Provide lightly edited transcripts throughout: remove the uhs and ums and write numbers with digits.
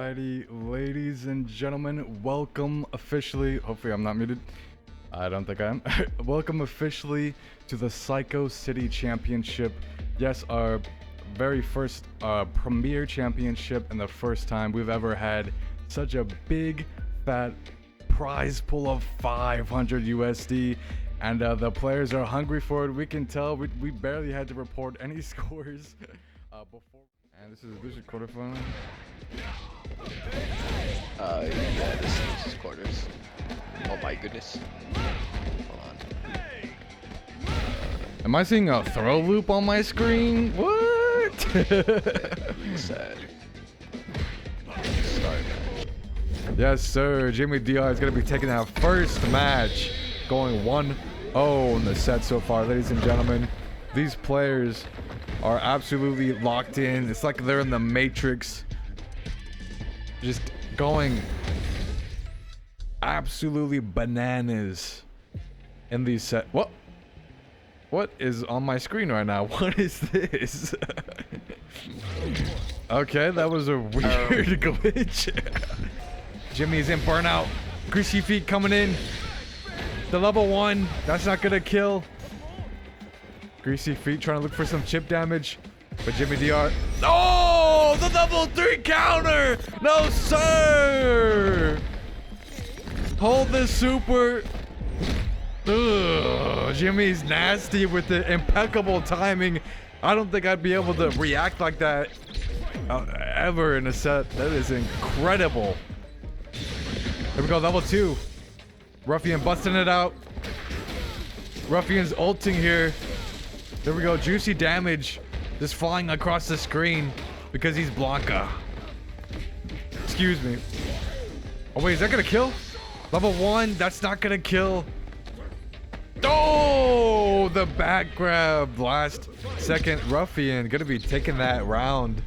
Alrighty, ladies and gentlemen, welcome officially. Hopefully I'm not muted. I don't think I am. Welcome officially to the Psycho City Championship. Yes, our very first premier championship and the first time we've ever had such a big fat prize pool of 500 USD. And the players are hungry for it. We can tell. We barely had to report any scores before. And this is quarterfinal. Yeah, this is quarters. Oh my goodness. Hold on. Am I seeing a throw loop on my screen? What? Sad. Yes, sir. Jimmy DR is going to be taking that first match. Going 1-0 in the set so far, ladies and gentlemen. These players are absolutely locked in. It's like they're in the Matrix. Just going absolutely bananas in these set. What is on my screen right now? What is this? Okay, that was a weird glitch. Jimmy's in burnout. Greasy feet coming in. The level 1, that's not gonna kill. Greasy feet trying to look for some chip damage. But Jimmy DR. Oh, the level 3 counter! No, sir! Hold the super. Ugh, Jimmy's nasty with the impeccable timing. I don't think I'd be able to react like that ever in a set. That is incredible. Here we go, level 2. Ruffian busting it out. Ruffian's ulting here. There we go, juicy damage. Just flying across the screen because he's Blanca. Excuse me. Oh wait, is that gonna kill? Level 1, that's not gonna kill. Oh, the back grab. Last second Ruffian gonna be taking that round.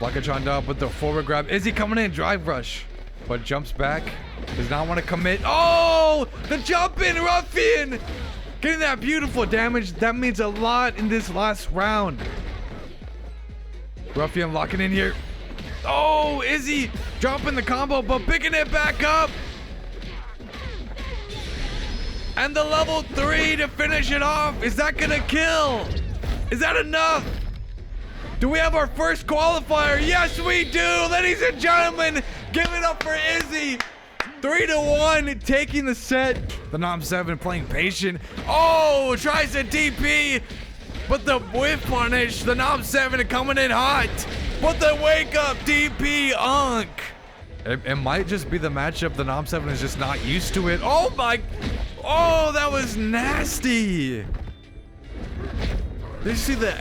Blanca trying up with the forward grab. Is he coming in? Drive rush. But jumps back. Does not want to commit. Oh, the jump in Ruffian. Getting that beautiful damage. That means a lot in this last round. Ruffian locking in here. Oh, Izzy dropping the combo, but picking it back up. And the level 3 to finish it off. Is that gonna kill? Is that enough? Do we have our first qualifier? Yes, we do. Ladies and gentlemen, give it up for Izzy. 3-1, taking the set. The Nom 7 playing patient. Oh, tries to DP, but the whiff punish. The Nom 7 coming in hot, but the wake up DP Unk. It might just be the matchup. The Nom 7 is just not used to it. Oh my, oh, that was nasty. Did you see the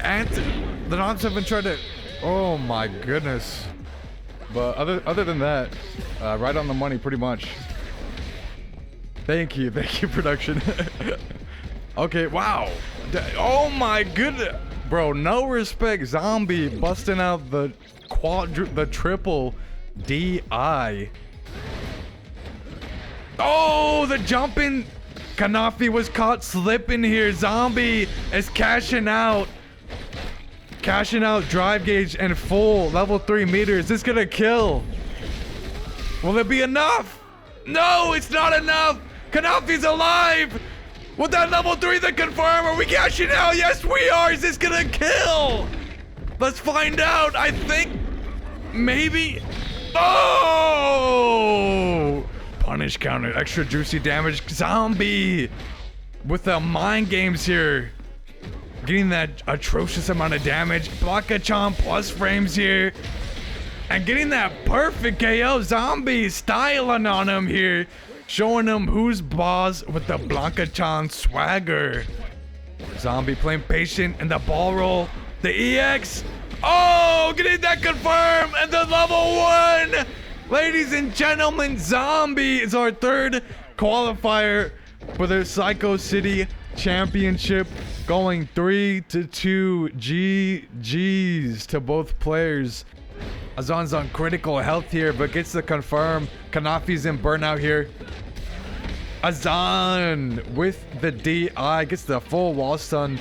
The Nom 7 tried to, oh my goodness. But other than that, right on the money pretty much. Thank you production. Okay, wow. Oh my goodness, bro, no respect. Zombie busting out the triple DI. Oh, the jumping. Kanafi was caught slipping here. Zombie is cashing out. Cashing out drive gauge and full level 3 meters. Is this gonna kill? Will it be enough? No, it's not enough. Kanafi's alive. With that level 3 that confirm, are we cashing out? Yes, we are. Is this gonna kill? Let's find out. I think maybe. Oh! Punish counter, extra juicy damage. Zombie with the mind games here. Getting that atrocious amount of damage. Blanca-chan plus frames here. And getting that perfect KO. Zombie styling on him here. Showing him who's boss with the Blanca-chan swagger. Zombie playing patient and the ball roll. The EX. Oh, getting that confirmed. And the level 1. Ladies and gentlemen, Zombie is our third qualifier for the Psycho City Championship. Going 3-2. GG's to both players. Azan's on critical health here, but gets the confirm. Kanafi's in burnout here. Azan with the DI. Gets the full wall stun.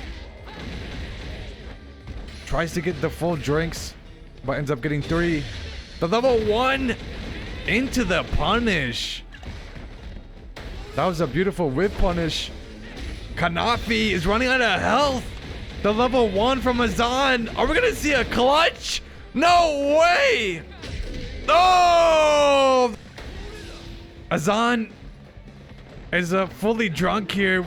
Tries to get the full drinks, but ends up getting 3. The level 1 into the punish. That was a beautiful whip punish. Kanafi is running out of health. The level 1 from Azan. Are we gonna see a clutch? No way! Oh! Azan is fully drunk here.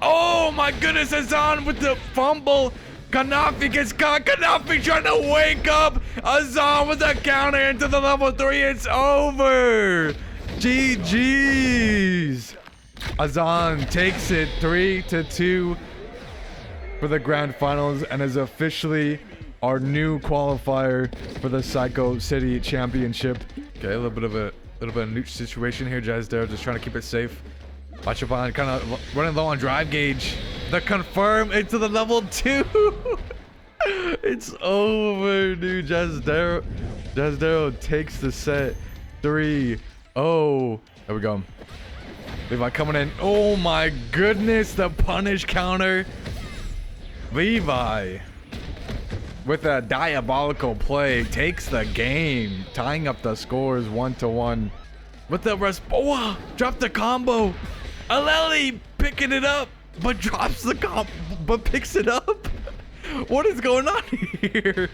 Oh my goodness, Azan with the fumble. Kanafi gets caught. Kanafi trying to wake up. Azan with the counter into the level 3. It's over. GG's. Azan takes it 3-2 for the grand finals and is officially our new qualifier for the Psycho City Championship. Okay, a little bit of a nooch situation here. Jazdero just trying to keep it safe. Watch up on kind of running low on drive gauge. The confirm into the level 2. It's over, dude. Jazdero takes the set 3-0. There we go. Levi coming in. Oh my goodness, the punish counter. Levi with a diabolical play takes the game, tying up the scores 1-1. With the drop the combo. Aleli picking it up, but drops the combo, but picks it up. What is going on here?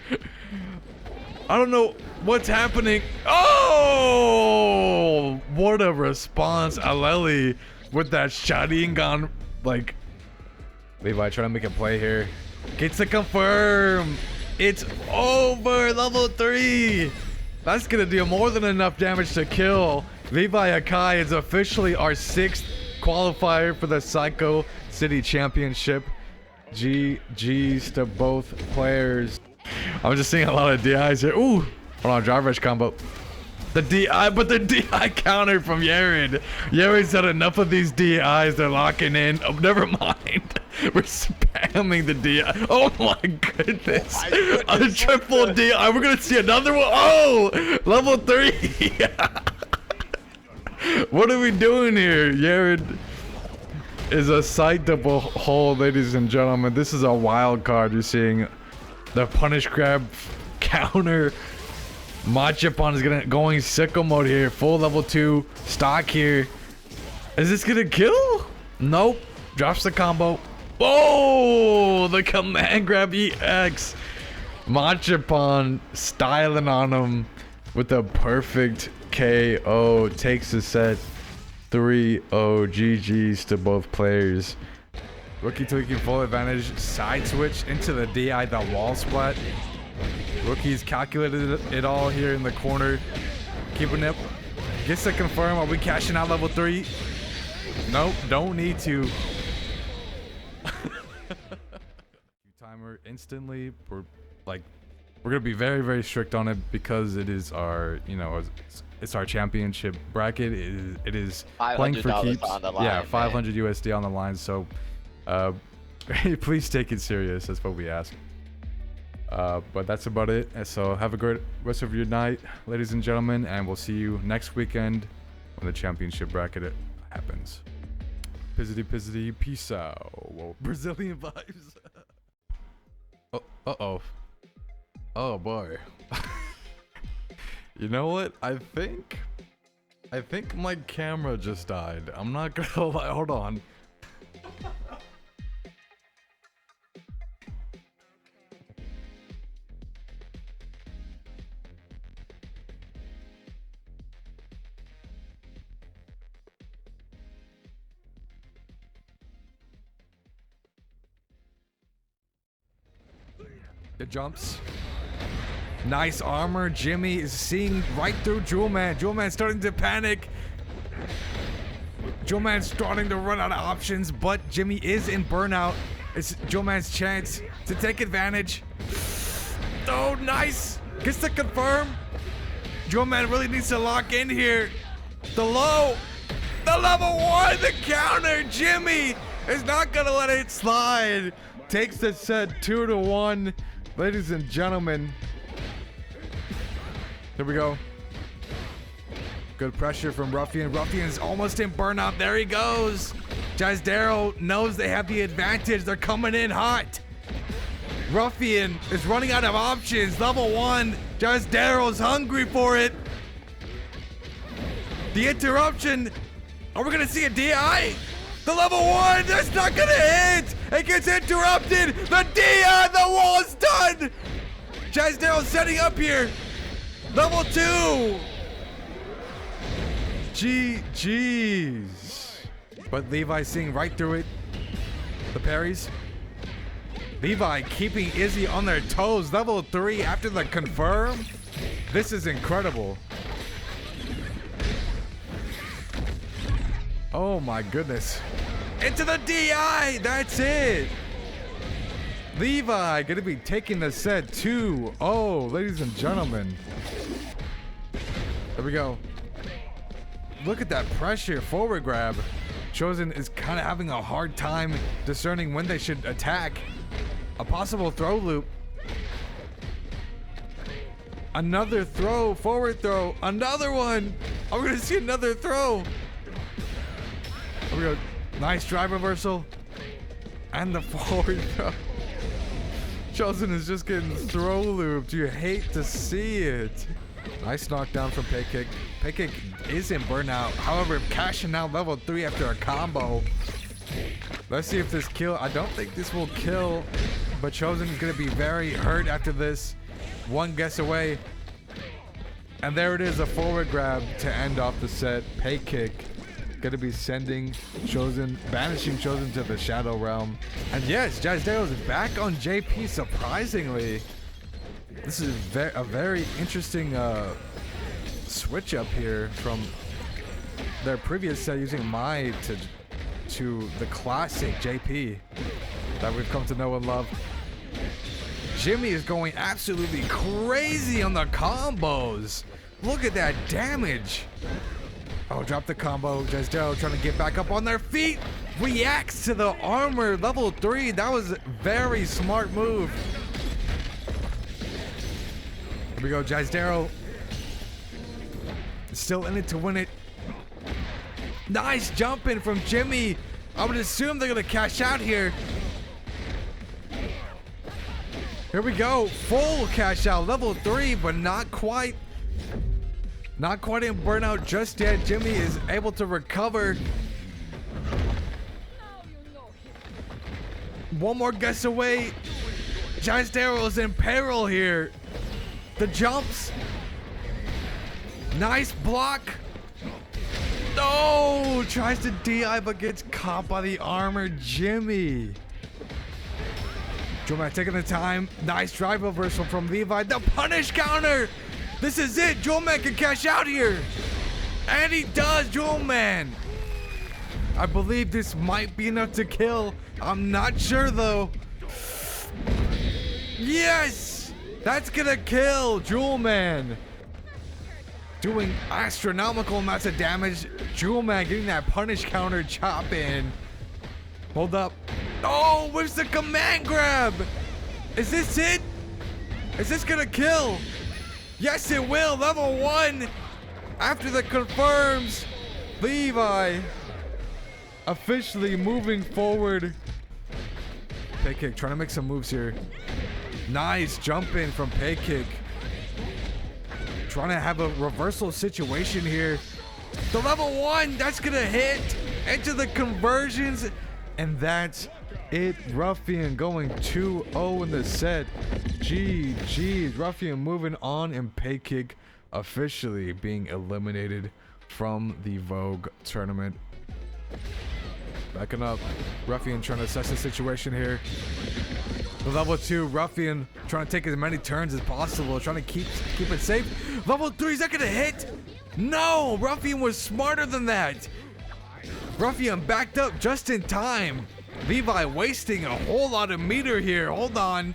I don't know what's happening. Oh, what a response. Aleli with that Sharingan, like, Levi trying to make a play here. Gets the confirm. It's over, level 3. That's gonna do more than enough damage to kill. Levi Akai is officially our 6th qualifier for the Psycho City Championship. GG's to both players. I'm just seeing a lot of DIs here. Ooh, hold on, drive rush combo. The DI, but the DI counter from Yared. Yared's had enough of these DIs. They're locking in. Oh, never mind. We're spamming the DI. Oh my goodness. Oh my goodness. A triple DI. We're gonna see another one. Oh, level 3. What are we doing here? Yared is a sight to behold, ladies and gentlemen. This is a wild card. You're seeing the punish grab counter. Machapon is going sicko mode here. Full level 2 stock here. Is this gonna kill? Nope. Drops the combo. Oh, the command grab EX. Machapon styling on him with a perfect KO. Takes the set 3-0. GG's to both players. Rookie taking full advantage. Side switch into the DI, the wall splat. Rookie's calculated it all here in the corner. Keeping it. Gets to confirm. Are we cashing out level 3? Nope, don't need to. Timer instantly. We're gonna be very, very strict on it because it is our, it's our championship bracket. It is playing for keeps. On the line, yeah, 500 USD on the line. So, please take it serious. That's what we ask. But that's about it. So have a great rest of your night, ladies and gentlemen, and we'll see you next weekend when the championship bracket happens. Pizzity, peace out. Whoa, Brazilian vibes. Uh-oh. Oh boy. You know what? I think my camera just died. I'm not gonna lie. Hold on. The jumps. Nice armor. Jimmy is seeing right through Jewelman. Jewelman's starting to panic. Jewelman's starting to run out of options, but Jimmy is in burnout. It's Jewelman's chance to take advantage. Oh, nice. Gets to confirm. Jewelman really needs to lock in here. The low. The level 1. The counter. Jimmy is not going to let it slide. Takes the set 2-1. Ladies and gentlemen, here we go. Good pressure from Ruffian. Ruffian's almost in burnout. There he goes. Jazdero knows they have the advantage. They're coming in hot. Ruffian is running out of options. Level 1. Just Daryl's hungry for it. The interruption. Are we gonna see a DI? The level 1, that's not gonna hit! It gets interrupted! The DI, the wall is done! Daryl setting up here. Level 2. GG's. But Levi seeing right through it. The parries. Levi keeping Izzy on their toes. Level 3 after the confirm. This is incredible. Oh my goodness. Into the DI. That's it. Levi gonna be taking the set 2-0, ladies and gentlemen. There we go. Look at that pressure. Forward grab. Chosen is kind of having a hard time discerning when they should attack. A possible throw loop. Another throw. Forward throw. Another one. Are we gonna see another throw? There we go. Nice drive reversal. And the forward throw. Chosen is just getting throw looped. You hate to see it. Nice knockdown from Paykick. Paykick is in burnout. However, cashing out level 3 after a combo. Let's see if this kill. I don't think this will kill. But Chosen is going to be very hurt after this. One guess away. And there it is. A forward grab to end off the set. Paykick. Going to be sending Chosen, banishing Chosen to the Shadow Realm. And yes, Daryl is back on JP, surprisingly. This is a very interesting switch up here from their previous set using Mai to the classic JP that we've come to know and love. Jimmy is going absolutely crazy on the combos. Look at that damage. Oh, drop the combo. Daryl trying to get back up on their feet. Reacts to the armor. Level 3. That was a very smart move. Here we go. Daryl still in it to win it. Nice jumping from Jimmy. I would assume they're going to cash out here. Here we go. Full cash out. Level 3, but not quite. Not quite in burnout just yet. Jimmy is able to recover. One more guess away. Daryl is in peril here. The jumps. Nice block. No! Tries to DI but gets caught by the armor. Jimmy. Jewelman taking the time. Nice drive reversal from Levi. The punish counter. This is it. Jewelman can cash out here. And he does. Jewelman. I believe this might be enough to kill. I'm not sure though. Yes! That's gonna kill Jewelman. Doing astronomical amounts of damage. Jewelman getting that punish counter chop in. Hold up. Oh, where's the command grab? Is this it? Is this gonna kill? Yes, it will. Level 1. After the confirms, Levi officially moving forward. Paykick trying to make some moves here. Nice jump in from Paykick. Trying to have a reversal situation here. The level 1, that's gonna hit into the conversions. And that's it. Ruffian going 2-0 in the set. GG's. Ruffian moving on, and Paykick officially being eliminated from the Vogue tournament. Backing up. Ruffian trying to assess the situation here. The level 2, Ruffian trying to take as many turns as possible, trying to keep it safe. Level 3, is that gonna hit? No, Ruffian was smarter than that. Ruffian backed up just in time. Levi wasting a whole lot of meter here. Hold on.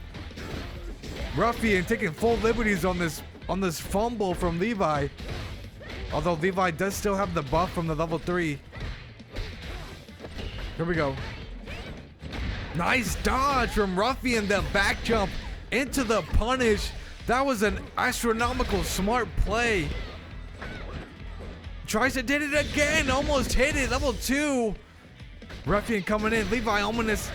Ruffian taking full liberties on this fumble from Levi. Although Levi does still have the buff from the level 3. Here we go. Nice dodge from Ruffian. The back jump into the punish. That was an astronomical smart play. Tries to did it again. Almost hit it. Level 2. Ruffian coming in. Levi ominous.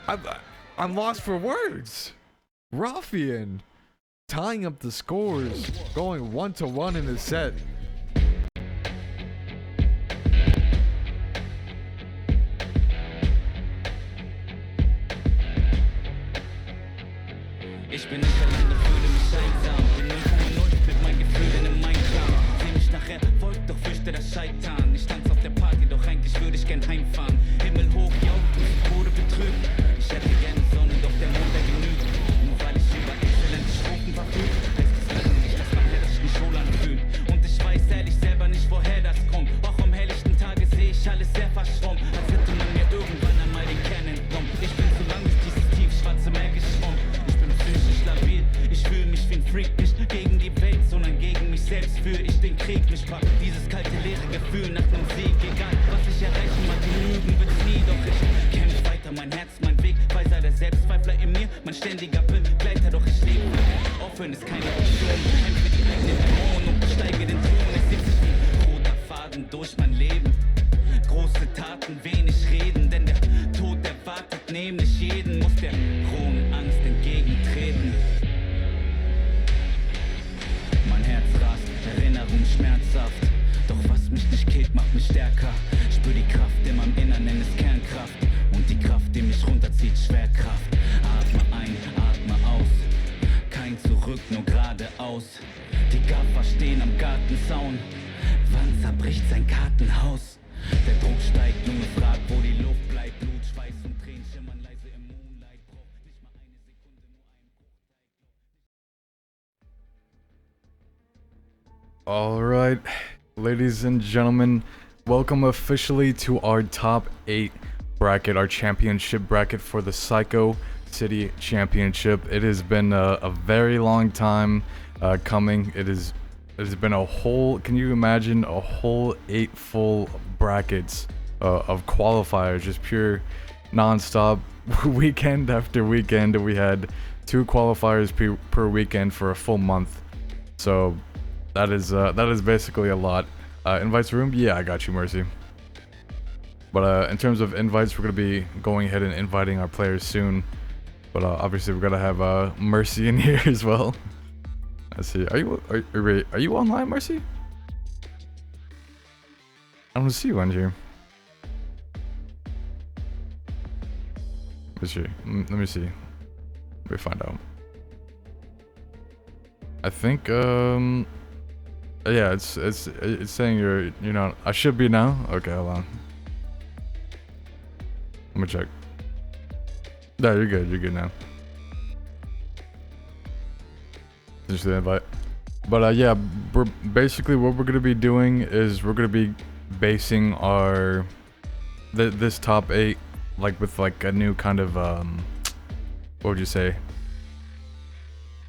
I'm lost for words. Ruffian tying up the scores, going 1-1 in the set. Ich bin nicht alleine, fühle mich einsam. Bin 0,0 mit meinen Gefühlen in meinem Kram. Seh mich nachher, folgt doch fürchte das Scheitern. Ich tanz auf der Party, doch eigentlich würde ich gern heimfahren. Himmel hoch, jaucht, Musik wurde betrübt. Ich hätte gerne Sonne, doch der Mond der genügt. Nur weil ich über exzellente Strophen verfügt, heißt es lange nicht, dass mein Herz sich schon anfühlt. Und ich weiß ehrlich selber nicht, woher das kommt. Auch am helllichten Tage sehe ich alles sehr verschwommen, als hätte man mir irgendwann einmal den Kern entnommen. Ich bin zu lang durch dieses tiefschwarze Meer geschwommen. Stabil. Ich fühle mich wie ein Freak, nicht gegen die Welt, sondern gegen mich selbst. Führe ich den Krieg, mich packt dieses kalte, leere Gefühl nach einem Sieg. Egal, was ich erreichen mag, die Lügen wird's nie. Doch ich kämpf weiter, mein Herz, mein Weg. Weiser der Selbstzweifler in mir, mein ständiger Begleiter. Doch ich lebe. Aufhören ist keine Option. Kämpfe die eigenen Dämonen und steige den Ton. Es zieht sich wie ein roter Faden durch mein Leben. Große Taten, wenig reden, denn der Tod erwartet nämlich jeden. Muss der rohen Angst entgegentreten. Mein Herz rast, Erinnerung schmerzhaft. Doch was mich nicht killt, macht mich stärker. Spür die Kraft in meinem Innern, nenn es Kernkraft. Und die Kraft, die mich runterzieht, Schwerkraft. Atme ein, atme aus. Kein Zurück, nur geradeaus. Die Gaffer stehen am Gartenzaun. Wann zerbricht sein Kartenhaus? Der Druck steigt, Lunge fragt, wo die Luft bleibt. Blut, Schweiß und Tränen schimmern leise im Moonlight. Braucht nicht mal eine Sekunde, nur ein Alright, ladies and gentlemen, welcome officially to our top 8 bracket, our championship bracket for the Psycho City Championship. It has been a very long time coming. It has been a whole, can you imagine, a whole 8 full brackets of qualifiers, just pure non-stop weekend after weekend. We had 2 qualifiers per weekend for a full month, so that is basically a lot. Invites room? Yeah, I got you, Mercy. But in terms of invites, we're gonna be going ahead and inviting our players soon. But obviously, we're gonna have Mercy in here as well. Let's see. Are you online, Mercy? I don't see you on here. Let me see. Let me find out. I think yeah, it's saying you're not. I should be now. Okay, hold on. Let me check. No, you're good. You're good now. Just the invite. But yeah, basically what we're gonna be doing is we're gonna be basing our this top 8 like with like a new kind of what would you say?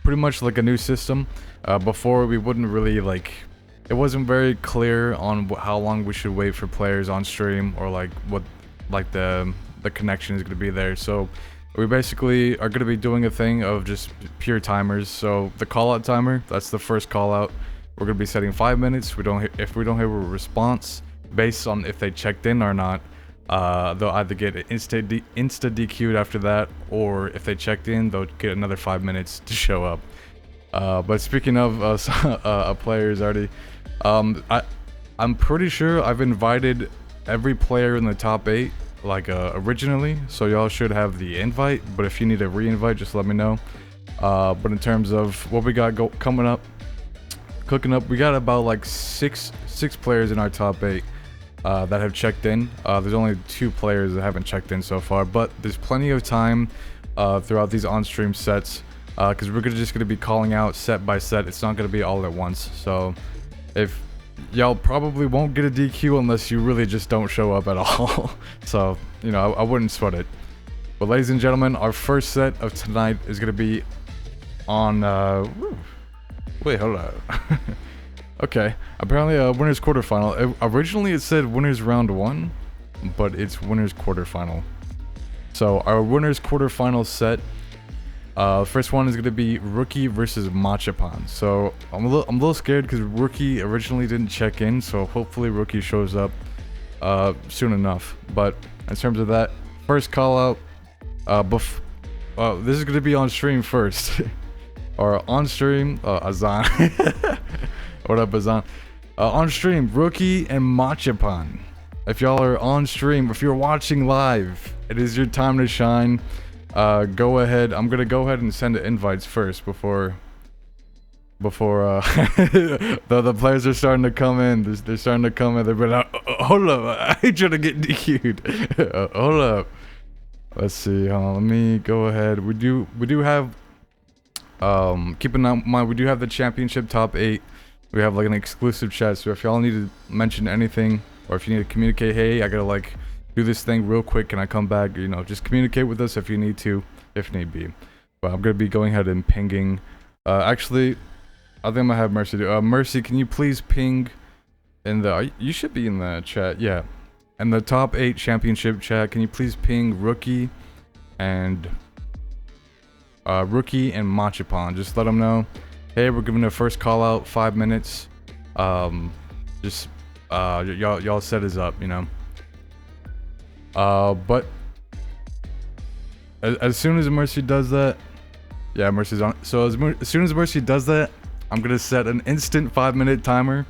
Pretty much like a new system. Before we wouldn't really like. It wasn't very clear on how long we should wait for players on stream or like what like the connection is gonna be there. So we basically are going to be doing a thing of just pure timers. So the call out timer, that's the first call out. We're going to be setting 5 minutes. If we don't hear a response based on if they checked in or not, they'll either get insta DQ'd after that, or if they checked in, they'll get another 5 minutes to show up. But speaking of players already, I'm pretty sure I've invited every player in the top 8 like originally, so y'all should have the invite. But if you need a re-invite, just let me know. But in terms of what we got coming up, cooking up, we got about like six players in our top 8 that have checked in. There's only 2 players that haven't checked in so far, but there's plenty of time throughout these on-stream sets, because we're just gonna be calling out set by set. It's not gonna be all at once. So if y'all probably won't get a DQ unless you really just don't show up at all. So, you know, I wouldn't sweat it. But ladies and gentlemen, our first set of tonight is going to be on, wait, hold on. Okay, apparently winners quarterfinal. Originally it said winners round 1, but it's winners quarterfinal. So our winners quarterfinal set, first one is going to be Rookie versus Machapan. So I'm a little scared because Rookie originally didn't check in, so hopefully Rookie shows up soon enough. But in terms of that, first call out, This is gonna be on stream first. Or on stream, Azan. What up, Azan? On stream, Rookie and Machapan. If y'all are on stream, if you're watching live, it is your time to shine. Go ahead. I'm gonna go ahead and send the invites first before the players are starting to come in. They're starting to come in. They're like, hold up, I ain't trying to get DQ'd. Hold up. Let's see. Let me go ahead. We do have. Keep in mind, we do have the championship top 8. We have like an exclusive chat. So if y'all need to mention anything, or if you need to communicate, hey, I gotta like do this thing real quick, can I come back? You know, just communicate with us if you need to, if need be. But I'm gonna be going ahead and pinging. Actually, I think I'm gonna have Mercy do. Mercy, can you please ping in the? You should be in the chat, yeah. And the top 8 championship chat. Can you please ping Rookie and Machapan? Just let them know, hey, we're giving the first call out, 5 minutes. Y'all set us up, you know. But as soon as Mercy does that, yeah, Mercy's on. So as soon as Mercy does that, I'm gonna set an instant 5-minute timer.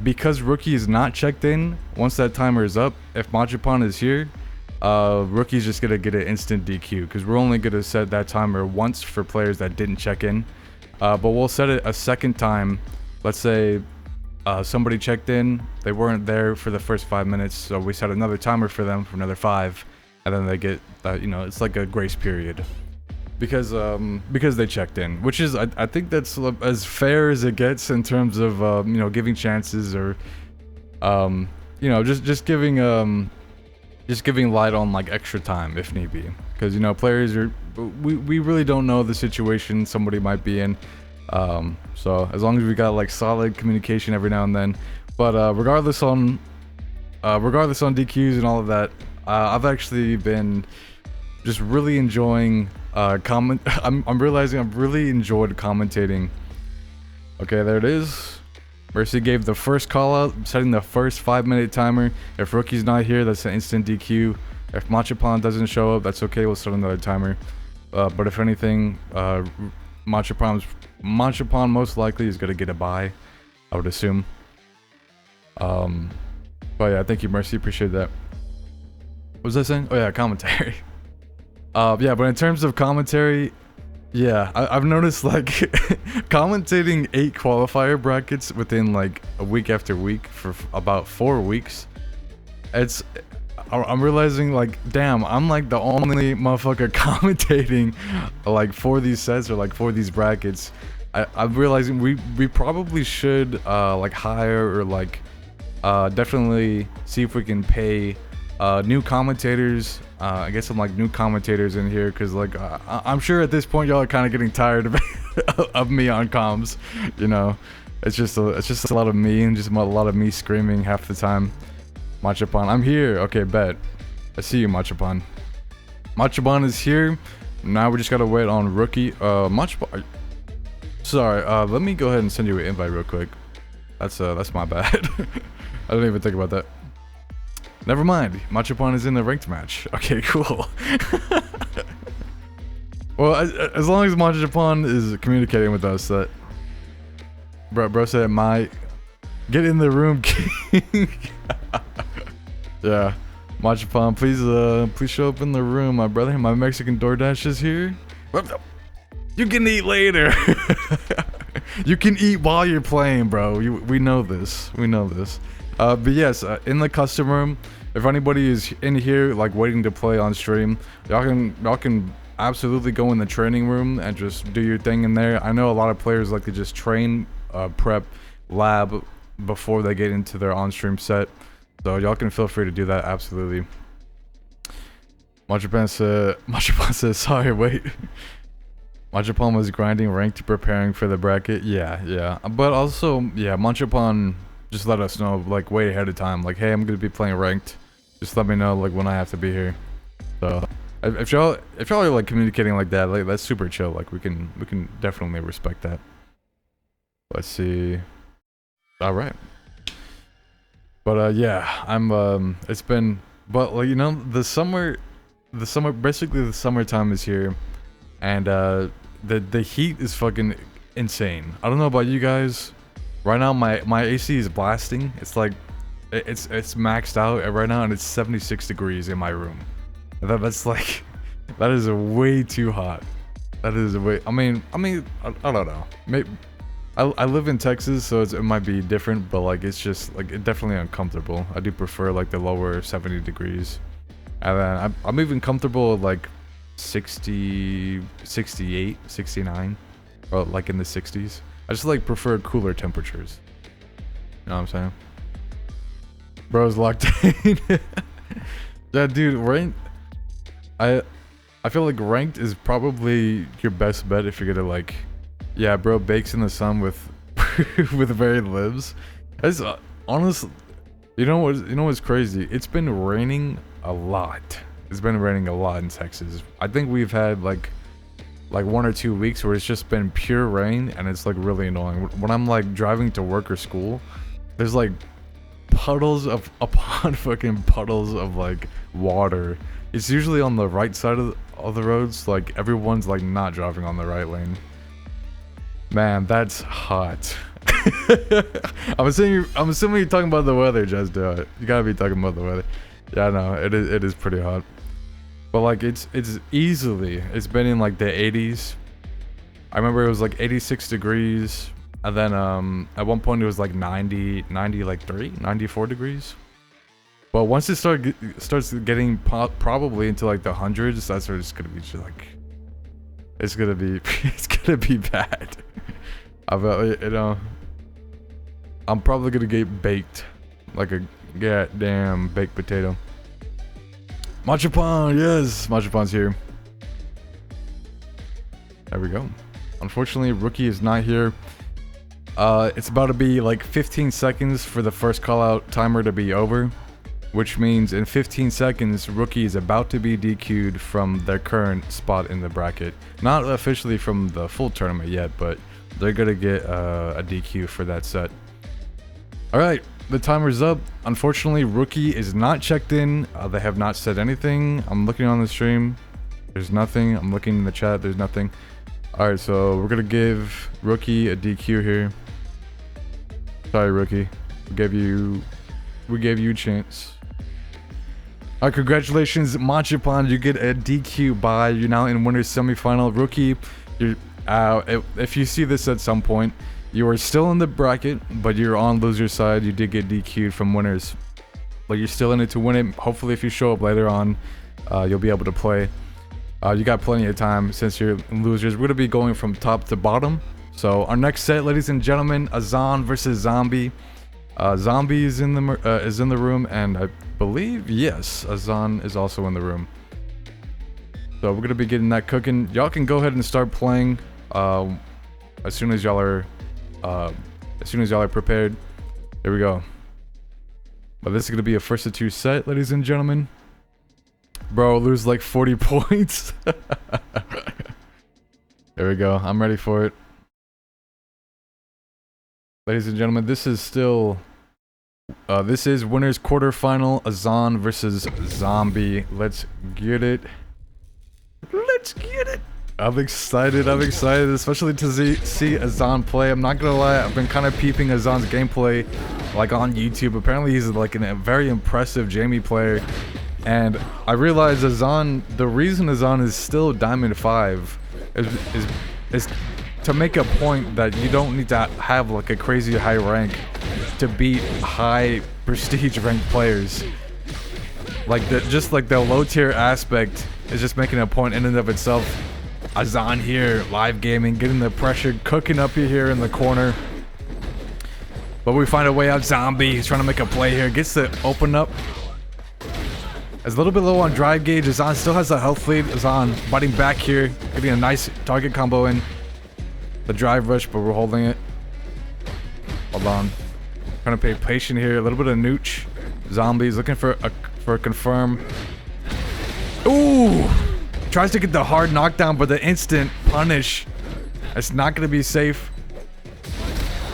Because Rookie is not checked in, once that timer is up, if Machapan is here, Rookie's just gonna get an instant DQ, because we're only gonna set that timer once for players that didn't check in. But we'll set it a second time. Let's say somebody checked in, they weren't there for the first 5 minutes, so we set another timer for them for another 5, and then they get you know, it's like a grace period. Because they checked in, which is I think that's as fair as it gets in terms of you know, giving chances, or you know, just giving light on like extra time if need be, because you know, players are, we really don't know the situation somebody might be in, so as long as we got like solid communication every now and then. But regardless on DQs and all of that, I've actually been just really enjoying I'm realizing I've really enjoyed commentating. Okay, there it is. Mercy gave the first call out, setting the first 5-minute timer. If Rookie's not here, that's an instant DQ. If Machapan doesn't show up, that's okay, we'll start another timer. But if anything, Machapan most likely is gonna get a bye, I would assume. But yeah, thank you, Mercy, appreciate that. What was I saying? Oh yeah, commentary. Yeah, but in terms of commentary, yeah, I've noticed like commentating 8 qualifier brackets within like a week after week for about 4 weeks. I'm realizing like, damn, I'm like the only motherfucker commentating like for these sets or like for these brackets. I'm realizing we probably should like hire or like definitely see if we can pay new commentators. I get some like new commentators in here, because like I'm sure at this point y'all are kind of getting tired of me on comms. You know, it's just a lot of me, and just a lot of me screaming half the time. Machapan, I'm here. Okay, bet. I see you, Machapan. Machapan is here. Now we just gotta wait on Rookie. Machapan. Sorry. Let me go ahead and send you an invite real quick. That's my bad. I didn't even think about that. Never mind. Machapan is in the ranked match. Okay, cool. Well, as long as Machapan is communicating with us, that bro said my get in the room, king. Yeah, Machapan, please show up in the room, my brother. My Mexican DoorDash is here. You can eat later. You can eat while you're playing, bro. We know this. We know this. But yes, in the custom room, if anybody is in here like waiting to play on stream, y'all can absolutely go in the training room and just do your thing in there. I know a lot of players like to just train, prep, lab before they get into their on-stream set, so y'all can feel free to do that, absolutely. Machapan says, sorry, wait. Machapan was grinding ranked, preparing for the bracket. Yeah. But also, yeah, Machapan just let us know like way ahead of time, like, hey, I'm gonna be playing ranked. Just let me know like when I have to be here. So if y'all are like communicating like that, like that's super chill. Like we can definitely respect that. Let's see. All right. But yeah, I'm it's been, but like, you know, the summer the summer, basically the summertime is here, and the heat is fucking insane. I don't know about you guys. Right now my AC is blasting. It's like it's maxed out right now, and it's 76 degrees in my room. That's like that is way too hot. That is way. I mean I don't know. Maybe I live in Texas, so it might be different, but like it's just like it's definitely uncomfortable. I do prefer like the lower 70 degrees, and then I'm even comfortable with like 60, 68, 69, or like in the 60s. I just like prefer cooler temperatures. You know what I'm saying? Bro's locked in. Yeah, dude, ranked. I feel like ranked is probably your best bet if you're gonna like. Yeah, bro bakes in the sun with with very libs. That's honestly, you know what's crazy? It's been raining a lot. It's been raining a lot in Texas. I think we've had like 1 or 2 weeks where it's just been pure rain, and it's like really annoying. When I'm like driving to work or school, there's like puddles upon fucking puddles of like water. It's usually on the right side of the roads. Like everyone's like not driving on the right lane. Man, that's hot. I'm assuming you're talking about the weather, just you gotta be talking about the weather. Yeah, no, it is pretty hot. But like it's been in like the 80s. I remember it was like 86 degrees, and then at one point it was like 94 degrees. But once it starts getting probably into like the hundreds, that's where it's gonna be just like it's gonna be bad. I'm probably gonna get baked like a goddamn baked potato. Machapan, yes, Machapan's here. There we go. Unfortunately, Rookie is not here. It's about to be like 15 seconds for the first call out timer to be over, which means in 15 seconds, Rookie is about to be DQ'd from their current spot in the bracket. Not officially from the full tournament yet, but they're gonna get a DQ for that set. Alright, the timer's up. Unfortunately, Rookie is not checked in. They have not said anything. I'm looking on the stream. There's nothing. I'm looking in the chat. There's nothing. Alright, so we're gonna give Rookie a DQ here. Sorry, Rookie. We gave you a chance. Alright, congratulations, Machapan. You get a DQ bye. You're now in winners semifinal. Rookie, you're if you see this at some point, you are still in the bracket, but you're on loser's side. You did get DQ'd from winners, but you're still in it to win it. Hopefully, if you show up later on, you'll be able to play. You got plenty of time since you're losers. We're gonna be going from top to bottom. So our next set, ladies and gentlemen, Azan versus Zombie. Zombie is in the room, and I believe yes, Azan is also in the room. So we're gonna be getting that cooking. Y'all can go ahead and start playing as soon as y'all are prepared. There we go. But this is gonna be a first of 2 set, ladies and gentlemen. Bro, lose like 40 points. There we go. I'm ready for it. Ladies and gentlemen, this is still this is winners quarterfinal, Azan versus Zombie. Let's get it. Let's get it. I'm excited, especially to see Azan play. I'm not gonna lie, I've been kind of peeping Azan's gameplay like on YouTube. Apparently he's like a very impressive Jamie player. And I realized the reason Azan is still Diamond 5 is to make a point that you don't need to have like a crazy high rank to beat high prestige ranked players. Like just like the low tier aspect is just making a point in and of itself. Azan here, live gaming, getting the pressure, cooking up here in the corner. But we find a way out. Zombie, he's trying to make a play here, gets to open up. It's a little bit low on drive gauge. Azan still has a health lead. Azan biting back here, getting a nice target combo in. The drive rush, but we're holding it. Hold on. Trying to pay patient here. A little bit of nooch. Zombies looking for a confirm. Ooh! Tries to get the hard knockdown, but the instant punish. It's not going to be safe.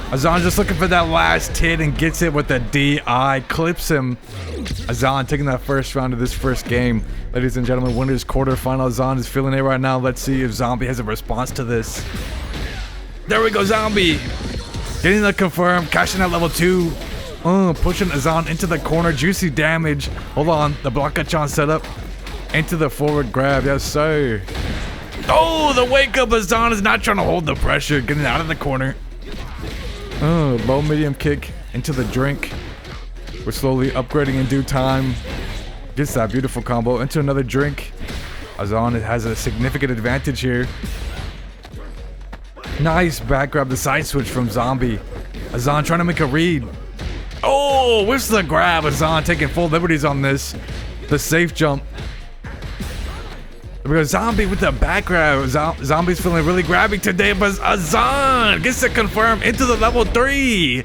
Azan just looking for that last hit and gets it with the DI. Clips him. Azan taking that first round of this first game. Ladies and gentlemen, winners quarterfinal. Azan is feeling it right now. Let's see if Zombie has a response to this. There we go, Zombie. Getting the confirm, cashing out level 2. Pushing Azan into the corner. Juicy damage. Hold on. The Blockachon setup. Into the forward grab. Yes, sir. Oh, the wake up. Azan is not trying to hold the pressure. Getting out of the corner. Low medium kick into the drink. We're slowly upgrading in due time. Gets that beautiful combo into another drink. Azan has a significant advantage here. Nice back grab, the side switch from Zombie. Azan trying to make a read. Oh, whiffs the grab. Azan taking full liberties on this. The safe jump. We go Zombie with the back grab. Zombie's feeling really grabby today, but Azan gets to confirm into the level 3.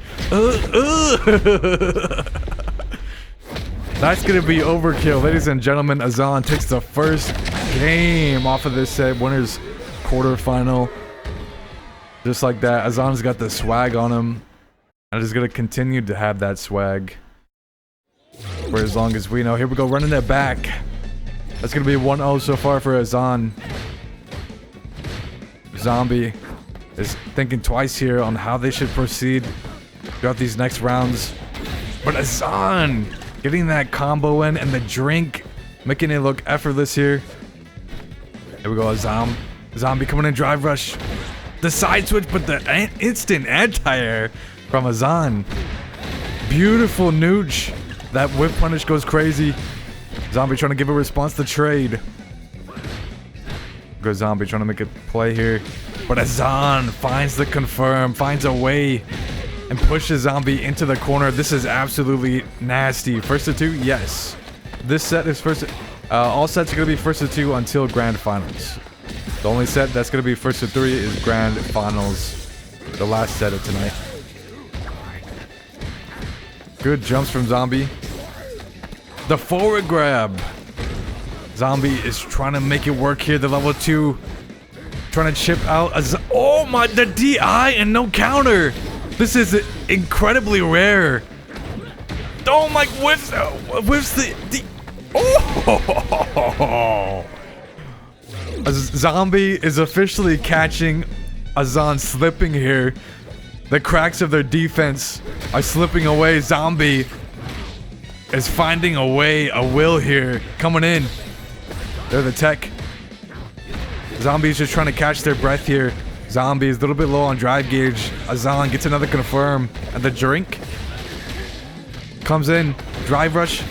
That's gonna be overkill, ladies and gentlemen. Azan takes the first game off of this set. Winners quarterfinal. Just like that, Azan's got the swag on him, and is gonna continue to have that swag for as long as we know. Here we go, running it back. That's gonna be 1-0 so far for Azan. Zombie is thinking twice here on how they should proceed throughout these next rounds. But Azan getting that combo in and the drink, making it look effortless here. Here we go, Azan. Zombie coming in, drive rush. The side switch, but the instant anti-air from Azan. Beautiful nooch. That whip punish goes crazy. Zombie trying to give a response to trade. Good Zombie trying to make a play here. But Azan finds the confirm, finds a way, and pushes Zombie into the corner. This is absolutely nasty. First to 2? Yes. This set is first. All sets are going to be first to 2 until grand finals. The only set that's going to be first to 3 is grand finals. The last set of tonight. Good jumps from Zombie. The forward grab. Zombie is trying to make it work here. The level 2. Trying to chip out. Oh my, the DI and no counter. This is incredibly rare. Oh my, whiffs the oh! Zombie is officially catching Azan slipping here. The cracks of their defense are slipping away. Zombie is finding a way, a will here. Coming in. They're the tech. Zombie's just trying to catch their breath here. Zombie is a little bit low on drive gauge. Azan gets another confirm. And the drink comes in. Drive rush.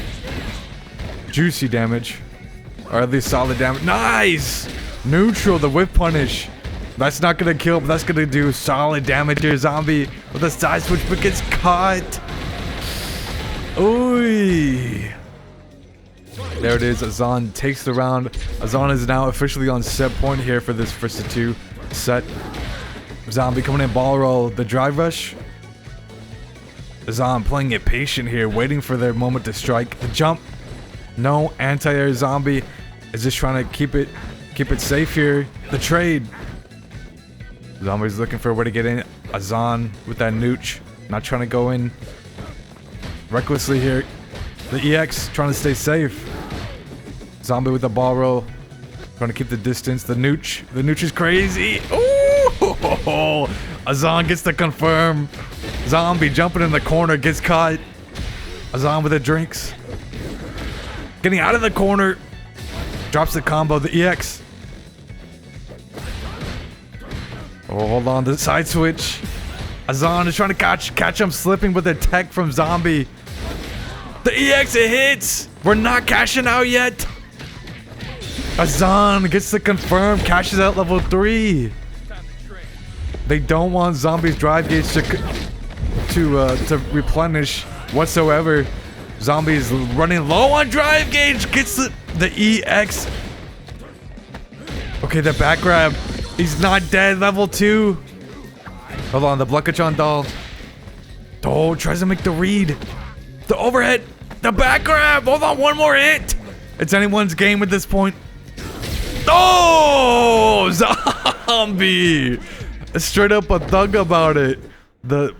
Juicy damage. Or at least solid damage. Nice! Neutral, the whip punish. That's not gonna kill, but that's gonna do solid damage here. Zombie with a side switch, but gets caught. Ooh. There it is. Azan takes the round. Azan is now officially on set point here for this first to 2 set. Zombie coming in, ball roll, the drive rush. Azan playing it patient here, waiting for their moment to strike. The jump. No anti-air. Zombie is just trying to keep it safe here. The trade. Zombie's looking for a way to get in. Azan with that nooch. Not trying to go in recklessly here. The EX trying to stay safe. Zombie with the ball roll. Trying to keep the distance. The nooch. The nooch is crazy. Ooh! Azan gets the confirm. Zombie jumping in the corner. Gets caught. Azan with the drinks. Getting out of the corner. Drops the combo. The EX. Oh, hold on. The side switch. Azan is trying to catch him slipping with a tech from Zombie. The EX, it hits. We're not cashing out yet. Azan gets the confirm. Cashes out level 3. They don't want Zombie's drive gauge to replenish whatsoever. Zombie's running low on drive gauge. Gets the EX. Okay, the back grab. He's not dead. Level 2. Hold on, the Blockachon doll. Oh, tries to make the read. The overhead. The back grab. Hold on, one more hit. It's anyone's game at this point. Oh, Zombie. Straight up a thug about it. The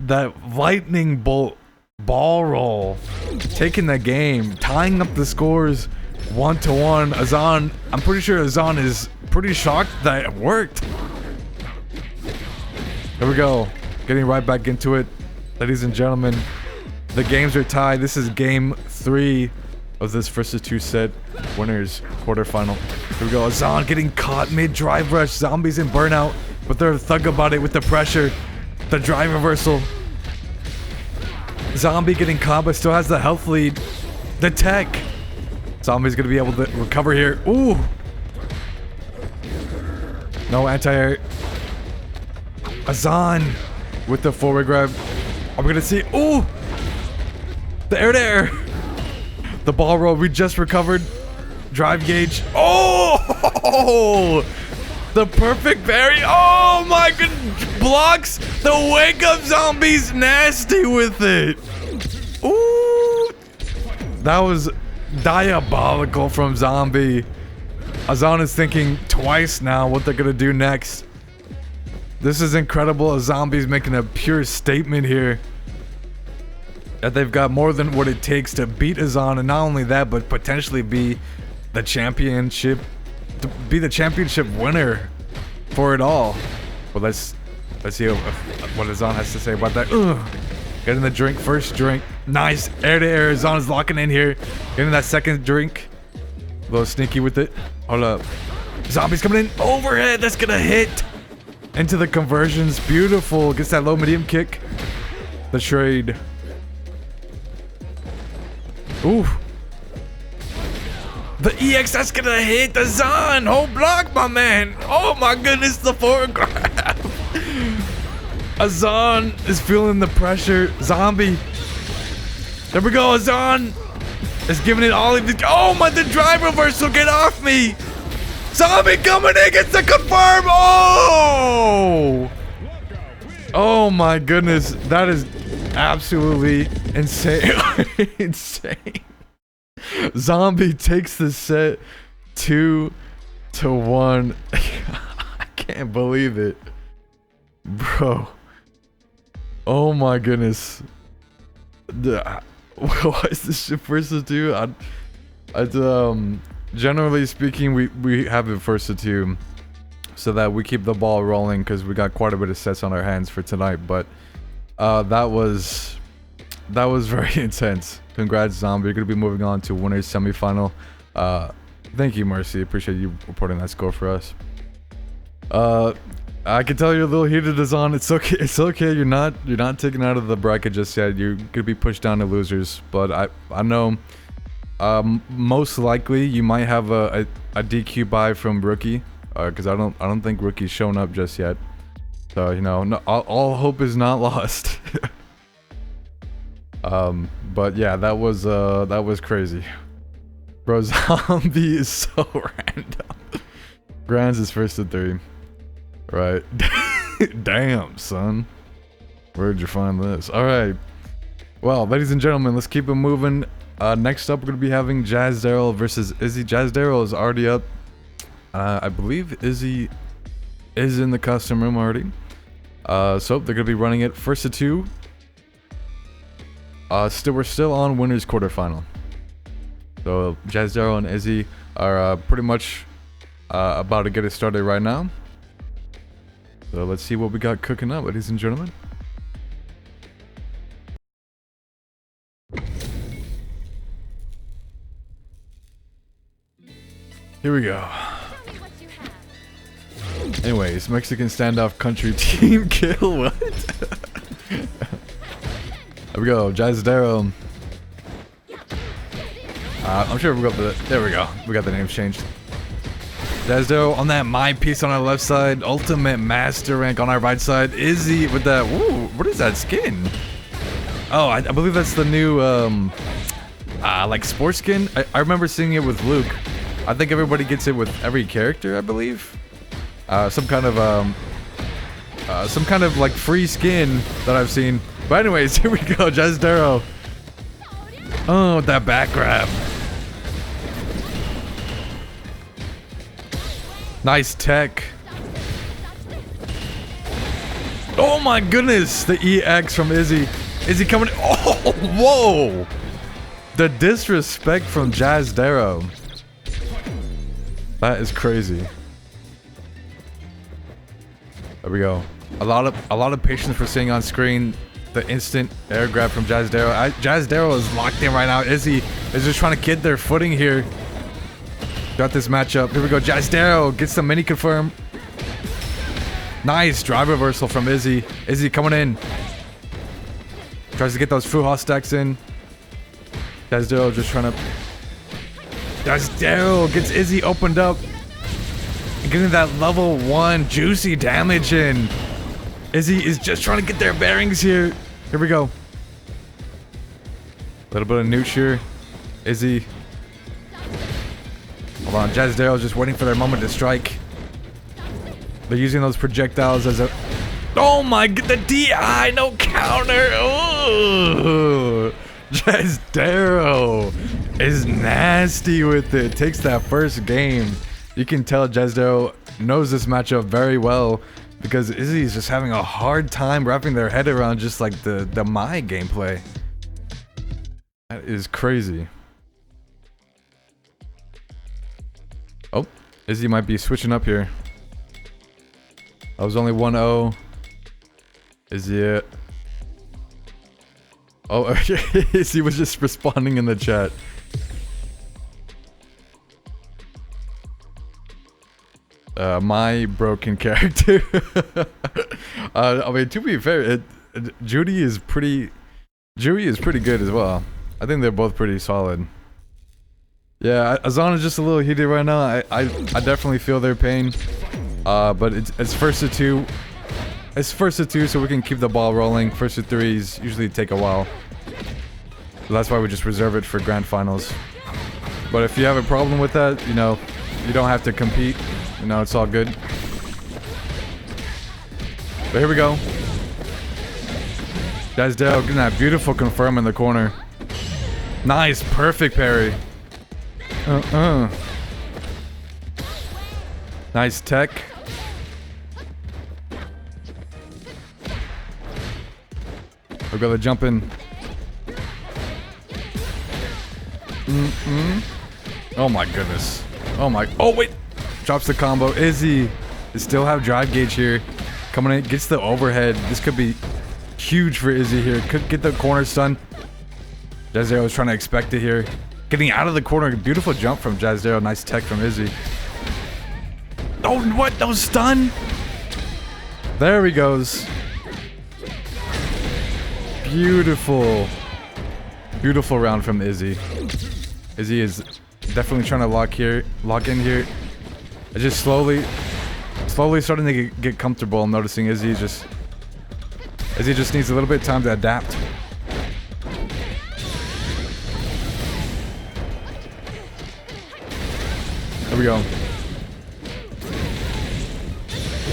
that lightning bolt ball roll, taking the game, tying up the scores 1-1. Azan, I'm pretty sure Azan is pretty shocked that it worked. Here we go, getting right back into it, ladies and gentlemen. The games are tied. This is game 3 of this versus 2 set winners quarterfinal. Here we go. Azan getting caught mid drive rush. Zombies in burnout, but they're thug about it with the pressure. The drive reversal. Zombie getting caught, but still has the health lead. The tech. Zombie's gonna be able to recover here. Ooh. No anti-air. Azan with the forward grab. Are we gonna see? Ooh. The air to air. The ball roll, we just recovered. Drive gauge. Oh! The perfect parry. Oh my goodness. Blocks the wake up zombies. Nasty with it. Ooh. That was diabolical from Zombie. Azan is thinking twice now what they're gonna do next. This is incredible. Zombie's making a pure statement here. That they've got more than what it takes to beat Azan, and not only that, but potentially be the championship, winner for it all. Well, let's see what Azan has to say about that. Getting the drink, first drink, nice air to air. Azan is locking in here, getting that second drink, a little sneaky with it. Hold up, Zombie's coming in overhead. That's gonna hit into the conversions. Beautiful. Gets that low medium kick. The trade. Ooh. The EX, that's gonna hit the Zan. Whole block, my man. Oh my goodness, the forward grab. Azan is feeling the pressure. Zombie. There we go. Azan is giving it all. Oh my, the drive reversal. Get off me. Zombie coming in. Gets the confirm. Oh. Oh my goodness. That is absolutely insane. Insane. Zombie takes the set 2-1. I can't believe it, bro. Oh my goodness. Why is this shit versus 2? Generally speaking, we have it versus 2 so that we keep the ball rolling, because we got quite a bit of sets on our hands for tonight. But that was very intense. Congrats, Zombie. You're gonna be moving on to winners semifinal. Thank you, Mercy. Appreciate you reporting that score for us. I can tell you're a little heated, Azan. It's okay. It's okay. You're not taken out of the bracket just yet. You're gonna be pushed down to losers. But I know most likely you might have a DQ buy from Rookie, because I don't think Rookie's shown up just yet. So you know, no, all hope is not lost. But yeah, that was crazy. Bro, Zombie is so random. Grands is first to 3. Right. Damn, son. Where'd you find this? Alright. Well, ladies and gentlemen, let's keep it moving. Next up, we're going to be having Jazz Daryl versus Izzy. Jazz Daryl is already up. I believe Izzy is in the custom room already. So they're going to be running it first to 2. We're still on winners quarterfinal. So Jazz Daryl and Izzy are pretty much about to get it started right now. So let's see what we got cooking up, ladies and gentlemen. Here we go. Anyways, Mexican standoff country team kill. What? There we go, Jazz Daryl. I'm sure we got the. There we go. We got the names changed. Jazz Daryl on that my piece on our left side. Ultimate Master Rank on our right side. Izzy with that. Ooh, what is that skin? Oh, I believe that's the new like sports skin. I remember seeing it with Luke. I think everybody gets it with every character, I believe. Some kind of like free skin that I've seen. But anyways, here we go, Jazz Daryl. Oh, that back grab. Nice tech. Oh my goodness, the EX from Izzy. Izzy coming. Oh, whoa! The disrespect from Jazz Darrow. That is crazy. There we go. A lot of patience for seeing on screen the instant air grab from Jazz Darrow. Jazz Darrow is locked in right now. Izzy is just trying to get their footing here. Got this matchup. Here we go. Jazz Darrow gets the mini confirm. Nice drive reversal from Izzy. Izzy coming in. Tries to get those Fuha stacks in. Jazz Darrow just trying to... Jazz Darrow gets Izzy opened up. And getting that level 1 juicy damage in. Izzy is just trying to get their bearings here. Here we go. A little bit of nooch here. Izzy. Hold on. Jazz Darrow just waiting for their moment to strike. They're using those projectiles as a... Oh my god, the DI, no counter. Oh, Jazz Darrow is nasty with it. Takes that first game. You can tell Jazz Darrow knows this matchup very well because Izzy's just having a hard time wrapping their head around just like the Mai gameplay. That is crazy. Oh, Izzy might be switching up here. I was only 1-0. Izzy it? Oh, okay. Izzy was just responding in the chat. My broken character. I mean, to be fair, Judy is pretty good as well. I think they're both pretty solid. Yeah, Azan is just a little heated right now. I definitely feel their pain. But it's first to two. It's first to two, so we can keep the ball rolling. First to threes usually take a while. So that's why we just reserve it for grand finals. But if you have a problem with that, you know, you don't have to compete. You know, it's all good. But here we go. Jazz Darrow getting that beautiful confirm in the corner. Nice, perfect parry. Nice tech. We've got the jump in. Oh my goodness. Oh my. Oh wait. Drops the combo. Izzy. They still have drive gauge here. Coming in. Gets the overhead. This could be huge for Izzy here. Could get the corner stun. Jazz Darrow was trying to expect it here. Getting out of the corner. Beautiful jump from Jazz Darrow. Nice tech from Izzy. Oh, what? That was stun? There he goes. Beautiful. Beautiful round from Izzy. Izzy is definitely trying to lock in here. It's just slowly starting to get comfortable. I'm noticing Izzy just needs a little bit of time to adapt. There we go.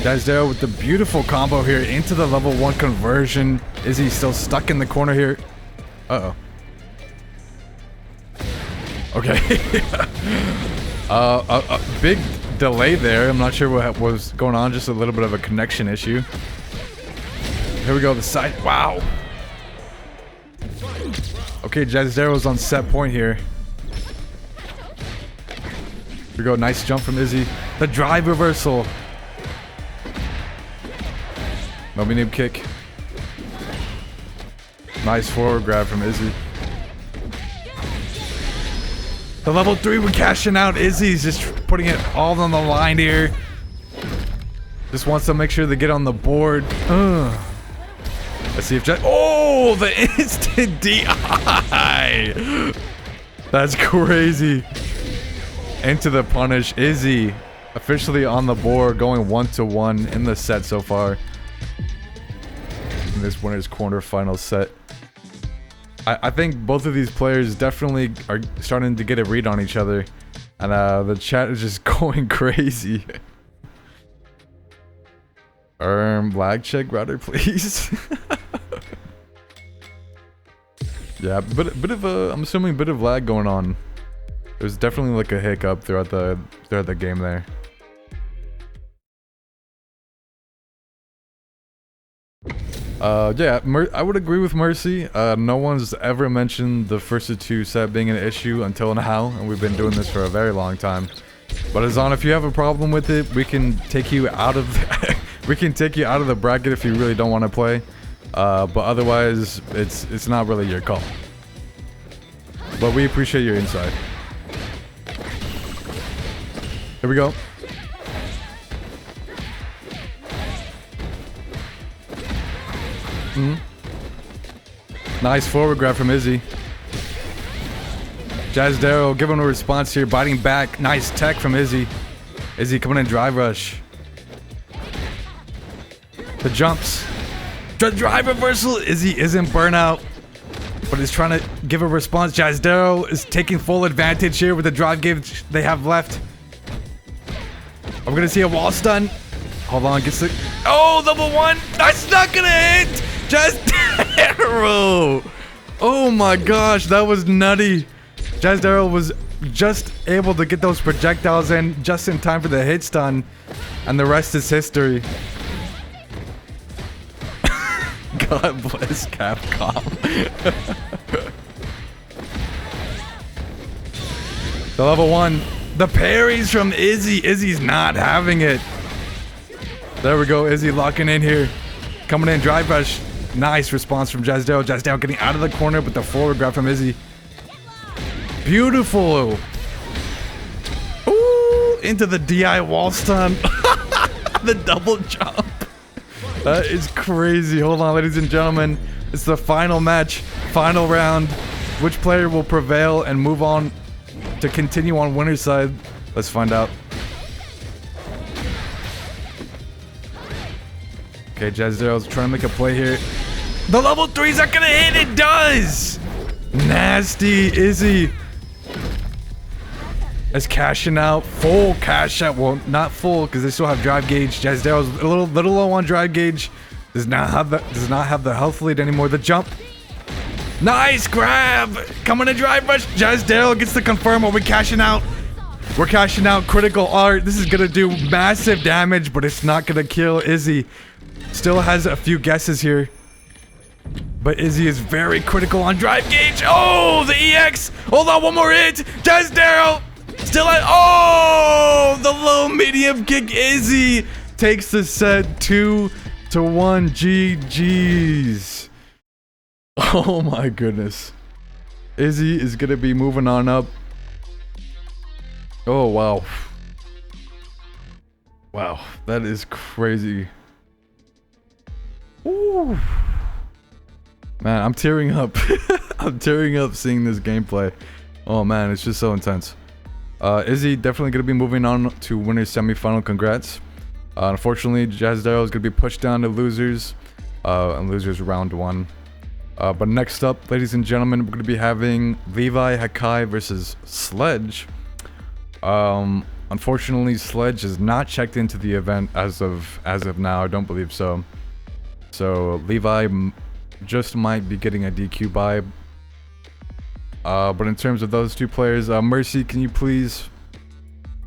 Jazz Darrow with the beautiful combo here into the level 1 conversion. Izzy still stuck in the corner here. Uh-oh. Okay. A big delay there. I'm not sure what was going on. Just a little bit of a connection issue. Here we go. The side. Wow. Okay, Jazz Darrow's on set point here. Here we go. Nice jump from Izzy. The drive reversal. Moby noob kick. Nice forward grab from Izzy. The level 3 we're cashing out. Izzy's just putting it all on the line here. Just wants to make sure they get on the board. Let's see if oh, the instant DI. That's crazy. Into the punish. Izzy officially on the board, going 1-1 in the set so far. In this winner's corner final set. I think both of these players definitely are starting to get a read on each other. And the chat is just going crazy. Lag check router, please. Yeah, bit of a, I'm assuming a bit of lag going on. There's definitely like a hiccup throughout the game there. Yeah, I would agree with Mercy. No one's ever mentioned the first two set being an issue until now, and we've been doing this for a very long time. But Azan, if you have a problem with it, we can take you out of we can take you out of the bracket if you really don't want to play. But otherwise, it's not really your call. But we appreciate your insight. Here we go. Nice forward grab from Izzy. Jazz Darrow giving a response here, biting back. Nice tech from Izzy. Izzy coming in drive rush. The jumps. The drive reversal. Izzy isn't burnout, but he's trying to give a response. Jazz Darrow is taking full advantage here with the drive gauge they have left. Are we gonna see a wall stun? Hold on, gets the... Oh, level 1! That's not gonna hit! Jazz Darrow! Oh my gosh, that was nutty. Jazz Darrow was just able to get those projectiles in just in time for the hit stun, and the rest is history. God bless Capcom. The level 1. The parries from Izzy. Izzy's not having it. There we go. Izzy locking in here. Coming in drive rush. Nice response from Jazz Darrow. Jazz Darrow getting out of the corner, but the forward grab from Izzy. Beautiful. Ooh, into the DI wall stun. The double jump. That is crazy. Hold on, ladies and gentlemen. It's the final match, final round. Which player will prevail and move on to continue on winner's side? Let's find out. Okay, Jazz Darrow's trying to make a play here. The level 3's not gonna hit. It does. Nasty Izzy is cashing out. Full cash out. Well, not full because they still have drive gauge. Jazz Darrow's a little low on drive gauge. Does not have the health lead anymore. The jump. Nice grab. Coming to drive rush. Jazz Darrow gets the confirm. Are we cashing out? We're cashing out critical art. This is gonna do massive damage, but it's not gonna kill Izzy. Still has a few guesses here. But Izzy is very critical on drive gauge. Oh, the EX. Hold on, one more hit. Jazz Darrow. Still at... Oh, the low medium kick. Izzy takes the set 2-1. GG's. Oh my goodness. Izzy is going to be moving on up. Oh, wow. Wow, that is crazy. Ooh. Man, I'm tearing up. I'm tearing up seeing this gameplay. Oh man, it's just so intense. Izzy definitely going to be moving on to winners semifinal. Congrats. Unfortunately, Jazz Darrow is going to be pushed down to losers. And losers round 1. But next up, ladies and gentlemen, we're going to be having Levi Hakai versus Sledge. Unfortunately, Sledge is not checked into the event as of now. I don't believe so. So Levi just might be getting a DQ vibe. But in terms of those two players, Mercy, can you please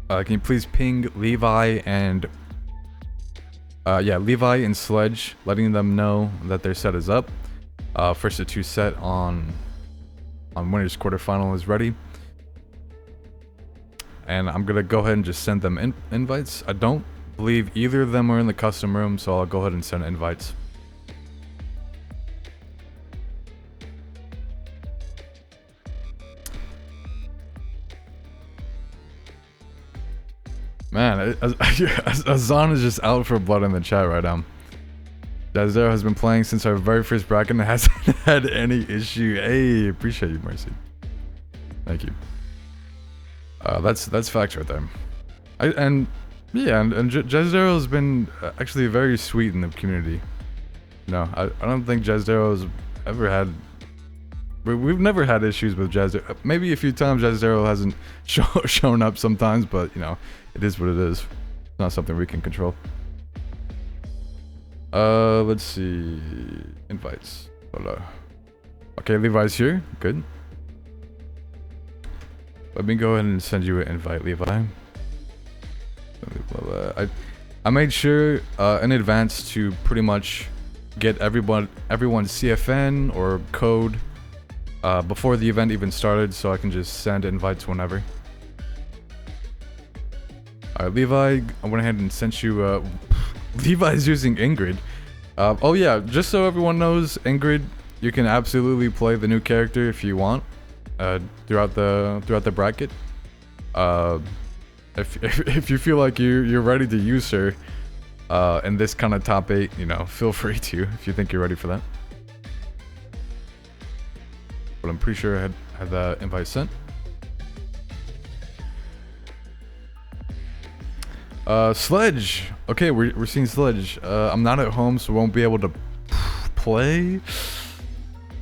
ping Levi and Levi and Sledge, letting them know that their set is up. First of 2 set on winners quarterfinal is ready. And I'm gonna go ahead and just send them invites. I don't believe either of them are in the custom room, so I'll go ahead and send invites. Man, Azan is just out for blood in the chat right now. Jazz Darrow has been playing since our very first bracket and hasn't had any issue. Hey, appreciate you, Mercy. Thank you. That's facts right there. And Jazz Darrow has been actually very sweet in the community. No, I don't think Jazz Darrow's ever had... We've never had issues with Jazz Darrow. Maybe a few times Jazz Darrow hasn't shown up sometimes, but you know, it is what it is. It's not something we can control. Let's see. Invites. Hello. Okay, Levi's here. Good. Let me go ahead and send you an invite, Levi. I made sure in advance to pretty much get everyone's CFN or code before the event even started, so I can just send invites whenever. Alright, Levi, I went ahead and sent you, Levi's using Ingrid. Oh yeah, just so everyone knows, Ingrid, you can absolutely play the new character if you want, throughout the bracket. If you feel like you're ready to use her, in this kind of top 8, you know, feel free to, if you think you're ready for that. But I'm pretty sure I had that invite sent. Sledge. Okay, we're seeing Sledge. I'm not at home, so won't be able to play.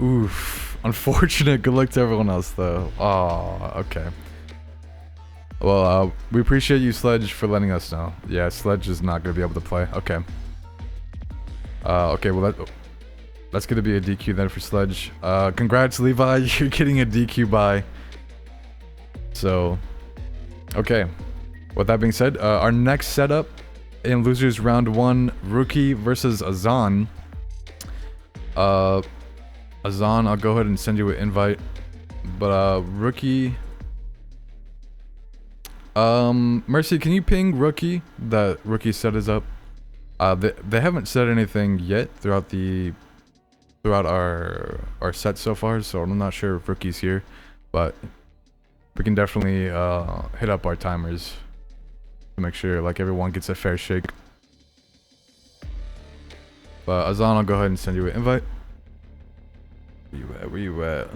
Oof. Unfortunate. Good luck to everyone else, though. Oh, okay. Well, we appreciate you, Sledge, for letting us know. Yeah, Sledge is not gonna be able to play. Okay. Okay. Well, that's gonna be a DQ then for Sledge. Congrats, Levi. You're getting a DQ bye. So, okay. With that being said, our next setup in Losers Round 1, Rookie versus Azan. Azan, I'll go ahead and send you an invite. But, Rookie... Mercy, can you ping Rookie that Rookie set is up? They haven't said anything yet throughout our set so far, so I'm not sure if Rookie's here, but we can definitely hit up our timers to make sure like everyone gets a fair shake. But Azan, I'll go ahead and send you an invite. Where you at?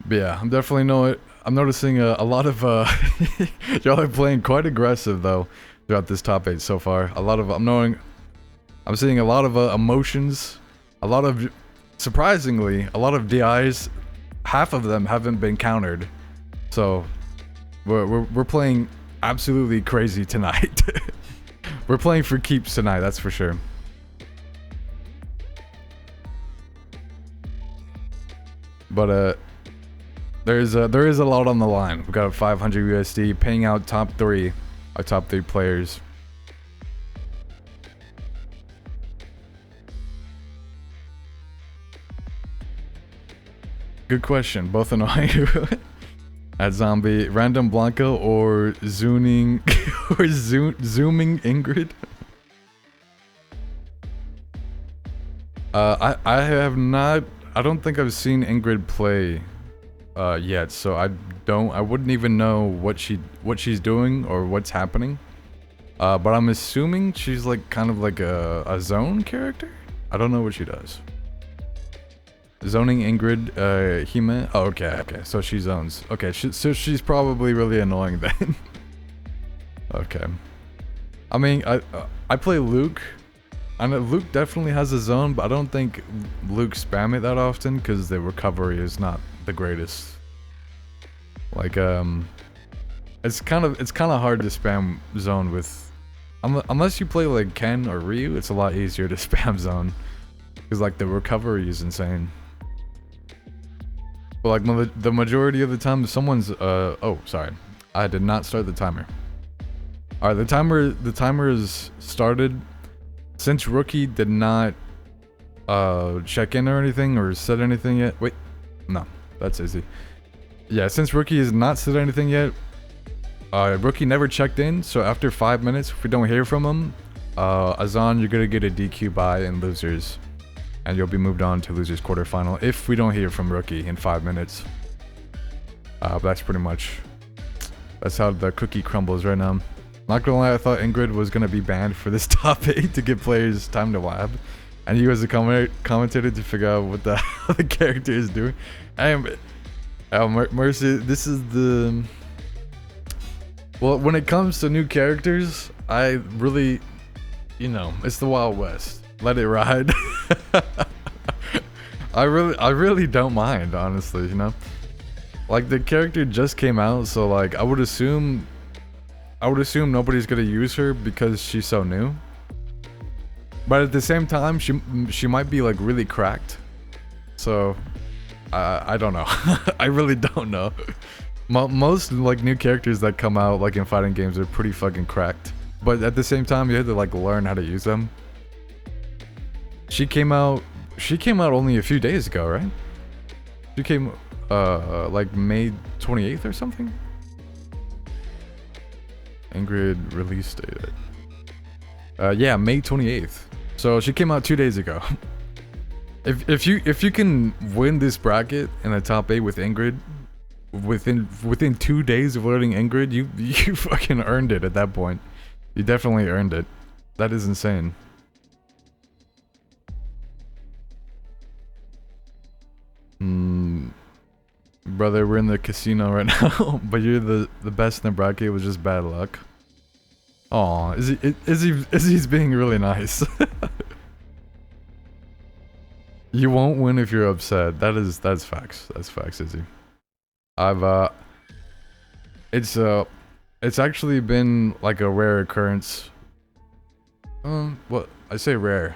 But yeah, I'm definitely I'm noticing a lot of y'all are playing quite aggressive though throughout this top 8 so far. I'm seeing a lot of emotions, surprisingly, a lot of DIs. Half of them haven't been countered, so we're playing absolutely crazy tonight. We're playing for keeps tonight, that's for sure. But there is a lot on the line. We've got 500 USD paying out our top 3 players. Good question. Both annoying. At Zombie, Random Blanco or zooming Ingrid. I have not. I don't think I've seen Ingrid play yet, so I wouldn't even know what she's doing or what's happening. But I'm assuming she's like kind of like a zone character. I don't know what she does. Zoning Ingrid, Hime. Oh, okay. So she zones. Okay, so she's probably really annoying then. Okay. I mean, I play Luke. I know Luke definitely has a zone, but I don't think Luke spam it that often because the recovery is not the greatest. Like, it's kind of hard to spam zone with, unless you play like Ken or Ryu. It's a lot easier to spam zone because like the recovery is insane. But like the majority of the time, someone's oh sorry, I did not start the timer. All right, the timer is started. Since Rookie did not check in or anything or said anything yet. Wait, no, that's easy. Yeah, since Rookie has not said anything yet, Rookie never checked in. So after 5 minutes, if we don't hear from him, Azan, you're gonna get a DQ bye in Losers, and you'll be moved on to Losers quarterfinal if we don't hear from Rookie in 5 minutes. That's pretty much, that's how the cookie crumbles right now. Not gonna lie, I thought Ingrid was gonna be banned for this top 8 to give players time to lab, and you as a commentator to figure out what the hell the character is doing. Mercy, this is the... Well, when it comes to new characters, I really, you know, it's the Wild West. Let it ride. I really don't mind, honestly, you know? Like, the character just came out, so like, I would assume nobody's gonna use her because she's so new. But at the same time, she might be like really cracked. So I don't know. I really don't know. Most like new characters that come out like in fighting games are pretty fucking cracked. But at the same time, you had to like learn how to use them. She came out only a few days ago, right? She came like May 28th or something. Ingrid release date. Yeah, May 28th. So she came out 2 days ago. If you can win this bracket in the top 8 with Ingrid within 2 days of learning Ingrid, you fucking earned it at that point. You definitely earned it. That is insane. Brother, we're in the casino right now, but you're the best in the bracket was just bad luck. Aw, Izzy's being really nice. You won't win if you're upset. That's facts. That's facts, Izzy. It's actually been like a rare occurrence. What I say rare.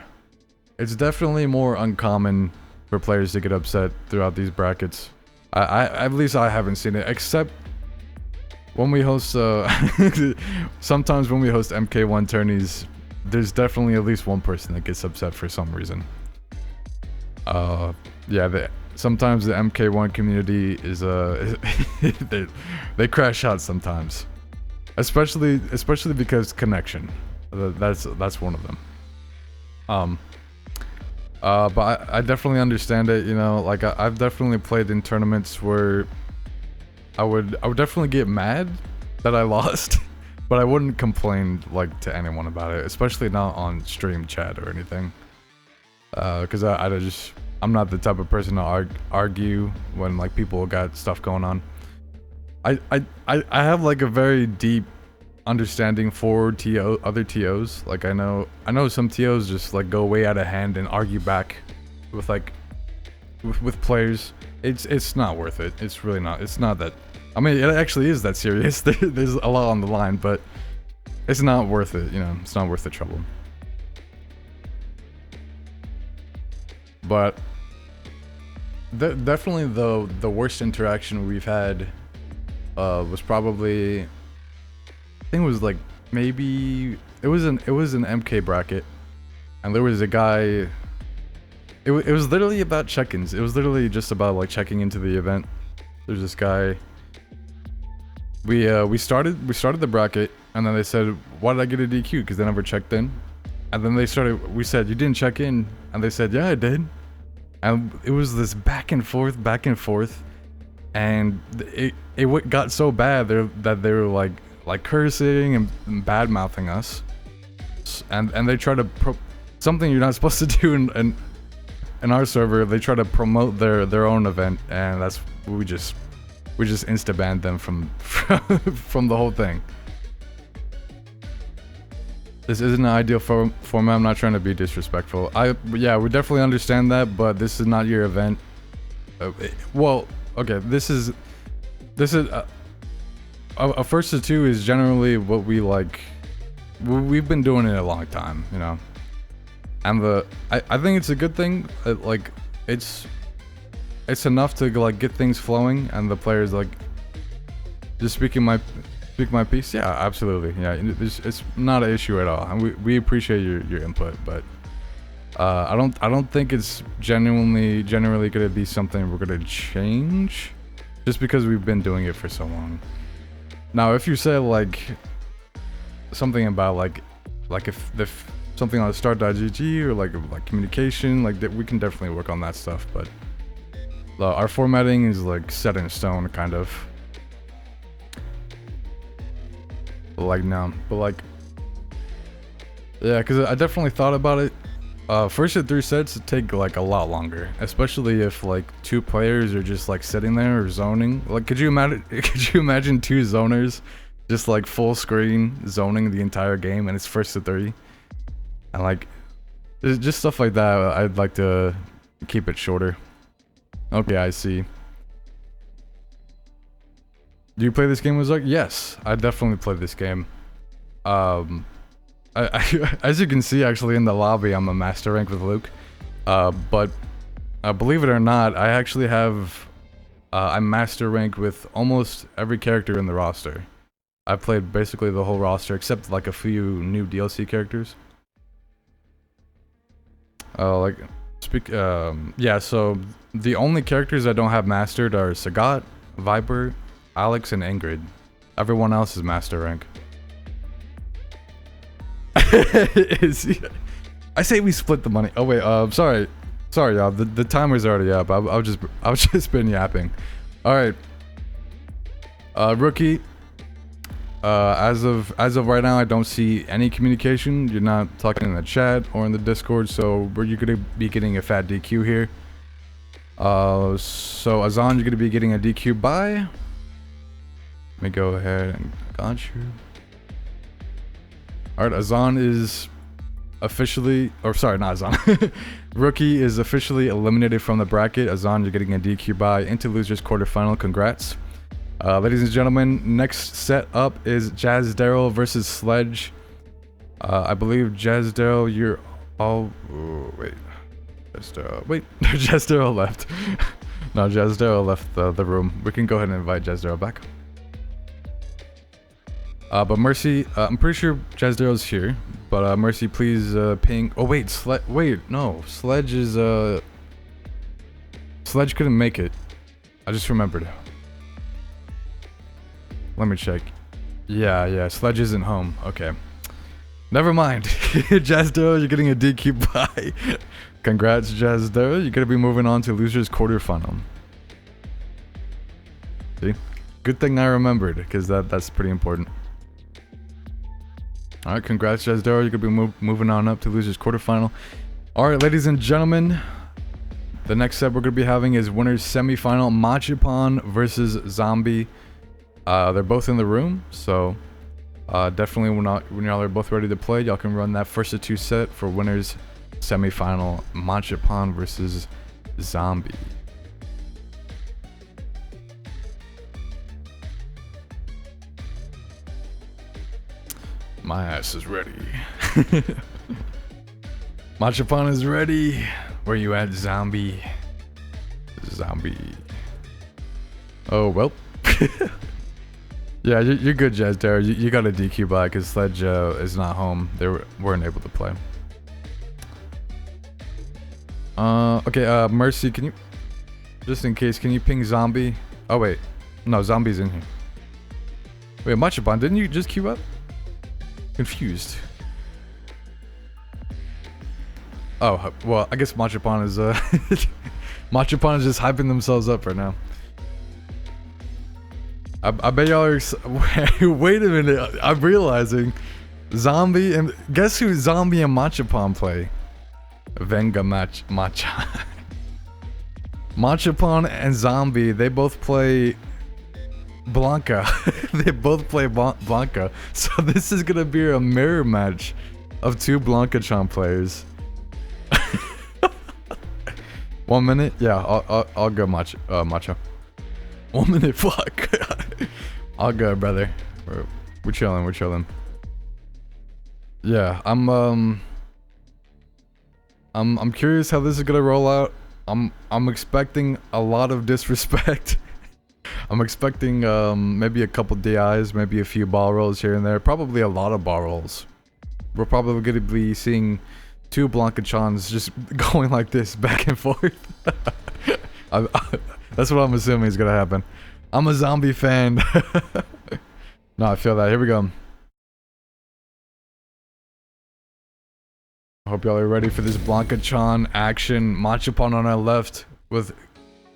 It's definitely more uncommon for players to get upset throughout these brackets. I at least I haven't seen it, except when we host sometimes when we host MK1 tourneys, there's definitely at least one person that gets upset for some reason. Yeah, sometimes the MK1 community is they crash out sometimes, especially because connection. That's one of them. But I definitely understand it, you know, like I've definitely played in tournaments where I would definitely get mad that I lost, but I wouldn't complain like to anyone about it, especially not on stream chat or anything. Cause I'm not the type of person to argue when like people got stuff going on. I have like a very deep understanding for other TOs. Like I know some TOs just like go way out of hand and argue back with like with players. It's not worth it. It's really not. It's not that. I mean, it actually is that serious. There's a lot on the line, but it's not worth it. You know, it's not worth the trouble. But definitely the worst interaction we've had was probably, I think it was like maybe it was an MK bracket, and there was a guy. It was literally about check-ins. It was literally just about like checking into the event. There's this guy. We started the bracket, and then they said, "Why did I get a DQ? Because they never checked in." And then we said, "You didn't check in," and they said, "Yeah, I did." And it was this back and forth, and it got so bad that they were like cursing and bad mouthing us, and they try to something you're not supposed to do in our server. They try to promote their own event, and that's we just insta banned them from the whole thing. This isn't an ideal format. I'm not trying to be disrespectful. Yeah, we definitely understand that, but this is not your event. Well, okay, this is a first to two is generally what we like. We've been doing it a long time, you know. And I think it's a good thing. Like it's enough to like get things flowing, and the players like just speak my piece. Yeah, absolutely. Yeah, it's not an issue at all, and we appreciate your input, but I don't think it's generally gonna be something we're gonna change just because we've been doing it for so long. Now, if you say like something about like if something on start.gg or like communication, like that, we can definitely work on that stuff, but our formatting is like set in stone, kind of. Like now, but like, yeah, because I definitely thought about it. First to 3 sets would take like a lot longer, especially if like 2 players are just like sitting there or zoning. Like, could you imagine 2 zoners just like full screen zoning the entire game, and it's first to 3, and like just stuff like that. I'd like to keep it shorter. Okay, I see. Do you play this game with Zark? Yes, I definitely play this game. As you can see, actually in the lobby, I'm a master rank with Luke. But believe it or not, I actually have I'm master rank with almost every character in the roster. I've played basically the whole roster except like a few new DLC characters. Yeah, so the only characters I don't have mastered are Sagat, Viper, Alex, and Ingrid. Everyone else is master rank. I say we split the money. Oh wait, sorry, y'all. The timer's already up. I was just been yapping. All right, rookie. As of right now, I don't see any communication. You're not talking in the chat or in the Discord, so you're gonna be getting a fat DQ here. So Azan, you're gonna be getting a DQ by. Let me go ahead and got you. All right, Azan is officially, or sorry, not Azan. Rookie is officially eliminated from the bracket. Azan, you're getting a DQ by into losers quarterfinal. Congrats. Ladies and gentlemen, next set up is Jazz Daryl versus Sledge. I believe Jazz Daryl, you're all. Oh, wait. Wait, Jazz Daryl left. No, Jazz Daryl left the room. We can go ahead and invite Jazz Daryl back. But Mercy, I'm pretty sure Jazz Daryl's here. But Mercy, please ping. Oh wait, no, Sledge is Sledge couldn't make it. I just remembered. Let me check. Yeah, Sledge isn't home. Okay. Never mind. Jazz Daryl, you're getting a DQ bye. Congrats, Jazz Daryl. You're gonna be moving on to losers quarterfinal. See? Good thing I remembered, because that's pretty important. Alright, congrats, Jazz Daryl. You're gonna be moving on up to losers quarterfinal. Alright, ladies and gentlemen. The next set we're gonna be having is winners semifinal. Machipan versus Zombie. They're both in the room, so definitely when y'all are both ready to play, y'all can run that first of two set for winners semifinal. Machipan versus Zombie. My ass is ready. Machipan is ready. Where you at, Zombie? Zombie. Oh, well. Yeah, you're good, Jazz Daryl. You got a DQ by because Sledge is not home. They weren't able to play. Okay, Mercy, can you... Just in case, can you ping Zombie? Oh, wait. No, Zombie's in here. Wait, Machipan, didn't you just queue up? Confused. Oh, well, I guess Machipan is, Machipan is just hyping themselves up right now. I bet y'all are... Wait a minute, I'm realizing. Zombie and... Guess who Zombie and Machipan play? Venga Macha. Machipan and Zombie, they both play... Blanca. They both play Blanca. So this is gonna be a mirror match of two Blanca-chan players. 1 minute? Yeah, I'll go Macho. 1 minute, fuck. I'll go, brother. We're chilling. Yeah, I'm curious how this is gonna roll out. I'm expecting a lot of disrespect. I'm expecting maybe a couple DIs, maybe a few ball rolls here and there. Probably a lot of ball rolls. We're probably gonna be seeing two Blanca-chans just going like this back and forth. That's what I'm assuming is gonna happen. I'm a Zombie fan. No, I feel that. Here we go. Hope y'all are ready for this Blanca-chan action. Machipan on our left with,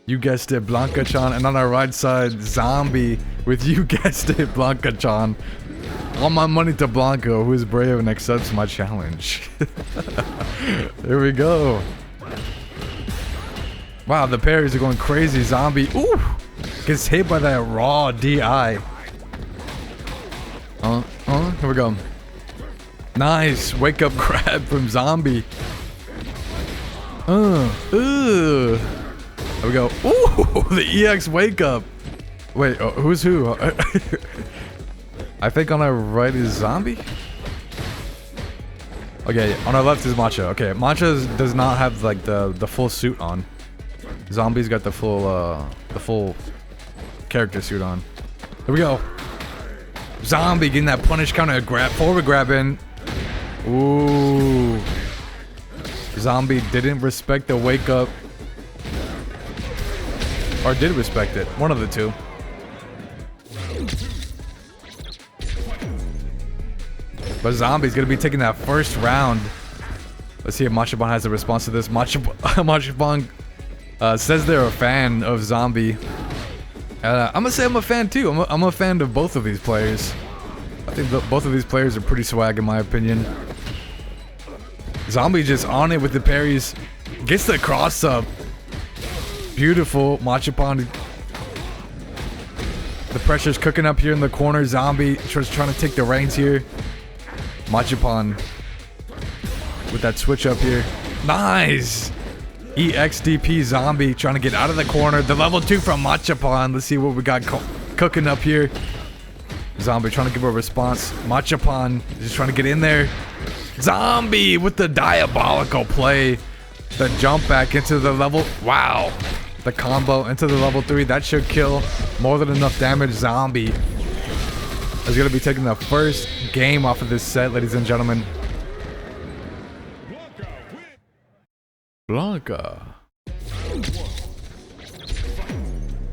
you guessed it, Blanca-chan, and on our right side, Zombie with, you guessed it, Blanca-chan. All my money to Blanca, who is brave and accepts my challenge. Here we go. Wow, the parries are going crazy. Zombie, ooh, gets hit by that raw DI. Here we go. Nice wake up grab from Zombie. Here we go. Ooh, the EX wake up. Wait, who's who? I think on our right is Zombie. Okay, on our left is Macho. Okay, Macho does not have like the full suit on. Zombie's got the full character suit on. Here we go. Zombie getting that punish counter, forward grab in. Ooh. Zombie didn't respect the wake up. Or did respect it. One of the two. But Zombie's gonna be taking that first round. Let's see if Machaban has a response to this. Machaban says they're a fan of Zombie. I'm gonna say I'm a fan too. I'm a fan of both of these players. I think both of these players are pretty swag in my opinion. Zombie just on it with the parries. Gets the cross up. Beautiful. Machaban. The pressure's cooking up here in the corner. Zombie just trying to take the reins here. Machaban with that switch up here. Nice! EXDP Zombie trying to get out of the corner. The level 2 from Machaban. Let's see what we got cooking up here. Zombie trying to give a response. Machaban just trying to get in there. Zombie with the diabolical play. The jump back into the level. Wow. The combo into the level 3. That should kill. More than enough damage. Zombie is going to be taking the first game off of this set, ladies and gentlemen. Blanca.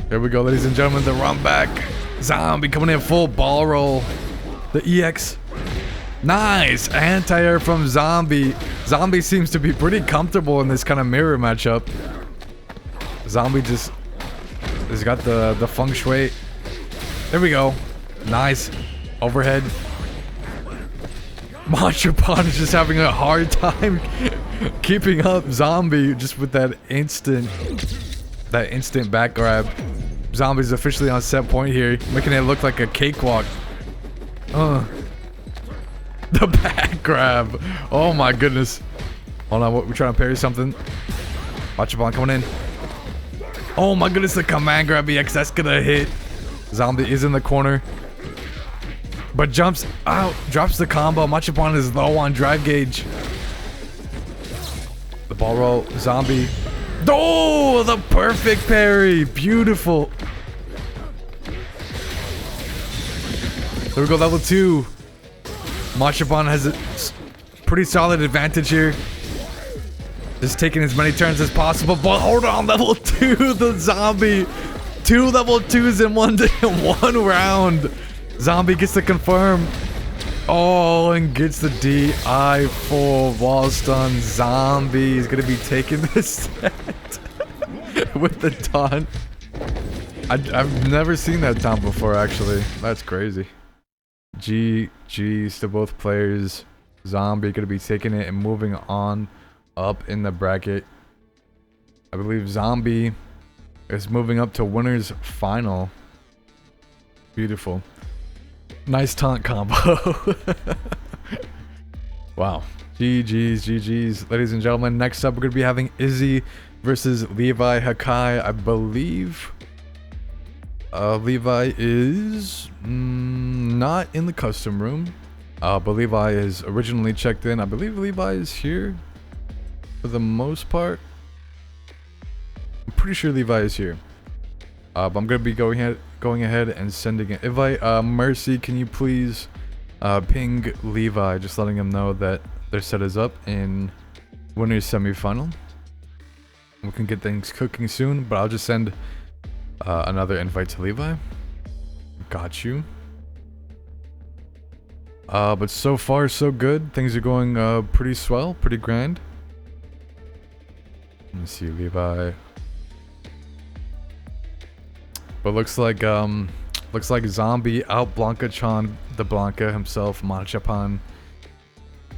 Here we go, ladies and gentlemen. The run back. Zombie coming in full ball roll. The EX. Nice. Anti-air from Zombie. Zombie seems to be pretty comfortable in this kind of mirror matchup. Zombie just has got the feng shui. There we go. Nice. Overhead. Machaban is just having a hard time keeping up Zombie just with that instant back grab. Zombie's officially on set point here, making it look like a cakewalk. The back grab. Oh my goodness. Hold on, we're trying to parry something. Machaban coming in. Oh my goodness, the command grab EX, that's gonna hit. Zombie is in the corner. But jumps out, drops the combo. Machaban is low on drive gauge. The ball roll, Zombie. Oh, the perfect parry. Beautiful. There we go, level 2. Machaban has a pretty solid advantage here. Just taking as many turns as possible. But hold on, level 2, the Zombie. 2 level 2s in one round. Zombie gets to confirm. Oh, and gets the DI full wall stun. Zombie is gonna be taking this set with the taunt. I've never seen that taunt before, actually. That's crazy. GG's to both players. Zombie gonna be taking it and moving on up in the bracket. I believe Zombie is moving up to winners final. Beautiful. Nice taunt combo. Wow. GG's. Ladies and gentlemen, next up we're going to be having Izzy versus Levi Hakai. I believe Levi is not in the custom room. But Levi is originally checked in. I believe Levi is here for the most part. I'm pretty sure Levi is here. But I'm going to be going ahead and sending an invite. Mercy, can you please ping Levi, just letting him know that their set is up in winners semifinal. We can get things cooking soon, but I'll just send another invite to Levi. Got you. But so far so good. Things are going pretty swell, pretty grand. Let me see, Levi. But looks like Zombie out Blanca-chan the Blanca himself, Machaban.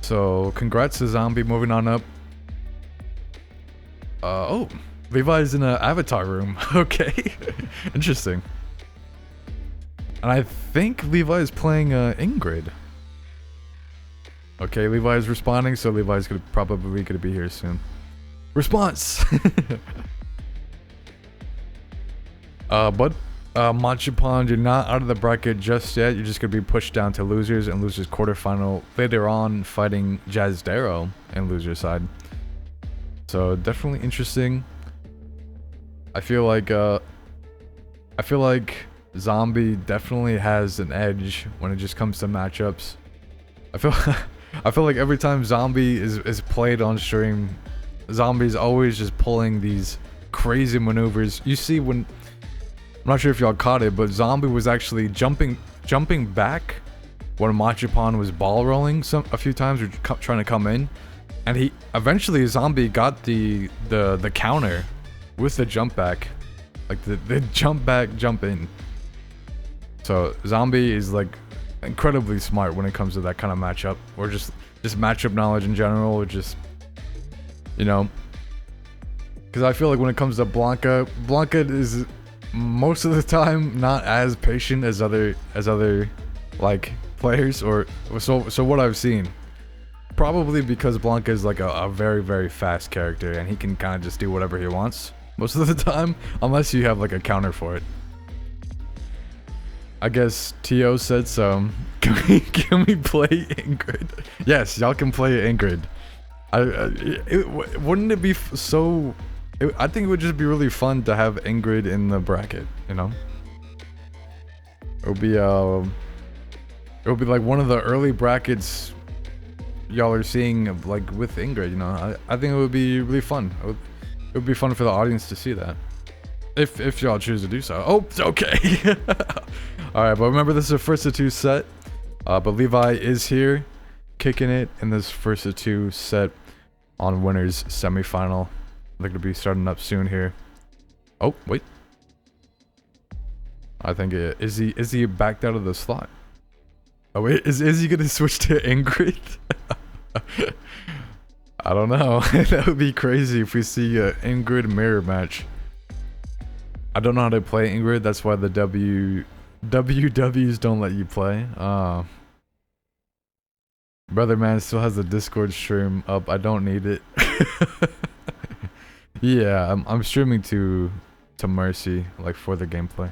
So congrats to Zombie moving on up. Oh, Levi's in an avatar room. Okay, interesting. And I think Levi is playing Ingrid. Okay, Levi is responding, so Levi's probably gonna be here soon. Response. But Machaban, you're not out of the bracket just yet. You're just gonna be pushed down to losers and losers quarterfinal later on, fighting Jazz Darrow and loser side. So definitely interesting. I feel like Zombie definitely has an edge when it just comes to matchups. I feel like every time Zombie is played on stream, Zombie's always just pulling these crazy maneuvers. You see when, I'm not sure if y'all caught it, but Zombie was actually jumping back when Machipon was ball rolling a few times, or trying to come in, and he eventually Zombie got the counter with the jump back, like the jump back, jump in. So Zombie is like incredibly smart when it comes to that kind of matchup, or just matchup knowledge in general, or just, you know, because I feel like when it comes to Blanca is most of the time not as patient as other like players, or so what I've seen. Probably because Blanca is like a very, very fast character, and he can kind of just do whatever he wants most of the time, unless you have like a counter for it. I guess T.O. said so. Can we play Ingrid? Yes, y'all can play Ingrid. Wouldn't it be so... I think it would just be really fun to have Ingrid in the bracket, you know? It would be like one of the early brackets y'all are seeing, like with Ingrid, you know? I think it would be really fun. It would be fun for the audience to see that. If y'all choose to do so. Oh, it's okay. Alright, but remember, this is a first of two set. But Levi is here, kicking it in this first of two set on winners semifinal. They're gonna be starting up soon here. Oh, wait. I think is he backed out of the slot? Oh wait, is he gonna switch to Ingrid? I don't know. That would be crazy if we see a Ingrid mirror match. I don't know how to play Ingrid. That's why the WWs don't let you play. Brother man still has the Discord stream up. I don't need it. Yeah, I'm streaming to Mercy, like, for the gameplay.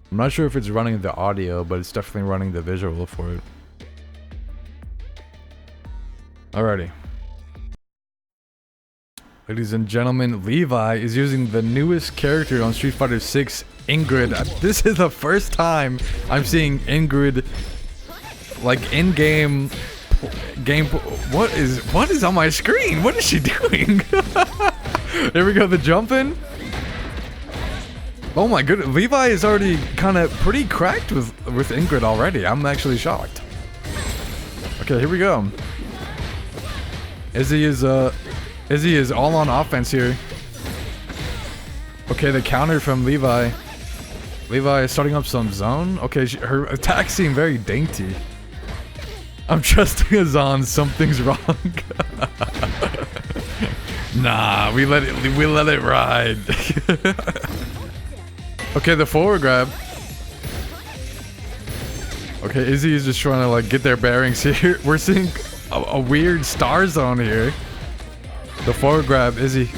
I'm not sure if it's running the audio, but it's definitely running the visual for it. Alrighty. Ladies and gentlemen, Levi is using the newest character on Street Fighter 6, Ingrid. This is the first time I'm seeing Ingrid, like, in-game what is on my screen? What is she doing? Here we go, the jumping. Oh my goodness, Levi is already kind of pretty cracked with Ingrid already. I'm actually shocked. Okay, here we go. Izzy is all on offense here. Okay, the counter from Levi. Levi is starting up some zone. Okay, her attacks seem very dainty. I'm trusting Azan. Something's wrong. Nah, we let it ride. Okay, the forward grab. Okay, Izzy is just trying to like get their bearings here. We're seeing a weird star zone here. The forward grab, Izzy.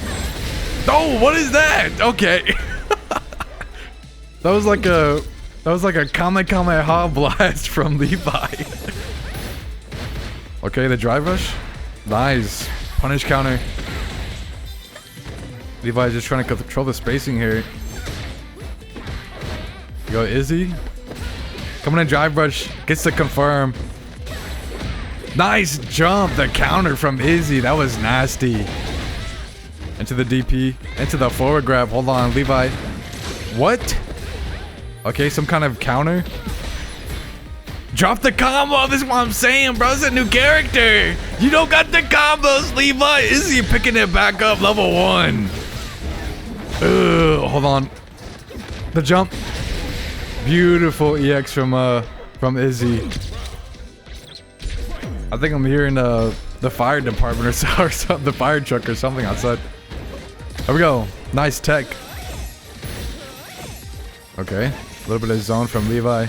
Oh, what is that? Okay. That was like a Kamehameha blast from Levi. Okay, the drive rush. Nice. Punish counter. Levi is just trying to control the spacing here. Go Izzy. Coming in drive rush. Gets to confirm. Nice jump. The counter from Izzy. That was nasty. Into the DP. Into the forward grab. Hold on, Levi. What? Okay, some kind of counter. Drop the combo. This is what I'm saying, bro. It's a new character. You don't got the combos, Levi. Izzy picking it back up, level 1. Hold on. The jump. Beautiful EX from Izzy. I think I'm hearing the fire department or something, the fire truck or something outside. There we go. Nice tech. Okay. A little bit of zone from Levi.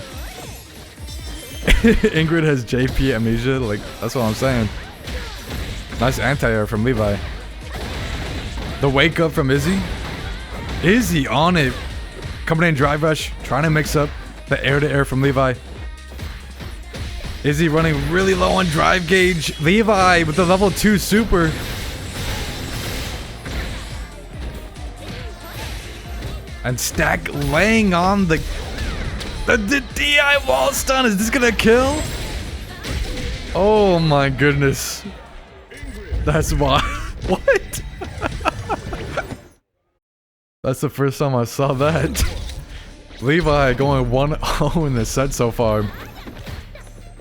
Ingrid has JP amnesia. Like, that's what I'm saying. Nice anti-air from Levi. The wake up from Izzy. Izzy on it. Coming in drive rush. Trying to mix up the air-to-air from Levi. Izzy running really low on drive gauge. Levi with the level 2 super. And Stack laying on the DI wall stun. Is this gonna kill? Oh my goodness. That's why. What? That's the first time I saw that. Levi going 1-0 in the set so far.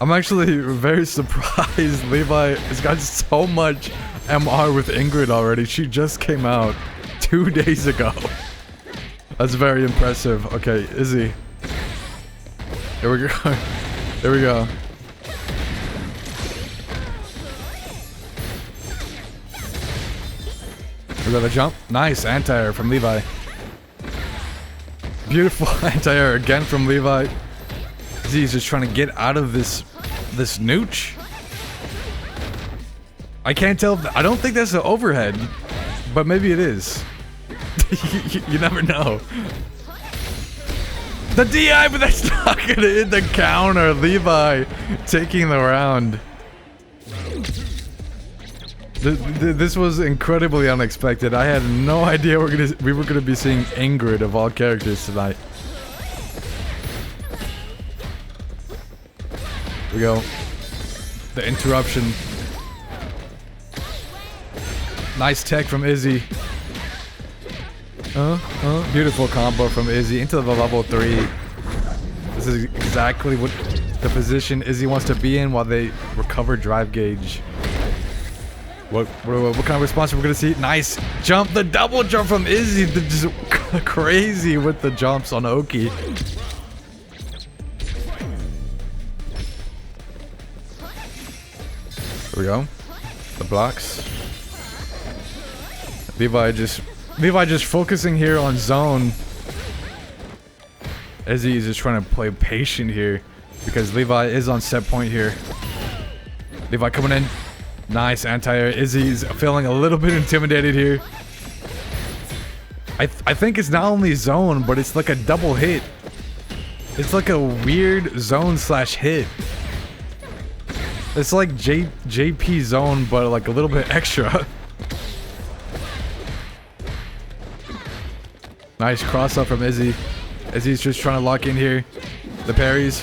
I'm actually very surprised Levi has got so much MR with Ingrid already. She just came out 2 days ago. That's very impressive. Okay, Izzy. Here we go. Here we go. We got a jump. Nice anti-air from Levi. Beautiful anti-air again from Levi. He's just trying to get out of this nooch. I can't tell. I don't think that's an overhead, but maybe it is. You never know. The DI, but that's not gonna hit the counter. Levi taking the round. This was incredibly unexpected. I had no idea we were gonna be seeing Ingrid of all characters tonight. Here we go. The interruption. Nice tech from Izzy. Beautiful combo from Izzy into the level 3. This is exactly what the position Izzy wants to be in while they recover drive gauge. What kind of response we're gonna see? Nice jump, the double jump from Izzy. Just crazy with the jumps on Oki. Here we go. The blocks. Levi just focusing here on zone. Izzy is just trying to play patient here because Levi is on set point here. Levi coming in. Nice anti-air. Izzy's feeling a little bit intimidated here. I think it's not only zone, but it's like a double hit. It's like a weird zone slash hit. It's like JP zone, but like a little bit extra. Nice cross up from Izzy. Izzy's just trying to lock in here. The parries.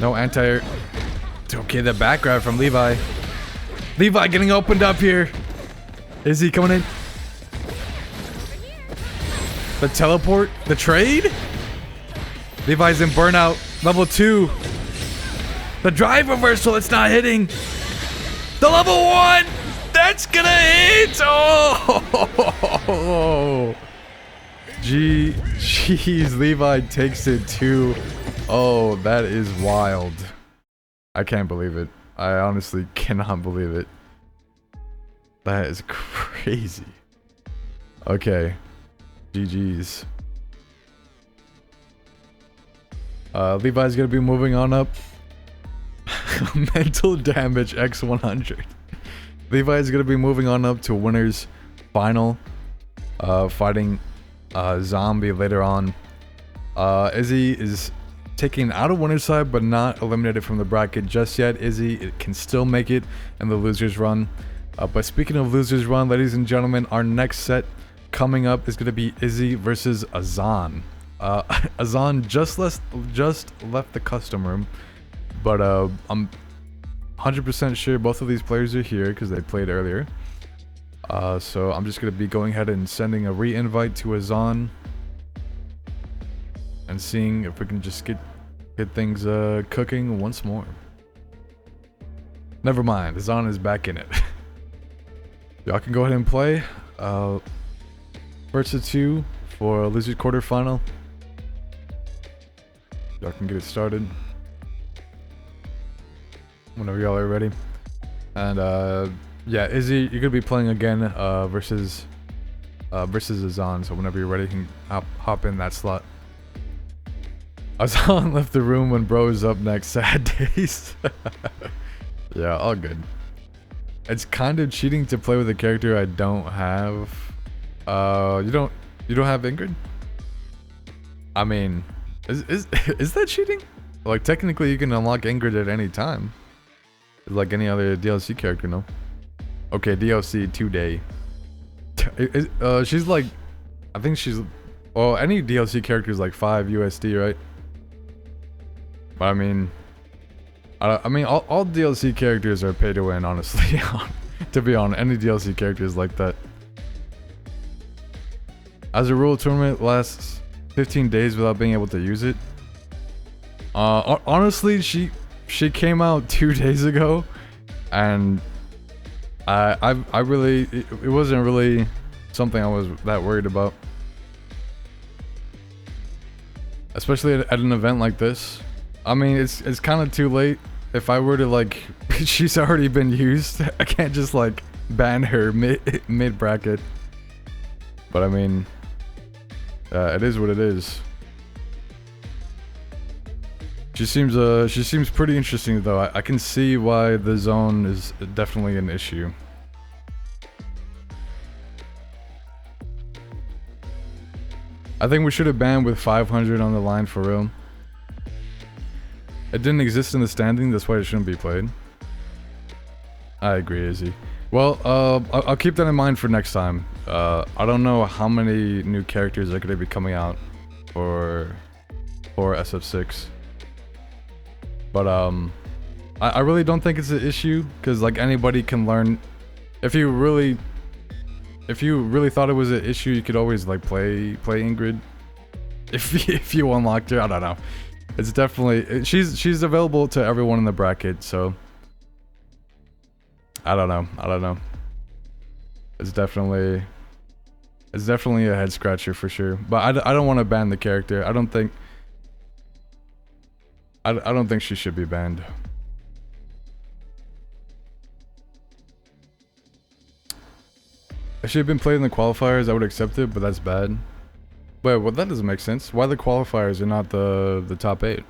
No anti-air. Okay, the back grab from Levi. Levi getting opened up here. Izzy coming in. The teleport. The trade. Levi's in burnout. Level 2. The drive reversal. It's not hitting. The level 1. That's gonna hit. Oh. Jeez. Levi takes it too. Oh, that is wild. I can't believe it. I honestly cannot believe it. That is crazy. Okay. GG's. Levi's gonna be moving on up. Mental damage X100. Levi's gonna be moving on up to winners final. Fighting Zombie later on. Izzy is taken out of winner's side, but not eliminated from the bracket just yet. Izzy can still make it in the losers run. But speaking of losers run, ladies and gentlemen, our next set coming up is going to be Izzy versus Azan. Azan just left the custom room, but I'm 100% sure both of these players are here because they played earlier. So I'm just going to be going ahead and sending a re-invite to Azan. And seeing if we can just get things cooking once more. Never mind, Azan is back in it. Y'all can go ahead and play. First of 2 for losers quarterfinal. Y'all can get it started whenever y'all are ready. And yeah, Izzy, you're gonna be playing again versus Azan. So whenever you're ready, you can hop in that slot. Azan left the room when bro is up next. Sad days. Yeah, all good. It's kind of cheating to play with a character I don't have. You don't have Ingrid? I mean, is that cheating? Like technically you can unlock Ingrid at any time. Like any other DLC character, no? Okay, DLC 2-day. She's like, I think she's, well, any DLC character is like 5 USD, right? But I mean, all DLC characters are pay to win, honestly. To be honest, any DLC character is like that. As a rule, tournament lasts 15 days without being able to use it. Honestly, she came out 2 days ago, and I really, it wasn't really something I was that worried about. Especially at an event like this. I mean, it's kind of too late. If I were to like, she's already been used. I can't just like ban her mid bracket. But I mean, it is what it is. She seems pretty interesting though. I can see why the zone is definitely an issue. I think we should have banned with 500 on the line for real. It didn't exist in the standing, that's why it shouldn't be played. I agree, Izzy. Well, I'll keep that in mind for next time. I don't know how many new characters are going to be coming out for SF6. But I really don't think it's an issue, because like anybody can learn. If you really thought it was an issue, you could always like play Ingrid. If you unlocked her, I don't know. It's definitely, she's available to everyone in the bracket, so I don't know. It's definitely a head scratcher for sure. But I don't want to ban the character. I don't think she should be banned. If she had been played in the qualifiers, I would accept it, but that's bad. Wait, well, that doesn't make sense. Why the qualifiers are not the top 8?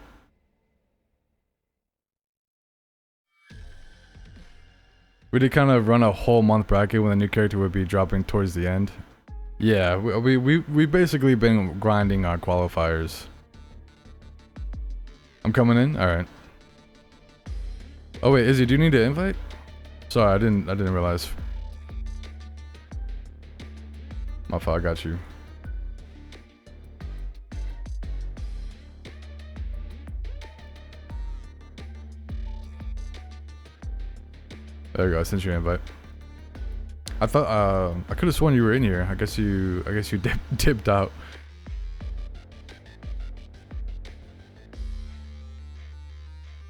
We did kind of run a whole month bracket when the new character would be dropping towards the end. Yeah, we basically been grinding our qualifiers. I'm coming in. All right. Oh wait, Izzy, do you need to invite? Sorry, I didn't realize. My fault, I got you. There you go, I sent you an invite. I thought I could have sworn you were in here. I guess you dipped out.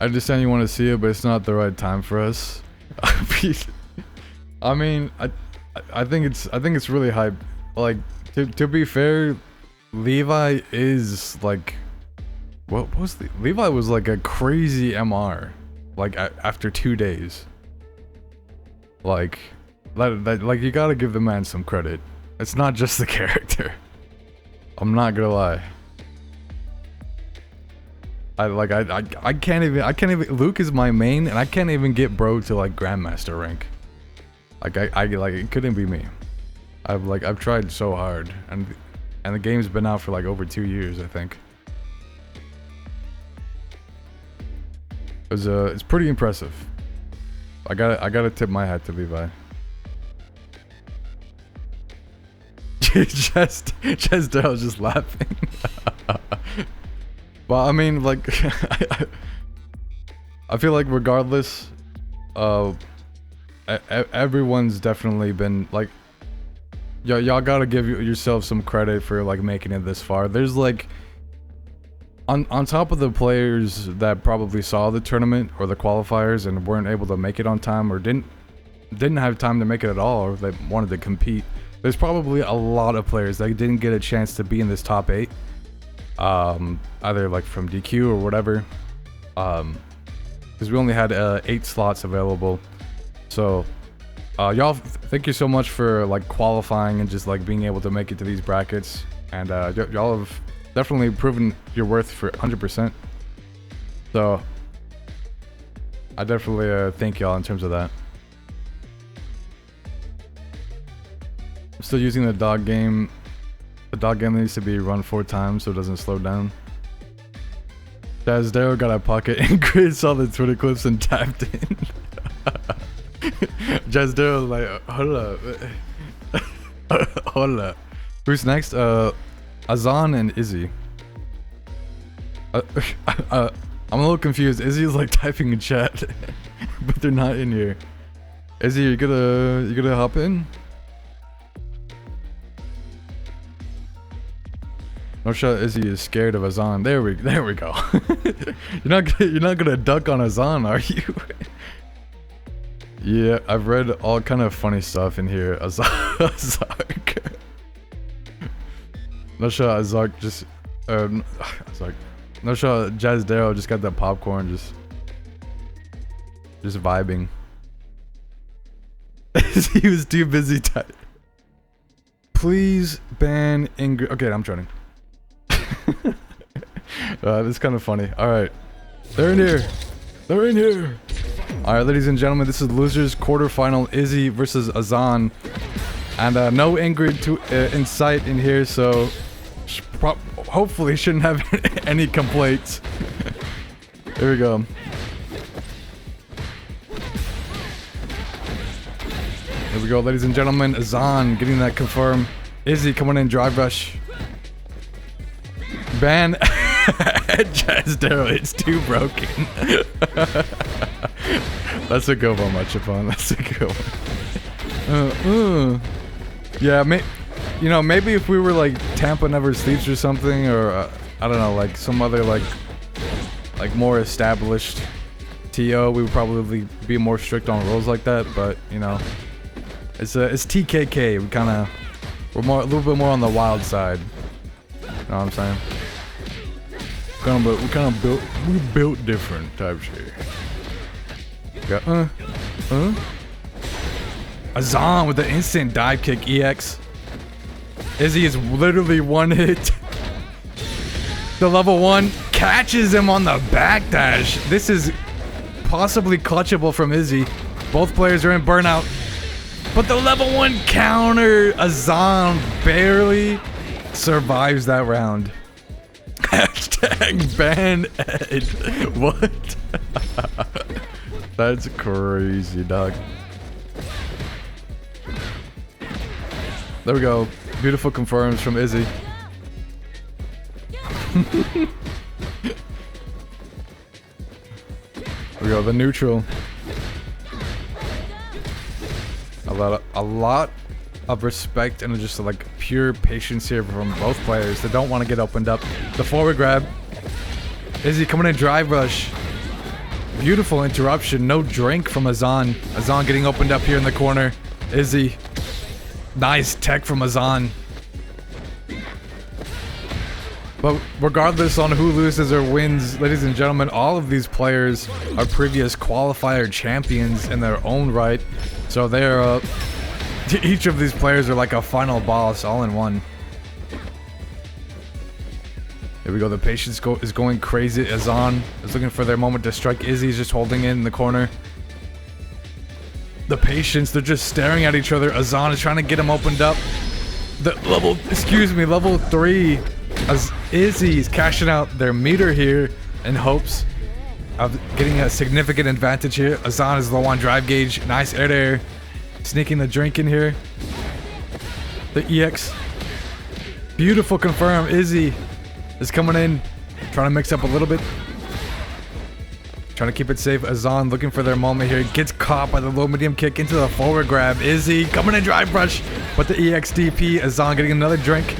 I understand you want to see it, but it's not the right time for us. I mean, I think it's really hype. Like to be fair, Levi is like, what was Levi was like a crazy MR, like after 2 days. Like that like you gotta give the man some credit. It's not just the character. I'm not gonna lie. I can't even Luke is my main and I can't even get bro to like grandmaster rank. Like I like it couldn't be me. I've tried so hard and the game's been out for like over 2 years, I think. It's pretty impressive. I gotta tip my hat to Levi. just Daryl's just laughing. Well, I mean, like, I feel like regardless, everyone's definitely been like, y'all gotta give yourself some credit for like making it this far. There's like, on top of the players that probably saw the tournament or the qualifiers and weren't able to make it on time or didn't have time to make it at all, or they wanted to compete. There's probably a lot of players that didn't get a chance to be in this top 8. Either like from DQ or whatever, because we only had 8 slots available. So y'all, thank you so much for like qualifying and just like being able to make it to these brackets, and y'all have definitely proven your worth for 100%. So I definitely thank y'all in terms of that. I'm still using the dog game. The dog game needs to be run 4 times so it doesn't slow down. Daryl got a pocket and Chris saw the Twitter clips and tapped in. Daryl like, hold up. Hold up. Who's next? Azan and Izzy. I'm a little confused. Izzy is like typing in chat, but they're not in here. Izzy, you gonna hop in? No shot. Izzy is scared of Azan. There we go. you're not gonna duck on Azan, are you? Yeah, I've read all kind of funny stuff in here. Azark. No shot. Azark just. Azark. No shot. Jazdero just got that popcorn, just vibing. He was too busy typing. Please ban Ingrid. Okay, I'm joining. This is kind of funny. Alright. They're in here. They're in here. Alright, ladies and gentlemen, this is losers quarterfinal. Izzy versus Azan. And no Ingrid in sight in here, so hopefully shouldn't have any complaints. Here we go. Here we go, ladies and gentlemen. Azan getting that confirmed. Izzy coming in, drive rush. Ban Jazdero, it's too broken. That's a good one, Machapon. That's a good one. Yeah, maybe if we were like Tampa Never Sleeps or something, or I don't know, like some other like more established TO, we would probably be more strict on rules like that. But you know, it's TKK. We're a little bit more on the wild side. You know what I'm saying? We built different types here. Got Azan with the instant dive kick EX. Izzy is literally one hit. The level 1 catches him on the backdash. This is possibly clutchable from Izzy. Both players are in burnout. But the level 1 counter, Azan barely survives that round. Hashtag ban Ed. What? That's crazy, dog. There we go. Beautiful confirms from Izzy. There we go, the neutral. A lot of respect and just like pure patience here from both players. They don't want to get opened up. The forward grab. Izzy coming in, drive rush. Beautiful interruption. No drink from Azan. Azan getting opened up here in the corner. Izzy. Nice tech from Azan. But regardless on who loses or wins, ladies and gentlemen, all of these players are previous qualifier champions in their own right. So they're each of these players are like a final boss all in one. Here we go. The patience is going crazy. Azan is looking for their moment to strike. Izzy's just holding in the corner. The patience, they're just staring at each other. Azan is trying to get him opened up. The level 3. As Izzy's cashing out their meter here in hopes of getting a significant advantage here. Azan is low on drive gauge. Nice air to air. Sneaking the drink in here. The EX. Beautiful confirm. Izzy is coming in. Trying to mix up a little bit. Trying to keep it safe. Azan looking for their moment here. Gets caught by the low medium kick into the forward grab. Izzy coming in drive rush. But the EXDP. Azan getting another drink.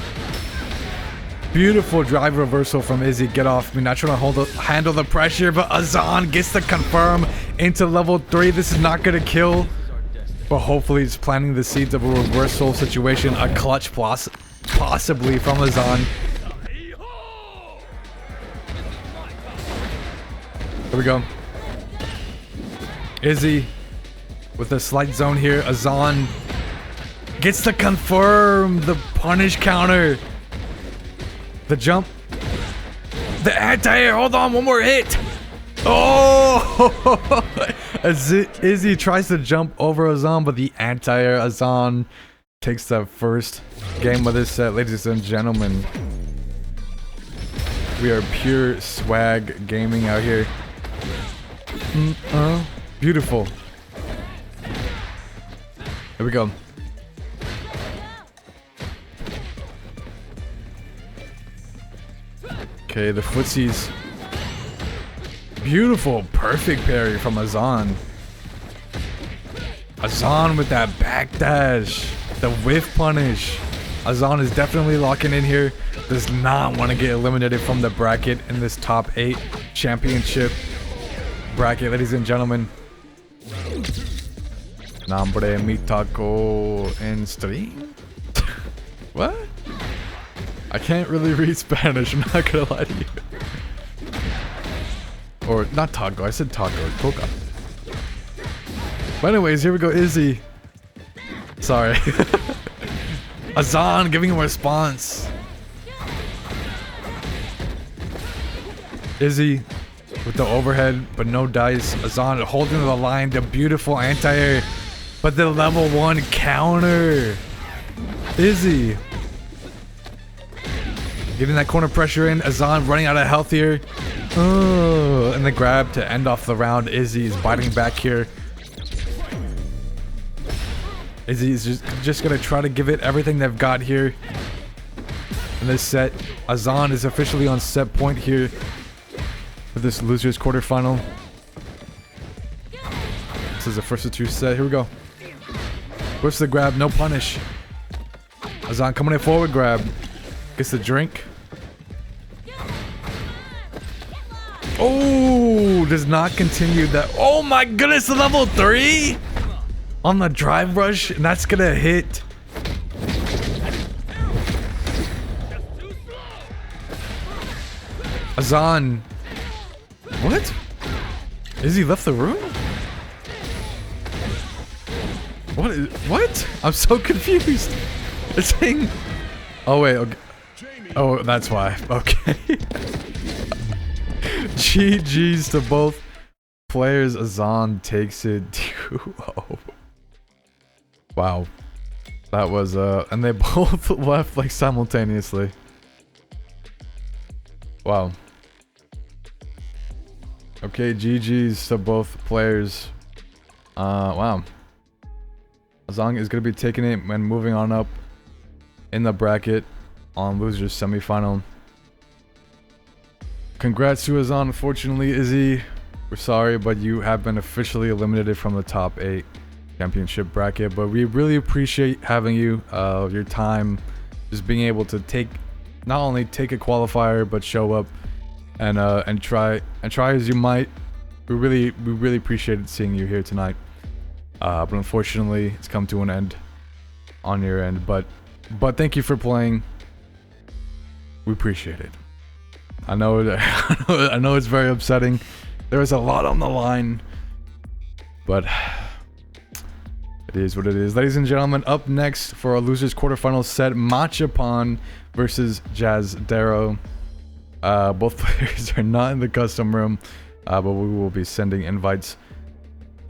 Beautiful drive reversal from Izzy. Get off me. Not trying to handle the pressure. But Azan gets the confirm into level 3. This is not going to kill. But hopefully it's planting the seeds of a reversal situation. A clutch possibly from Azan. Here we go. Izzy with a slight zone here. Azan gets to confirm the punish counter. The jump. The anti-air. Hold on, one more hit. Oh! As Izzy tries to jump over Azan, but the anti-air. Azan takes the first game of this set. Ladies and gentlemen, we are pure swag gaming out here. Beautiful. Here we go. Okay, the footsies. Beautiful, perfect parry from Azan. Azan with that backdash. The whiff punish. Azan is definitely locking in here. Does not want to get eliminated from the bracket in this top 8 championship bracket, ladies and gentlemen. Nombre mi taco en stream? What? I can't really read Spanish, I'm not gonna lie to you. Or, not taco, I said taco, coca. But anyways, here we go, Izzy. Sorry. Azan giving him a response. Izzy with the overhead, but no dice. Azan holding the line, the beautiful anti-air, but the level 1 counter. Izzy getting that corner pressure in. Azan running out of health here. Oh, and the grab to end off the round. Izzy is biting back here. Izzy is just gonna try to give it everything they've got here in this set. Azan is officially on set point here for this losers quarterfinal. This is the first of 2 set. Here we go. Whips the grab, no punish. Azan coming in forward grab. Gets the drink. Oh, does not continue that. Oh my goodness, the level 3 on the drive rush, and that's gonna hit. Azan. What? Izzy left the room? What? I'm so confused. It's saying. Oh wait. Okay. Oh, that's why. Okay. GG's to both players. Azan takes it 2-0. Wow. That was and they both left like simultaneously. Wow. Okay, GG's to both players. Wow. Azan is gonna be taking it and moving on up in the bracket on losers semifinal. Congrats to Azan. Unfortunately, Izzy, we're sorry, but you have been officially eliminated from the top 8 championship bracket. But we really appreciate having you, your time, just being able to not only take a qualifier but show up and try as you might. We really appreciated seeing you here tonight. But unfortunately, it's come to an end on your end. But thank you for playing. We appreciate it. I know it's very upsetting. There was a lot on the line, but it is what it is. Ladies and gentlemen, up next for our losers quarterfinal set, Machapan versus Jazdero. Both players are not in the custom room, but we will be sending invites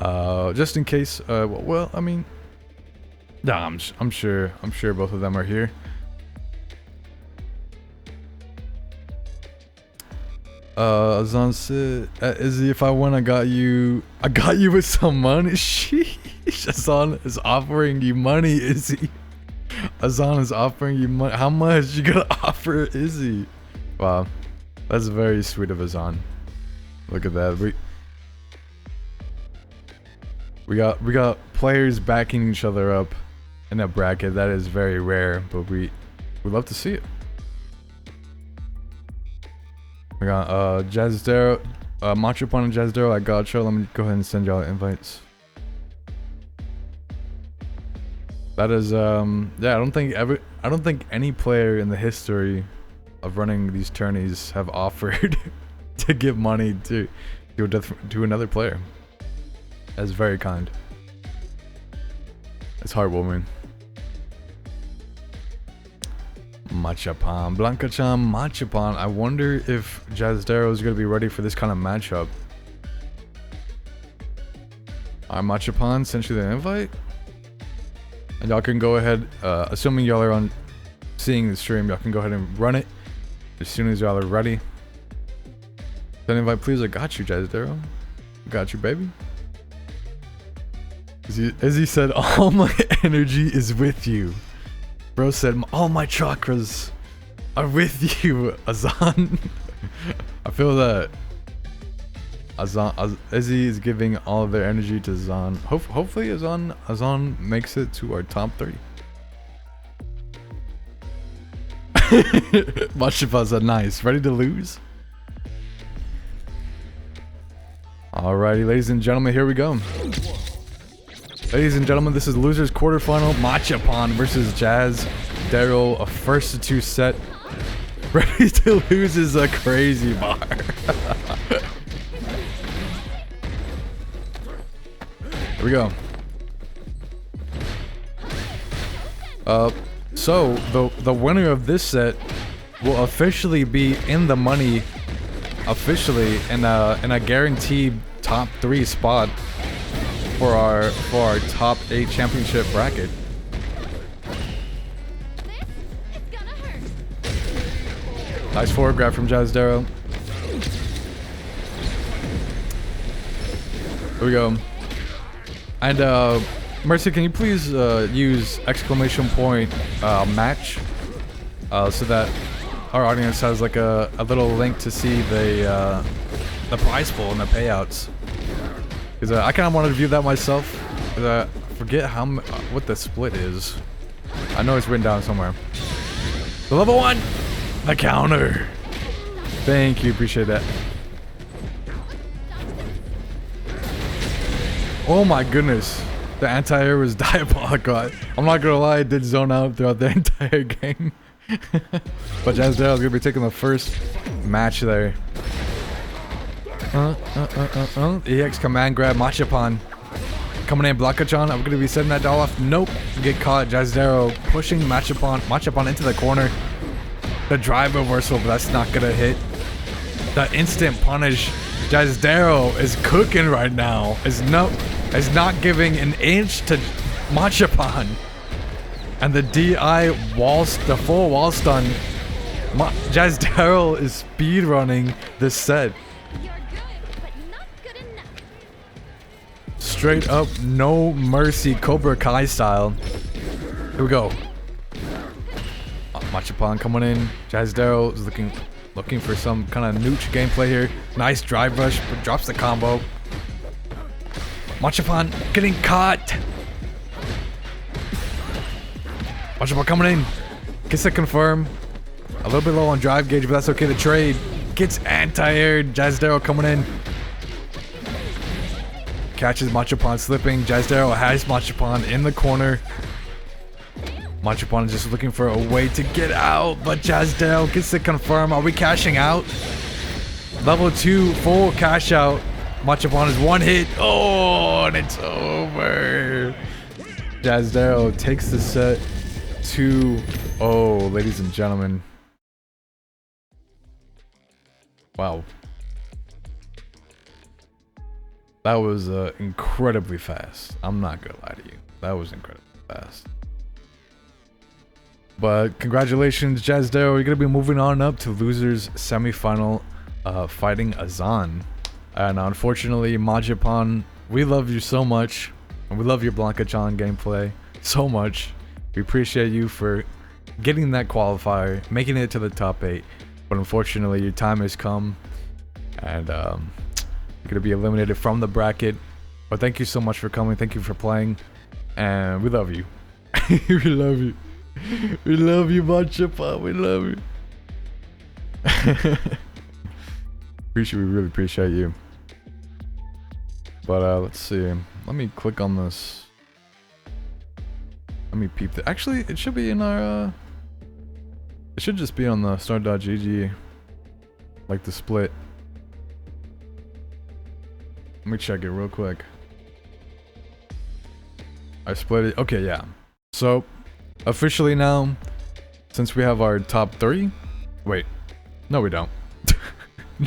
just in case. Well, I mean, nah, I'm sure both of them are here. Azan said, Izzy, if I win, I got you with some money. Sheesh, Azan is offering you money, Izzy. Azan is offering you money. How much you gonna offer Izzy? Wow, that's very sweet of Azan. Look at that. We got players backing each other up in a bracket. That is very rare, but we love to see it. We got Jazdero, Machapan and Jazdero. I got you. Let me go ahead and send y'all invites. That is yeah. I don't think any player in the history of running these tourneys have offered to give money to another player. That's very kind. It's heartwarming. Machapan, Blanca-chan, Machapan. I wonder if Jazdero is going to be ready for this kind of matchup. Machapan sent you the invite, and y'all can go ahead. Assuming y'all are on seeing the stream, y'all can go ahead and run it as soon as y'all are ready. Send invite, please. I got you, Jazdero. Got you, baby. As he said, all my energy is with you. Bro said, all my chakras are with you, Azan. I feel that Izzy is giving all of their energy to Zan. Hopefully Azan makes it to our top 3. Machipa's nice. Ready to lose? Alrighty, ladies and gentlemen, here we go. Ladies and gentlemen, this is losers quarterfinal. Machipan versus Jazz Daryl, a first to 2 set. Ready to lose is a crazy bar. Here we go. So the winner of this set will officially be in the money, officially in a guaranteed top 3 spot for our top 8 championship bracket. Nice forward grab from Jazz Darrow. Here we go. And Mercy, can you please use exclamation point match so that our audience has like a little link to see the prize pool and the payouts? Because I kind of wanted to view that myself. I forget what the split is. I know it's written down somewhere. The level 1, the counter. Thank you, appreciate that. Oh my goodness, the anti-air was diabolical. I'm not gonna lie, I did zone out throughout the entire game. But Jazz Darrell is gonna be taking the first match there. EX command grab, Machipan coming in, Blakachan. I'm gonna be setting that doll off. Nope, get caught. Jazz Darrell pushing Machipan into the corner. The drive reversal, but that's not gonna hit. The instant punish. Jazz Darrell is cooking right now. Is not giving an inch to Machipan. And the DI the full wall stun. Jazz Darrell is speed running this set. Straight up, no mercy, Cobra Kai style. Here we go. Machipan coming in. Jazz Darrell is looking for some kind of nooch gameplay here. Nice drive rush, but drops the combo. Machipan getting caught. Machipan coming in. Gets the confirm. A little bit low on drive gauge, but that's okay to trade. Gets anti-air. Jazz Darrell coming in. Catches Machipan slipping. Jazz Darrell has Machipan in the corner. Machipan is just looking for a way to get out, but Jazz Darrell gets to confirm. Are we cashing out? Level 2 full cash out. Machipan is 1 hit. Oh, and it's over. Jazz Darrell takes the set 2-0, ladies and gentlemen. Wow. That was incredibly fast. I'm not gonna lie to you. That was incredibly fast. But congratulations, Jazz Darrell. You're going to be moving on up to losers semifinal, fighting Azan. And unfortunately, Machipan, we love you so much. And we love your Blanca-chan gameplay so much. We appreciate you for getting that qualifier, making it to the top 8. But unfortunately, your time has come. And you're going to be eliminated from the bracket. But thank you so much for coming. Thank you for playing. And we love you. We love you. We love you, Machipan. We love you. We really appreciate you. But let's see. Let me click on this. Let me peep that. Actually, it should be in our. It should just be on the start.gg, like the split. Let me check it real quick. I split it. Okay, yeah. So. Officially now, since we have our top 3, wait, no we don't.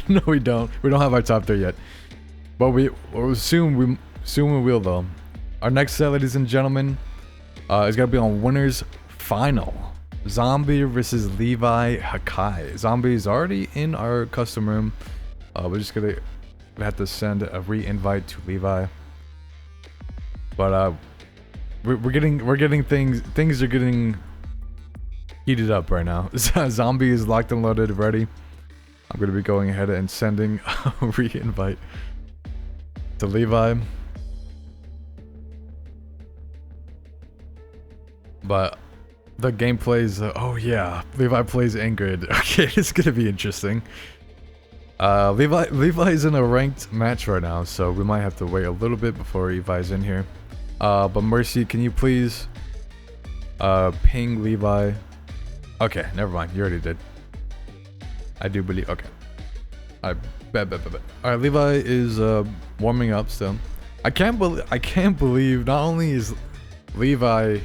No we don't. We don't have our top 3 yet. But soon we will though. Our next set, ladies and gentlemen, is gonna be on winners final. Zombie versus Levi Hakai. Zombie is already in our custom room. We're just gonna have to send a re-invite to Levi. But we're getting things are getting heated up right now. Zombie is locked and loaded, ready. I'm gonna be going ahead and sending a re-invite to Levi. But the gameplays, oh yeah, Levi plays Ingrid. Okay, it's gonna be interesting. Levi's in a ranked match right now, so we might have to wait a little bit before Levi's in here. But Mercy, can you please ping Levi? Okay, never mind. You already did. I do believe. Okay. I bet. All right, Levi is warming up still. I can't believe not only is Levi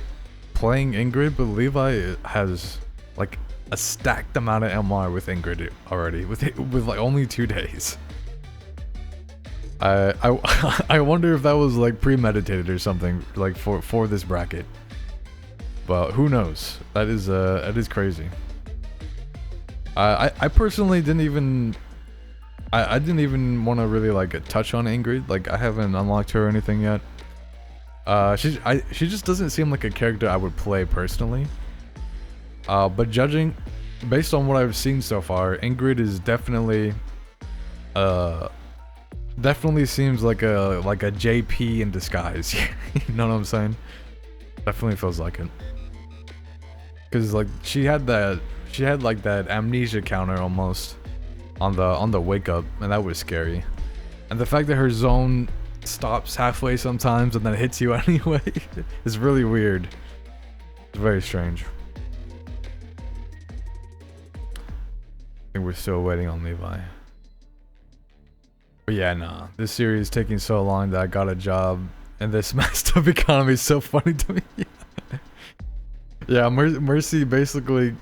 playing Ingrid, but Levi has like a stacked amount of MR with Ingrid already with like only 2 days. I wonder if that was like premeditated or something like for this bracket. But who knows? That is crazy. I personally didn't even I didn't even want to really like touch on Ingrid. Like I haven't unlocked her or anything yet. She just doesn't seem like a character I would play personally. But judging based on what I've seen so far, Ingrid is definitely definitely seems like a JP in disguise. You know what I'm saying? Definitely feels like it. Cause like she had like that amnesia counter almost on the wake up, and that was scary. And the fact that her zone stops halfway sometimes and then hits you anyway is really weird. It's very strange. I think we're still waiting on Levi. But yeah, nah. This series is taking so long that I got a job, and this messed up economy is so funny to me. Yeah, Mercy basically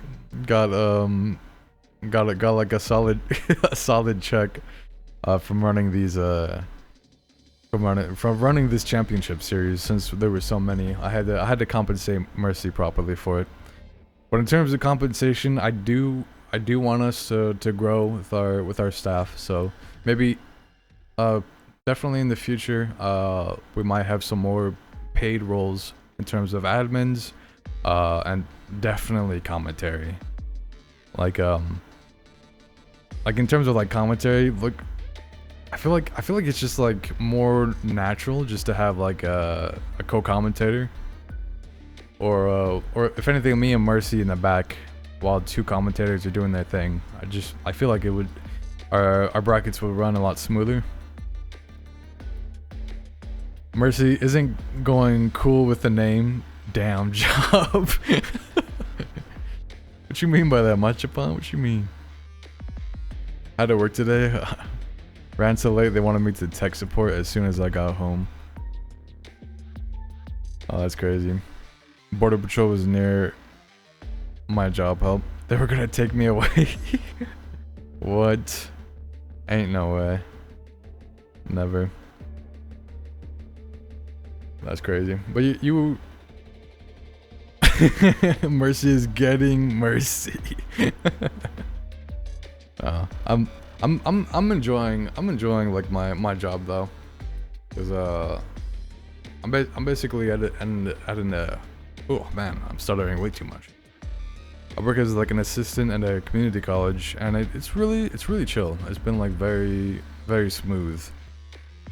got like a solid check from running these from running this championship series, since there were so many. I had to compensate Mercy properly for it. But in terms of compensation, I do want us to grow with our staff. So maybe definitely in the future we might have some more paid roles in terms of admins and definitely commentary. Like in terms of like commentary, look, I feel like it's just like more natural just to have like a co-commentator, or if anything, me and Mercy in the back while 2 commentators are doing their thing. I feel like it would, our brackets would run a lot smoother. Mercy isn't going cool with the name. Damn job. What you mean by that, Machapon? What you mean? Had to work today. Ran so late they wanted me to tech support as soon as I got home. Oh, that's crazy. Border Patrol was near my job help. They were gonna take me away. What? Ain't no way. Never. That's crazy. But you Mercy is getting mercy. I'm enjoying like my job though, because I'm basically at an oh man, I'm stuttering way too much. I work as like an assistant at a community college, and it's really chill. It's been like very smooth.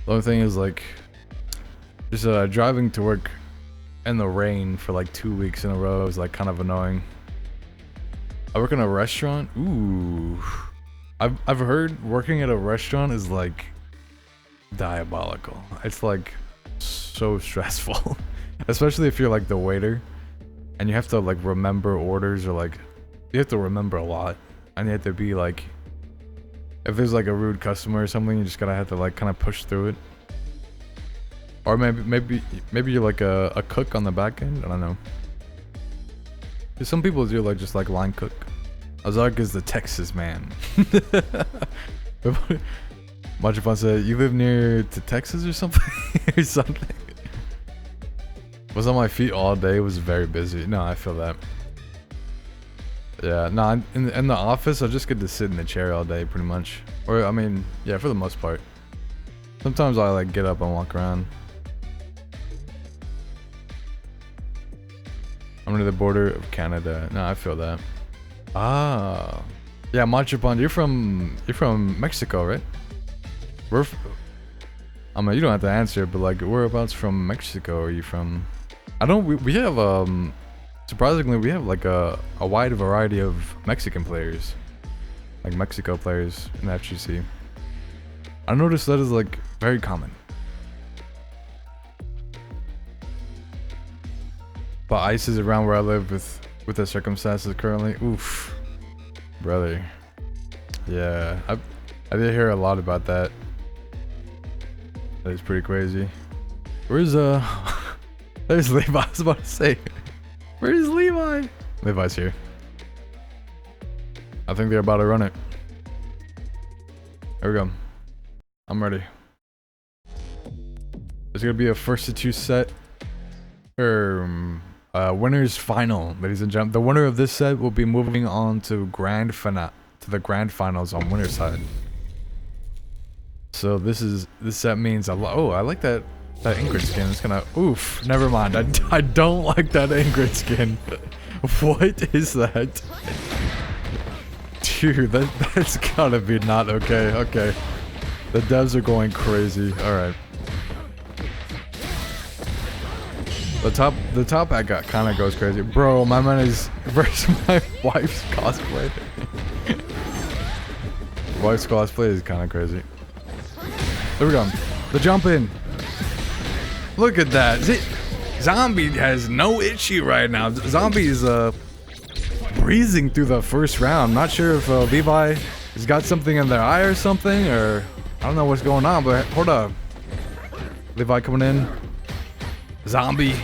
The only thing is like just driving to work in the rain for like 2 weeks in a row is like kind of annoying. I work in a restaurant. Ooh, I've heard working at a restaurant is like diabolical. It's like so stressful, especially if you're like the waiter and you have to like remember orders, or like you have to remember a lot, and you have to be like, if there's like a rude customer or something, you just gotta have to like kind of push through it. Or maybe you're like a cook on the back end. I don't know. Some people do like just like line cook. Azark is the Texas man. Machapon said, "You live near to Texas or something?" Or something. Was on my feet all day. It was very busy. No, I feel that. Yeah, no, in the office, I just get to sit in the chair all day, pretty much. Or I mean, yeah, for the most part. Sometimes I like get up and walk around. I'm near the border of Canada. No, I feel that. Ah, Yeah, Manchapan, you're from Mexico, right? I mean, you don't have to answer, but like, whereabouts from Mexico are you from? We have surprisingly we have like a wide variety of Mexican players, like Mexico players in FGC. I noticed that is like very common. But ICE is around where I live with the circumstances currently. Oof, brother. Yeah, I did hear a lot about that. That is pretty crazy. Where's there's Levi. I was about to say, where's Levi? Levi's here. I think they're about to run it. There we go. I'm ready. There's gonna be a first to two set. Winners final, ladies and gentlemen. The winner of this set will be moving on to the grand finals on winner's side. So this set means a lot. Oh, I like that Ingrid skin. It's gonna oof. Never mind. I don't like that Ingrid skin. What is that? Dude, that's gotta be not okay. Okay, the devs are going crazy. All right. The top hat kind of goes crazy, bro. My man is versus my wife's cosplay. Wife's cosplay is kind of crazy. There we go. The jump in. Look at that. Zombie has no issue right now. Zombie is breezing through the first round. Not sure if Levi has got something in their eye or something, or I don't know what's going on. But hold up. Levi coming in. Zombie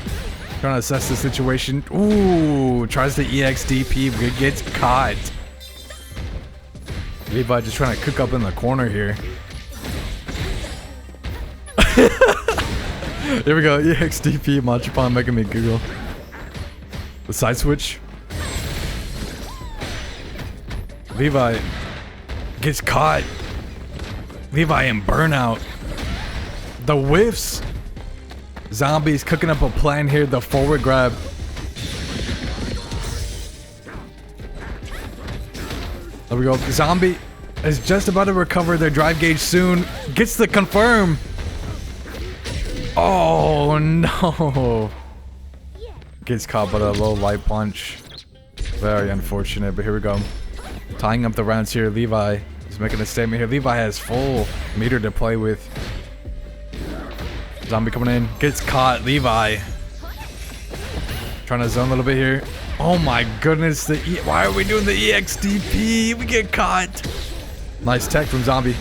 trying to assess the situation. Ooh, tries to EXDP, but gets caught. Levi just trying to cook up in the corner here. Here we go, EXDP, Manchapan making me giggle. The side switch. Levi gets caught. Levi in burnout. The whiffs. Zombie's cooking up a plan here, the forward grab. There we go. Zombie is just about to recover their drive gauge soon. Gets the confirm. Oh no. Gets caught by a low light punch. Very unfortunate, but here we go. Tying up the rounds here. Levi is making a statement here. Levi has full meter to play with. Zombie coming in, gets caught. Levi trying to zone a little bit here. Oh my goodness, why are we doing the EXDP? We get caught. Nice tech from Zombie.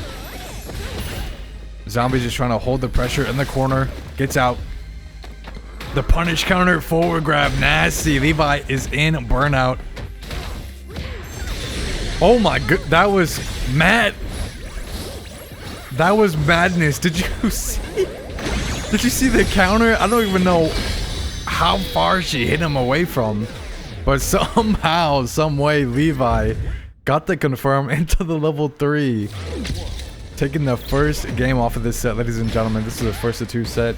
Zombie just trying to hold the pressure in the corner. Gets out. The punish counter, forward grab, nasty. Levi is in burnout. Oh my god, that was mad. That was madness. Did you see? Did you see the counter? I don't even know how far she hit him away from, but somehow, some way, Levi got the confirm into the level 3. Taking the first game off of this set, ladies and gentlemen. This is the first of 2 set.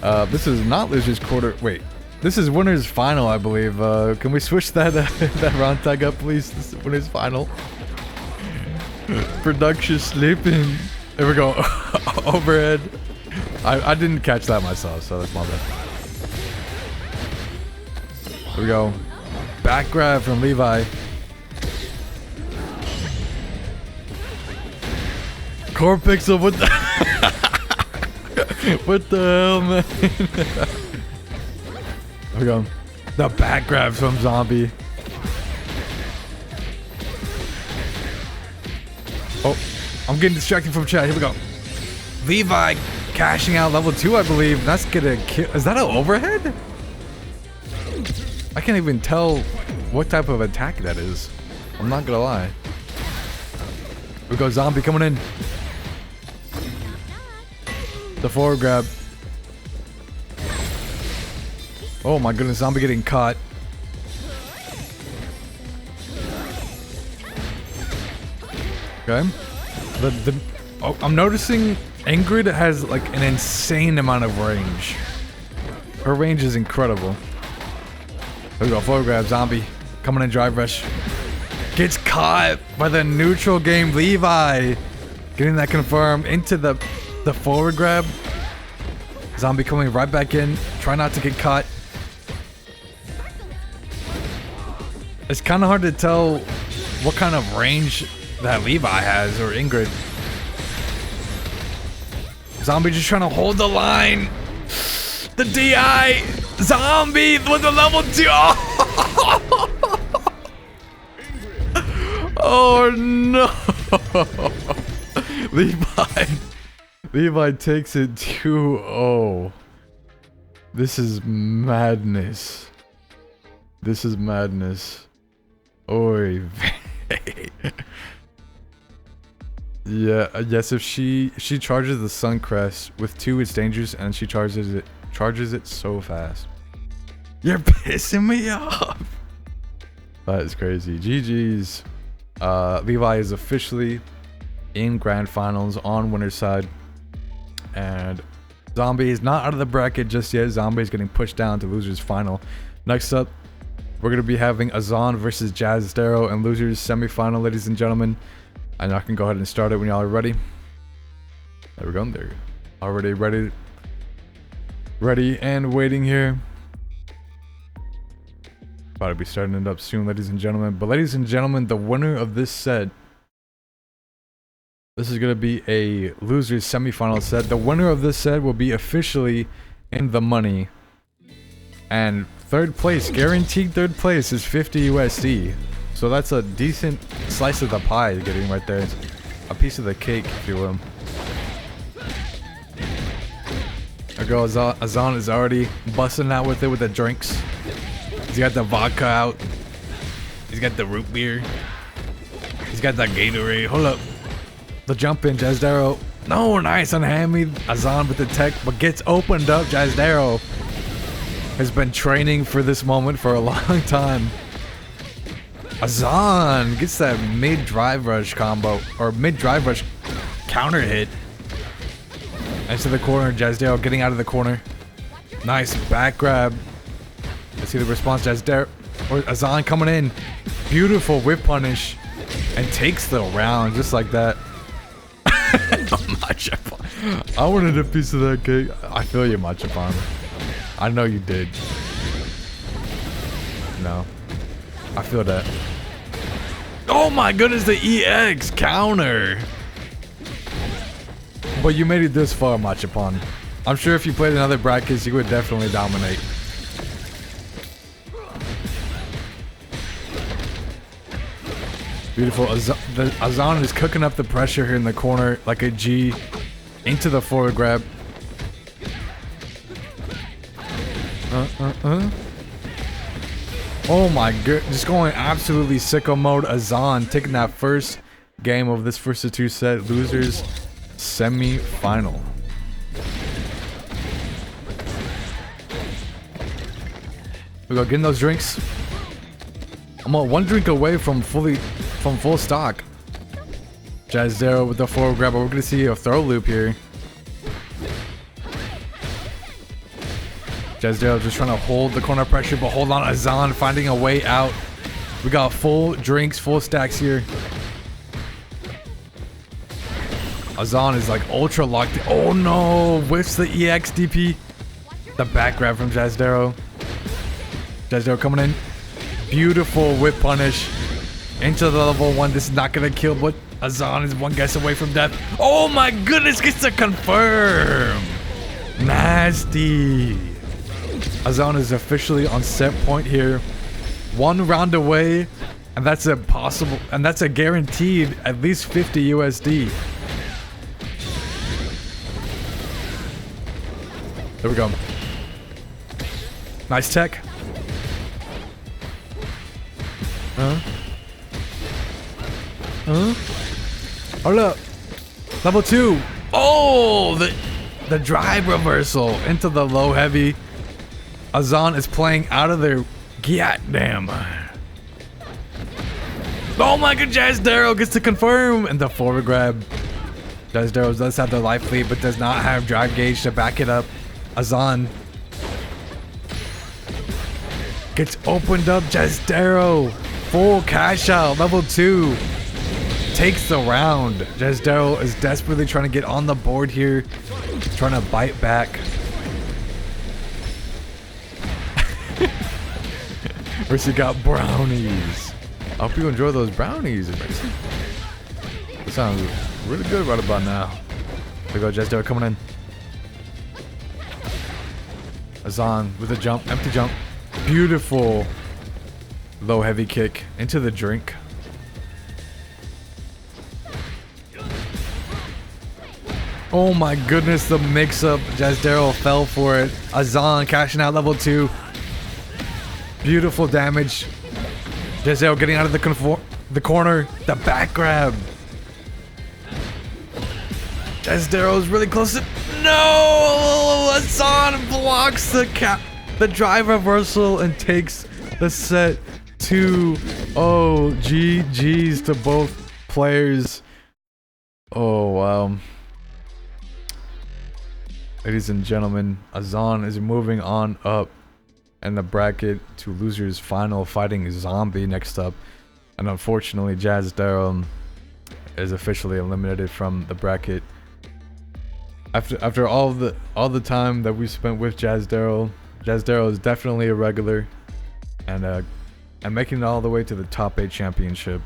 This is not losers quarter. Wait, this is winners final, I believe. Can we switch that that round tag up, please? This is winners final. Production sleeping. There we go. Overhead. I didn't catch that myself, so that's my bad. Here we go. Back grab from Levi. Core pixel, what the what the hell, man? Here we go. The back grab from Zombie. Oh, I'm getting distracted from chat. Here we go. Levi cashing out level 2, I believe. That's gonna kill. Is that an overhead? I can't even tell what type of attack that is. I'm not gonna lie. Here we go, Zombie coming in. The forward grab. Oh my goodness, Zombie getting caught. Okay. Oh, I'm noticing Ingrid has like an insane amount of range. Her range is incredible. There we go, forward grab, Zombie coming in drive rush. Gets caught by the neutral game Levi. Getting that confirmed into the forward grab. Zombie coming right back in. Try not to get caught. It's kind of hard to tell what kind of range that Levi has, or Ingrid. Zombie just trying to hold the line. The DI. Zombie with the level 2. Oh no. Levi takes it 2-0. This is madness. This is madness. Oy vey. Yeah, yes, if she charges the Suncrest with 2, it's dangerous, and she charges it so fast. You're pissing me off. That is crazy. GG's. Levi is officially in grand finals on winner's side, and Zombie is not out of the bracket just yet. Zombie is getting pushed down to losers final. Next up, we're going to be having Azan versus Jazz Darrow and losers semifinal, ladies and gentlemen. And I can go ahead and start it when y'all are ready. There we go. There, already ready and waiting here. About to be starting it up soon, ladies and gentlemen. But ladies and gentlemen, the winner of this set, this is going to be a losers semifinal set. The winner of this set will be officially in the money. And third place, guaranteed third place, is 50 USD. So that's a decent slice of the pie you're getting right there. It's a piece of the cake, if you will. Our girl Azan is already busting out with it with the drinks. He's got the vodka out. He's got the root beer. He's got that Gatorade. Hold up. The jump in, Jazz Darrow. No, nice on Hammy. Azan with the tech, but gets opened up. Jazz Darrow has been training for this moment for a long time. Azan gets that mid-drive rush combo, or mid-drive rush counter hit. Nice to the corner. Jazz Darrow getting out of the corner. Nice back grab. Let's see the response. Jazz Darrow, or Azan coming in. Beautiful whip punish. And takes the round just like that. I wanted a piece of that cake. I feel you, Machapan. I know you did. No. I feel that. Oh my goodness, the EX counter. But you made it this far, Machapan. I'm sure if you played in other brackets, you would definitely dominate. Beautiful. Azan is cooking up the pressure here in the corner like a G. Into the forward grab. Oh my god. Just going absolutely sicko mode. Azan taking that first game of this first of 2 set. Losers semi-final. We go getting those drinks. I'm 1 drink away from full stock. Jazz Darrow with the forward grab, but we're gonna see a throw loop here. Jazz Darrow just trying to hold the corner pressure, but hold on. Azan finding a way out. We got full drinks, full stacks here. Azan is like ultra locked in. Oh no, whiffs the EX DP. The back grab from Jazz Darrow. Jazz Darrow coming in. Beautiful whip punish. Into the level 1. This is not gonna kill, but Azan is 1 guess away from death. Oh my goodness, gets to confirm. Nasty. Azan is officially on set point here. 1 round away, and that's a guaranteed at least 50 USD. There we go. Nice tech. Hold up. Level 2. Oh, the drive reversal into the low heavy. Azan is playing out of their goddamn. Oh my god, Jazz Darrow gets to confirm. And the forward grab. Jazz Darrow does have the life lead, but does not have drive gauge to back it up. Azan gets opened up. Jazz Darrow Full cash out. Level 2 takes the round. Jazdero is desperately trying to get on the board here. Trying to bite back. Mercy got brownies. I hope you enjoy those brownies, Mercy. That sounds really good right about now. There we go, Jazdero coming in. Azan with a jump, empty jump. Beautiful low heavy kick into the drink. Oh my goodness, the mix-up. Jazdero fell for it. Azan cashing out level 2. Beautiful damage. Jazdero getting out of the corner. The back grab. Jazdero's really close to... No! Azan blocks the drive reversal and takes the set 2-0. GG's to both players. Oh, wow. Ladies and gentlemen, Azan is moving on up in the bracket to losers final, fighting Zombie next up. And unfortunately, Jazdero is officially eliminated from the bracket. After all the time that we spent with Jazdero is definitely a regular, and making it all the way to the top 8 championship.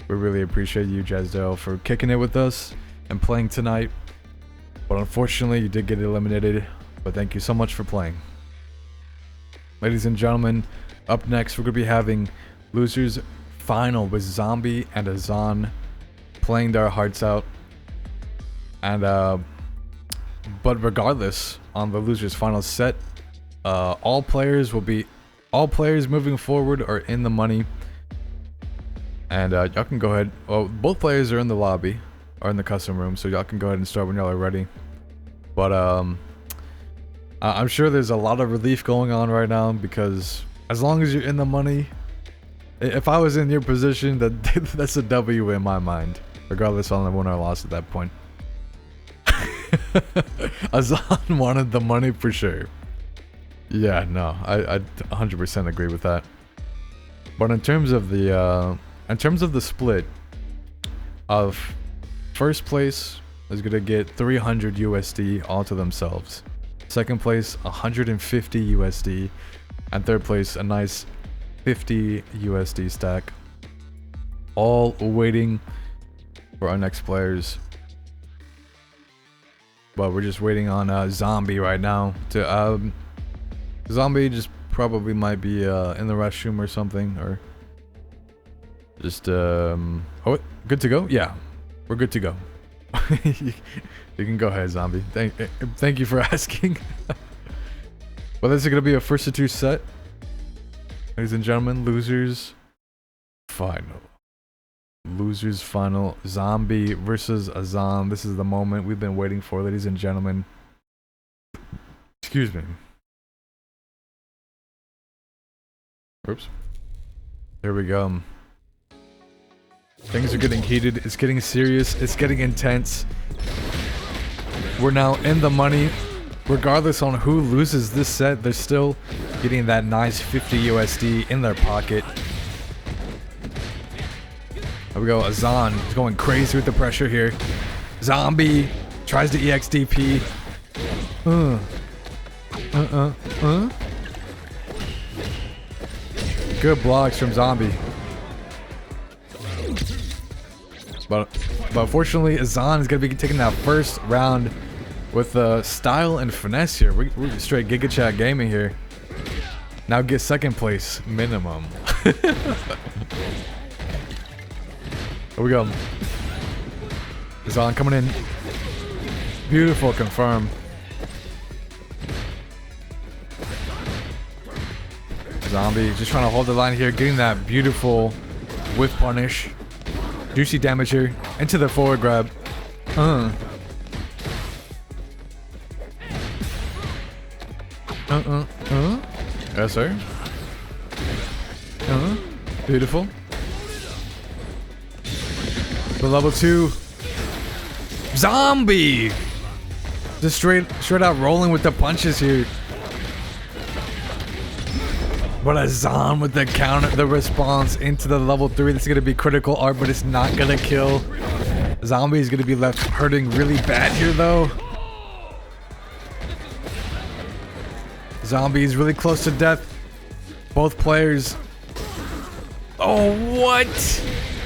We really appreciate you, Jazdero, for kicking it with us and playing tonight. But unfortunately, you did get eliminated. But thank you so much for playing. Ladies and gentlemen, up next we're gonna be having losers final with Zombie and Azan playing their hearts out. And but regardless, on the losers final set, all players moving forward are in the money. And y'all can go ahead. Well, both players are in the lobby, or in the custom room, so y'all can go ahead and start when y'all are ready. But I'm sure there's a lot of relief going on right now, because as long as you're in the money, if I was in your position, that's a W in my mind, regardless on the win or loss at that point. Azan wanted the money for sure. Yeah, no, I 100% agree with that. But in terms of the split of first place is gonna get 300 USD all to themselves. Second place 150 USD, and third place a nice 50 USD stack. All waiting for our next players. But we're just waiting on Zombie right now to Zombie just probably might be in the restroom or something, or just oh, good to go? Yeah, we're good to go. You can go ahead, Zombie. Thank you for asking. Well, this is gonna be a first to 2 set, ladies and gentlemen. Losers final. Losers final. Zombie versus Azan. This is the moment we've been waiting for, ladies and gentlemen. Excuse me. Oops. Here we go. Things are getting heated. It's getting serious. It's getting intense. We're now in the money. Regardless on who loses this set, they're still getting that nice 50 USD in their pocket. There we go. Azan is going crazy with the pressure here. Zombie tries to EXDP. Good blocks from Zombie. But unfortunately, Azan is going to be taking that first round with style and finesse here. We're straight Giga Chat gaming here. Now get second place minimum. Here we go. Azan coming in. Beautiful confirm. Zombie just trying to hold the line here, getting that beautiful whiff punish. Juicy damage here into the forward grab. Yes, sir. Beautiful. The level 2. Zombie! Just straight out rolling with the punches here. But Azan with the counter, the response into the level 3. This is gonna be critical art, but it's not gonna kill. Zombie is gonna be left hurting really bad here though. Zombie is really close to death. Both players. Oh, what?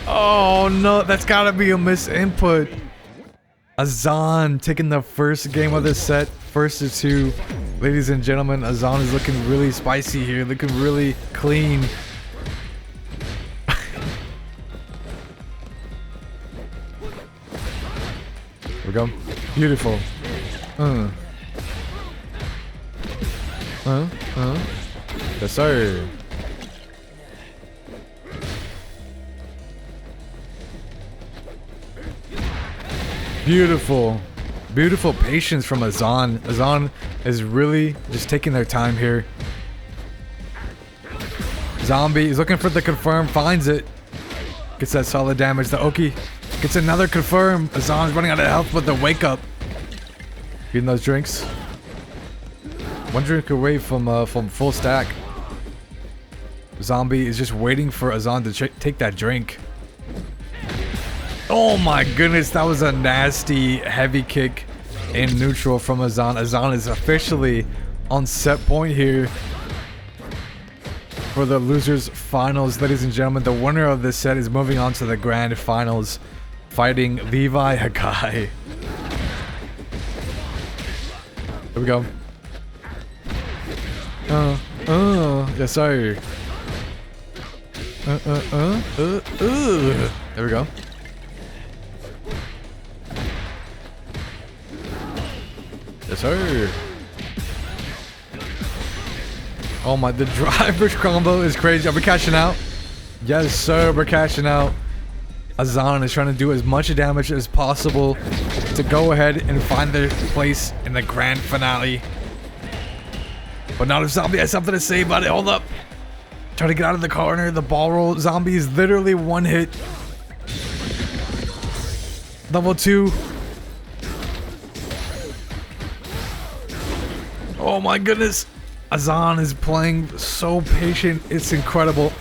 Oh no, that's gotta be a misinput. Azan taking the first game of this set, first to 2. Ladies and gentlemen, Azan is looking really spicy here, looking really clean. Here we go. Beautiful. Yes, sir. Beautiful. Beautiful patience from Azan. Azan is really just taking their time here. Zombie is looking for the confirm, finds it. Gets that solid damage. The Oki gets another confirm. Azan's running out of health with the wake up. Getting those drinks. One drink away from full stack. Zombie is just waiting for Azan to take that drink. Oh my goodness, that was a nasty heavy kick in neutral from Azan. Azan is officially on set point here for the losers finals. Ladies and gentlemen, the winner of this set is moving on to the grand finals, fighting Levi Hakai. Here we go. Yes sir. There we go. Yes sir. Oh my, the driver's combo is crazy. Are we cashing out? Yes sir, we're cashing out. Azan is trying to do as much damage as possible to go ahead and find their place in the grand finale. But not if Zombie has something to say about it. Hold up. Try to get out of the corner. The ball roll. Zombie is literally one hit. Level 2. Oh my goodness. Azan is playing so patient. It's incredible.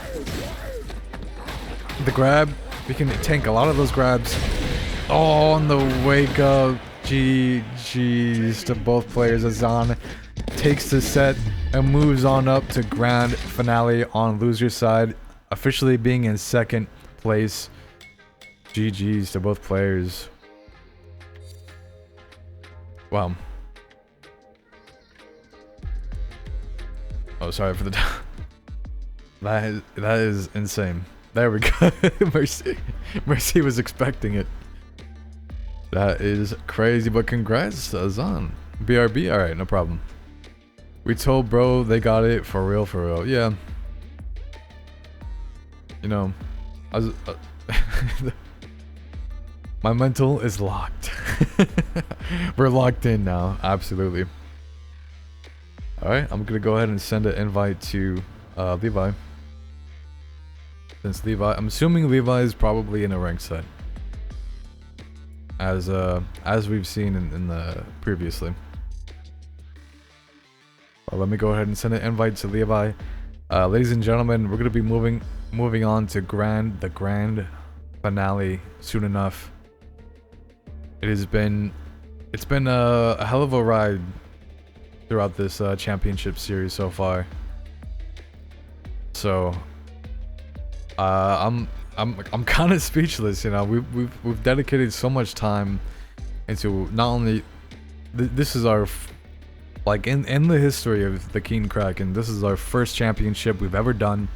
The grab. We can tank a lot of those grabs. Oh, on the wake up. GG's to both players. Azan takes the set and moves on up to grand finale on loser side, officially being in second place. GG's to both players. Wow. Oh, sorry for the that is insane. There we go. Mercy was expecting it. That is crazy, but congrats, Azan. BRB, all right, no problem. We told bro they got it for real. Yeah. You know, my mental is locked. We're locked in now, absolutely. All right, I'm gonna go ahead and send an invite to Levi. Since Levi, I'm assuming Levi is probably in a ranked set, as we've seen in the previously. Well, let me go ahead and send an invite to Levi. Ladies and gentlemen, we're gonna be moving on to the grand finale soon enough. It's been a hell of a ride throughout this championship series so far. So I'm kind of speechless, you know. We've dedicated so much time into not only this is our like in the history of the Keen Kraken, this is our first championship we've ever done.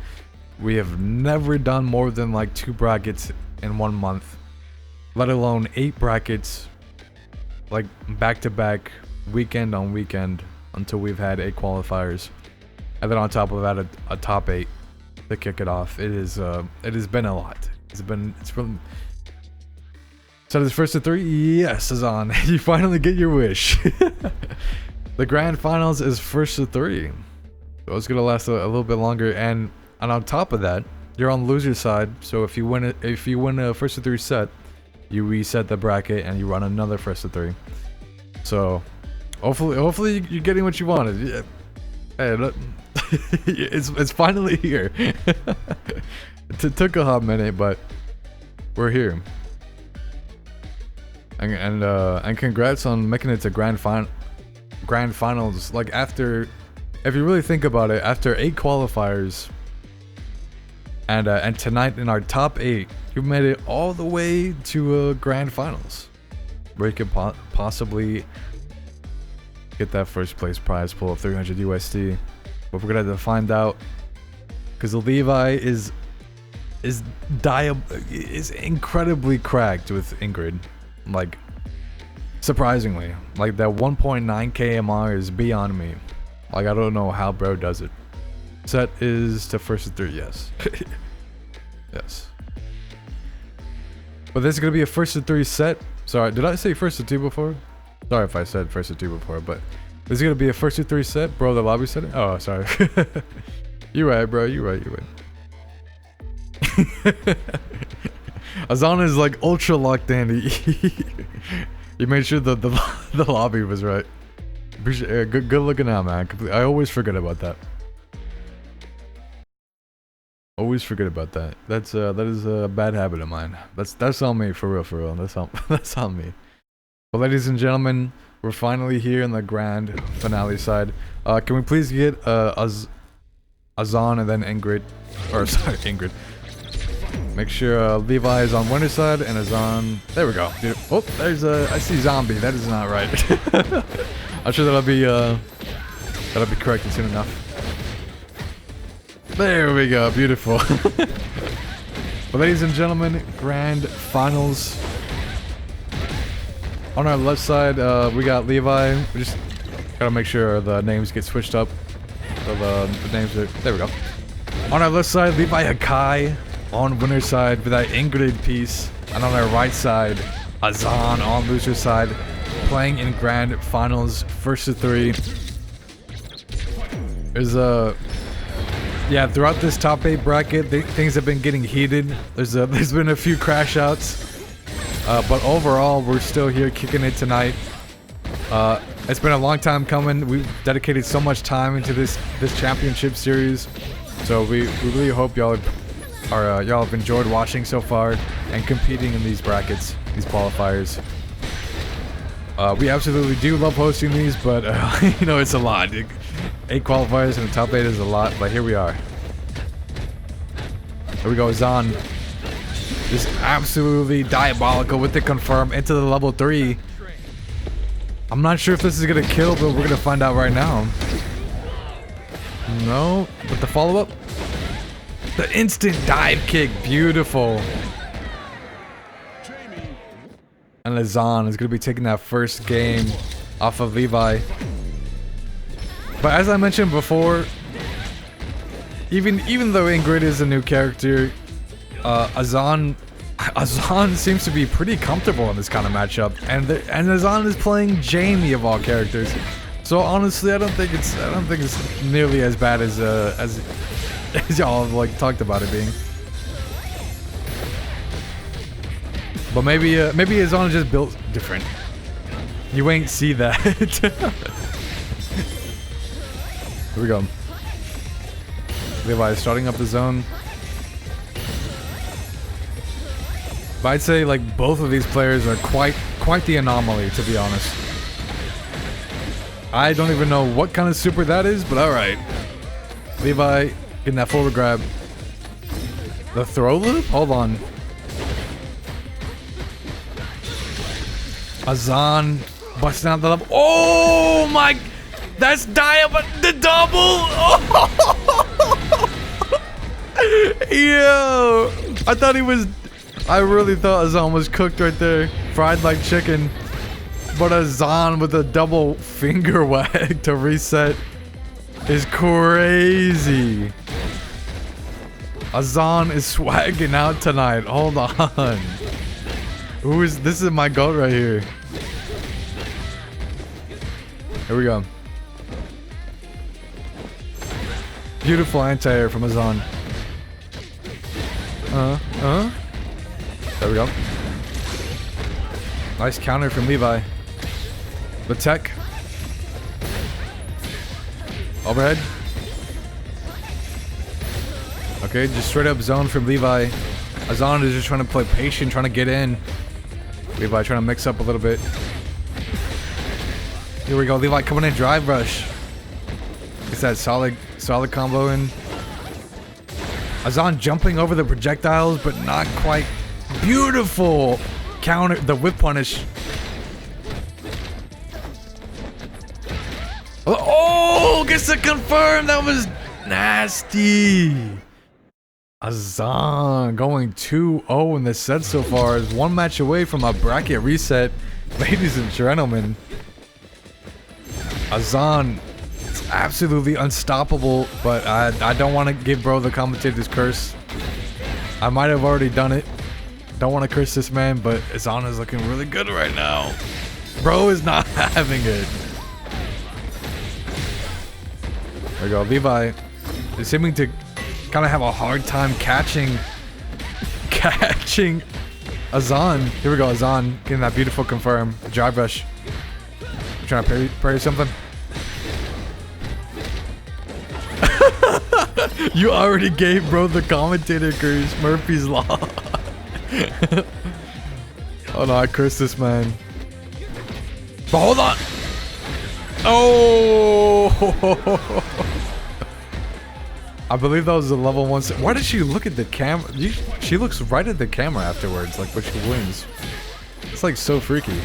We have never done more than like 2 brackets in 1 month, let alone 8 brackets like back to back, weekend on weekend, until we've had 8 qualifiers, and then on top of that a top 8 to kick it off. It has been a lot. It's from. So this first to 3, yes, is on. You finally get your wish. The grand finals is first to 3, so it's gonna last a little bit longer. And on top of that, you're on loser side. So if you win a first to 3 set, you reset the bracket and you run another first to 3. So hopefully you're getting what you wanted. Yeah. Hey, It's finally here. It took a hot minute, but we're here. And congrats on making it to grand finals. Like after, if you really think about it, after 8 qualifiers, and tonight in our top 8, you made it all the way to grand finals, where you could possibly get that first place prize pool of 300 USD. But we're gonna have to find out, because Levi is incredibly cracked with Ingrid. Like, surprisingly, like that 1.9 KMR is beyond me. Like, I don't know how bro does it. Set is to first to 3, yes. Yes. But this is gonna be a first to 3 set. Sorry, did I say first to 2 before? Sorry if I said first to 2 before, but this is gonna be a first to 3 set, bro. The lobby set it. Oh, sorry. You're right, bro. You're right. Azan is like ultra locked in. He made sure the lobby was right. Good looking out, man. I always forget about that. Always forget about that. That is a bad habit of mine. That's on me, for real. That's on me. But ladies and gentlemen, we're finally here in the grand finale side. Can we please get Azan and then Ingrid, or sorry, Ingrid. Make sure Levi is on winner's side and Azan. There we go. Dude. Oh, there's I see zombie. That is not right. I'm sure that'll be corrected soon enough. There we go. Beautiful. But ladies and gentlemen, grand finals. On our left side, we got Levi. We just gotta make sure the names get switched up. So the names are, there we go. On our left side, Levi Hakai. On winner's side with that Ingrid piece. And on our right side, Azan on loser's side. Playing in grand finals, first to 3. There's yeah, throughout this top 8 bracket, things have been getting heated. There's been a few crash outs. But overall, we're still here kicking it tonight. It's been a long time coming. We've dedicated so much time into this championship series. So we really hope y'all have enjoyed watching so far and competing in these brackets, these qualifiers. We absolutely do love hosting these, but you know, it's a lot. 8 qualifiers in the top 8 is a lot, but here we are. Here we go, Zan. Just absolutely diabolical with the confirm into the level 3. I'm not sure if this is gonna kill, but we're gonna find out right now. No, but the follow-up? The instant dive kick, beautiful. And Azan is gonna be taking that first game off of Levi. But as I mentioned before, even though Ingrid is a new character, Azan seems to be pretty comfortable in this kind of matchup, and Azan is playing Jamie of all characters. So honestly, I don't think it's nearly as bad as y'all have like talked about it being. But maybe Azan is just built different. You ain't see that. Here we go. Levi is starting up the zone. But I'd say like both of these players are quite the anomaly, to be honest. I don't even know what kind of super that is, but alright. Levi getting that forward grab. The throw loop? Hold on. Azan busting out the level. Oh my! That's the double! Oh. Yo! I really thought Azan was cooked right there. Fried like chicken. But Azan with a double finger wag to reset is crazy. Azan is swagging out tonight. Hold on. This is my goat right here. Here we go. Beautiful anti-air from Azan. There we go. Nice counter from Levi. The tech. Overhead. Okay, just straight up zone from Levi. Azan is just trying to play patient, trying to get in. Levi trying to mix up a little bit. Here we go. Levi coming in, drive rush. Gets that solid combo in. Azan jumping over the projectiles, but not quite. Beautiful counter, the whip punish. Oh, gets to confirm. That was nasty. Azan going 2-0 in this set so far, is one match away from a bracket reset. Ladies and gentlemen, Azan is absolutely unstoppable, but I don't want to give bro the commentator's curse. I might have already done it. Don't want to curse this man, but Azan is looking really good right now. Bro is not having it. There we go. Levi is seeming to kind of have a hard time catching Azan. Here we go. Azan getting that beautiful confirm. Drive rush. Trying to parry something. You already gave bro the commentator curse. Murphy's Law. Oh no, I cursed this man. But hold on. Oh. I believe that was a level 1. Why did she look at the camera? She looks right at the camera afterwards, like when she wins. It's like so freaky. Here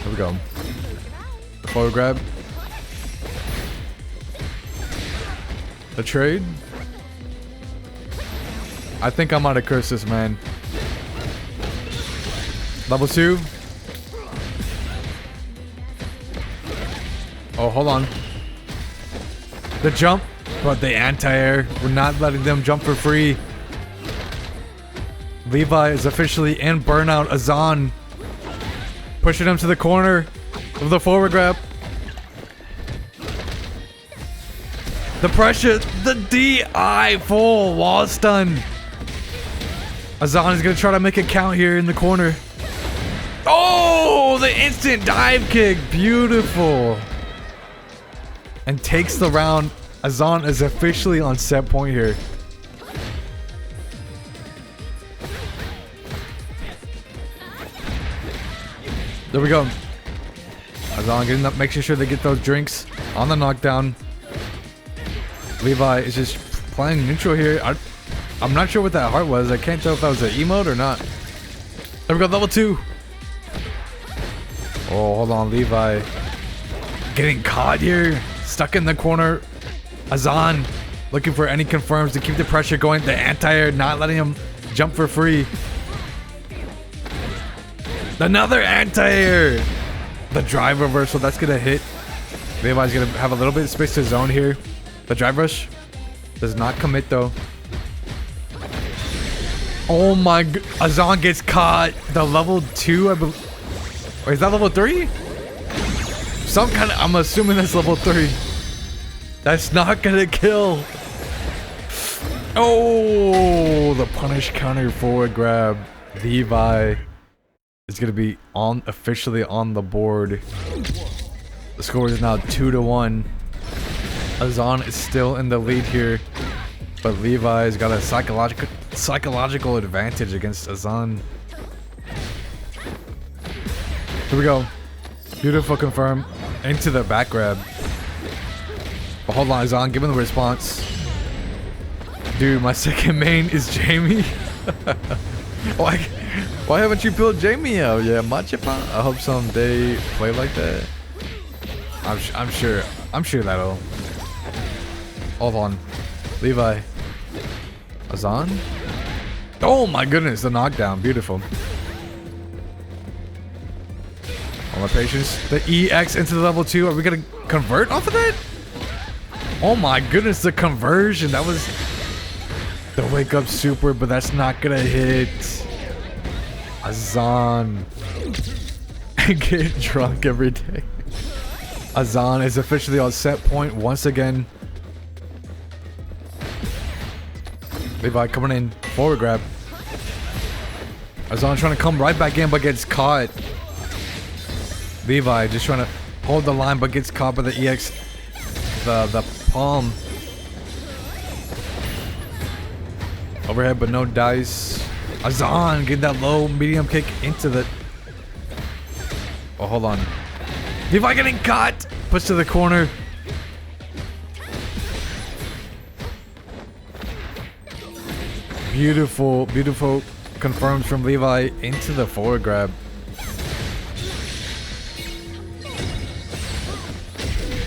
we go. The forward grab. The trade. I think I'm gonna curse this man. Level 2. Oh, hold on. The jump. But the anti-air, we're not letting them jump for free. Levi is officially in burnout. Azan pushing him to the corner of the forward grab. The pressure, the DI full wall stun. Azan is gonna try to make it count here in the corner. Oh, the instant dive kick, beautiful. And takes the round. Azan is officially on set point here. There we go. Azan getting up, making sure they get those drinks on the knockdown. Levi is just playing neutral here. I'm not sure what that heart was. I can't tell if that was an emote or not. There we go, level 2. Oh, hold on, Levi. Getting caught here. Stuck in the corner. Azan looking for any confirms to keep the pressure going. The anti-air not letting him jump for free. Another anti-air. The drive reversal, that's gonna hit. Levi's gonna have a little bit of space to zone here. The drive rush does not commit though. Oh my god, Azan gets caught. The level 2, I believe. Wait, is that level 3? Some kind of, I'm assuming that's level 3. That's not gonna kill. Oh, the punish counter forward grab. Levi is gonna be officially on the board. The score is now 2-1. Azan is still in the lead here, but Levi's got a psychological advantage against Azan. Here we go. Beautiful confirm into the back grab. But hold on, Azan, give him the response. Dude, my second main is Jamie. Why haven't you built Jamie out? Yeah, Machipa? I hope someday play like that. I'm sure that'll. Hold on. Levi. Azan? Oh my goodness, the knockdown. Beautiful. All my patience. The EX into the level 2. Are we gonna convert off of that? Oh my goodness, the conversion. That was the wake up super, but that's not gonna hit. Azan. Get drunk every day. Azan is officially on set point once again. Levi coming in. Forward grab. Azan trying to come right back in, but gets caught. Levi just trying to hold the line, but gets caught by the EX. The palm. Overhead, but no dice. Azan getting that low medium kick into the... Oh, hold on. Levi getting caught. Push to the corner. Beautiful, beautiful confirms from Levi into the forward grab.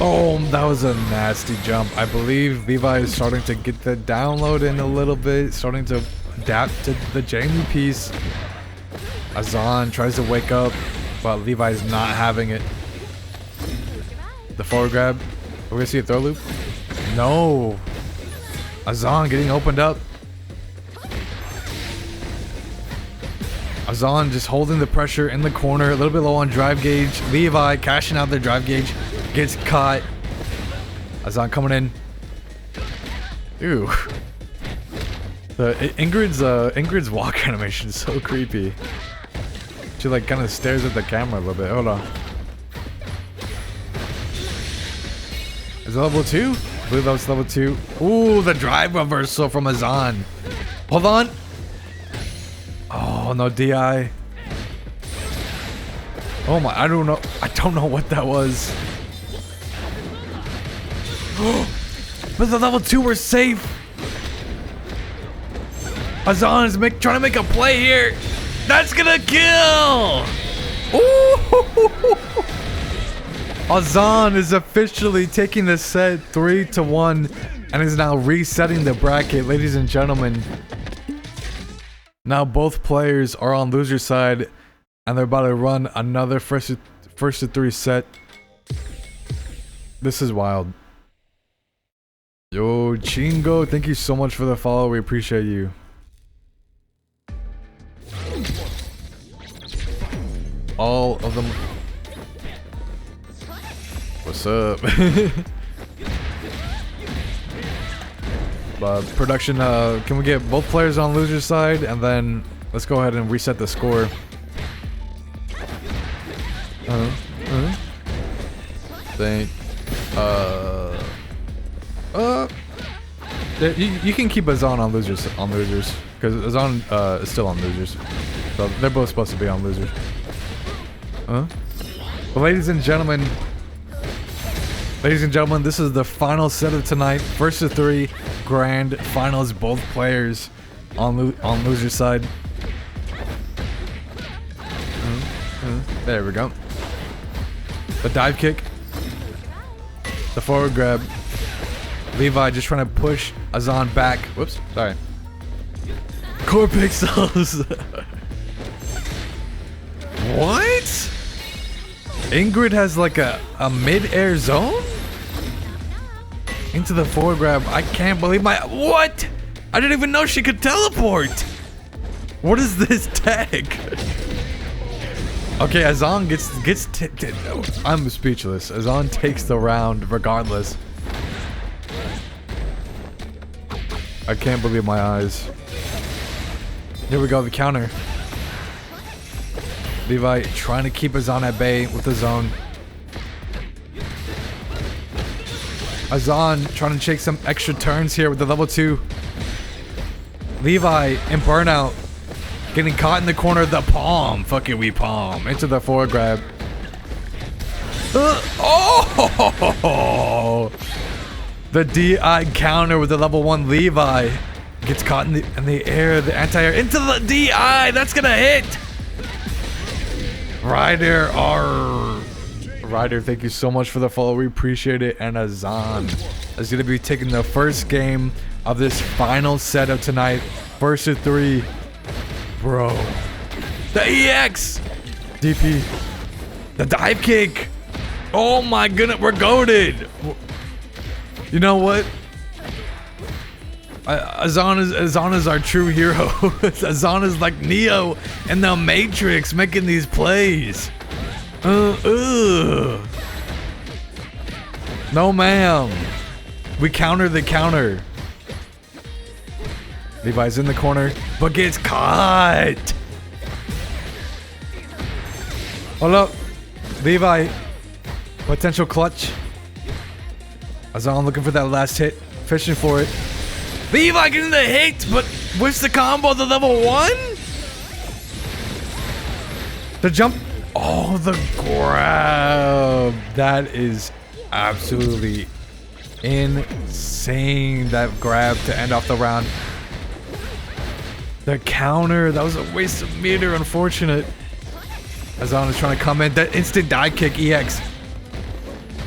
Oh, that was a nasty jump. I believe Levi is starting to get the download in a little bit, starting to adapt to the Jamie piece. Azan tries to wake up, but Levi's not having it. The forward grab. We're gonna see a throw loop. No. Azan getting opened up. Azan just holding the pressure in the corner, a little bit low on drive gauge. Levi cashing out their drive gauge, gets caught. Azan coming in. Ew. Ingrid's walk animation is so creepy. She like kind of stares at the camera a little bit. Hold on. Is it level 2? I believe that was level 2. Ooh, the drive reversal from Azan. Hold on. Oh, no DI. Oh my, I don't know what that was. But the level 2 were safe. Azan is trying to make a play here. That's gonna kill. Ooh. Azan is officially taking the set 3-1 and is now resetting the bracket, ladies and gentlemen. Now both players are on loser side, and they're about to run another first to 3 set. This is wild. Yo, Chingo, thank you so much for the follow. We appreciate you. All of them. What's up? Production, can we get both players on loser side, and then let's go ahead and reset the score. You can keep Azan on losers, because Azan is still on losers, so they're both supposed to be on losers. But ladies and gentlemen, this is the final set of tonight. First to 3 grand finals. Both players on loser side. There we go. The dive kick. The forward grab. Levi just trying to push Azan back. Whoops, sorry. Core pixels. What? Ingrid has like a mid-air zone? Into the forward grab. I can't believe my... What? I didn't even know she could teleport. What is this tech? Okay, Azan gets I'm speechless. Azan takes the round regardless. I can't believe my eyes. Here we go, the counter. Levi trying to keep Azan at bay with the zone. Azan trying to take some extra turns here with the level 2. Levi in burnout. Getting caught in the corner of the palm. Fuck it, we palm. Into the forward grab. Oh! The DI counter with the level 1 Levi. Gets caught in the air, the anti-air. Into the DI! That's gonna hit! Ryder, thank you so much for the follow. We appreciate it. And Azan is going to be taking the first game of this final set of tonight. First to 3. Bro. The EX! DP. The dive kick. Oh my goodness, we're goated. You know what? Azan is our true hero. Azan is like Neo in the Matrix making these plays. No ma'am. We counter the counter. Levi's in the corner, but gets caught. Hold up. Levi. Potential clutch. Azan looking for that last hit. Fishing for it. Levi getting the hit, but what's the combo to level 1? The jump. Oh, the grab. That is absolutely insane. That grab to end off the round. The counter. That was a waste of meter. Unfortunate. Azan is trying to come in. That instant dive kick EX.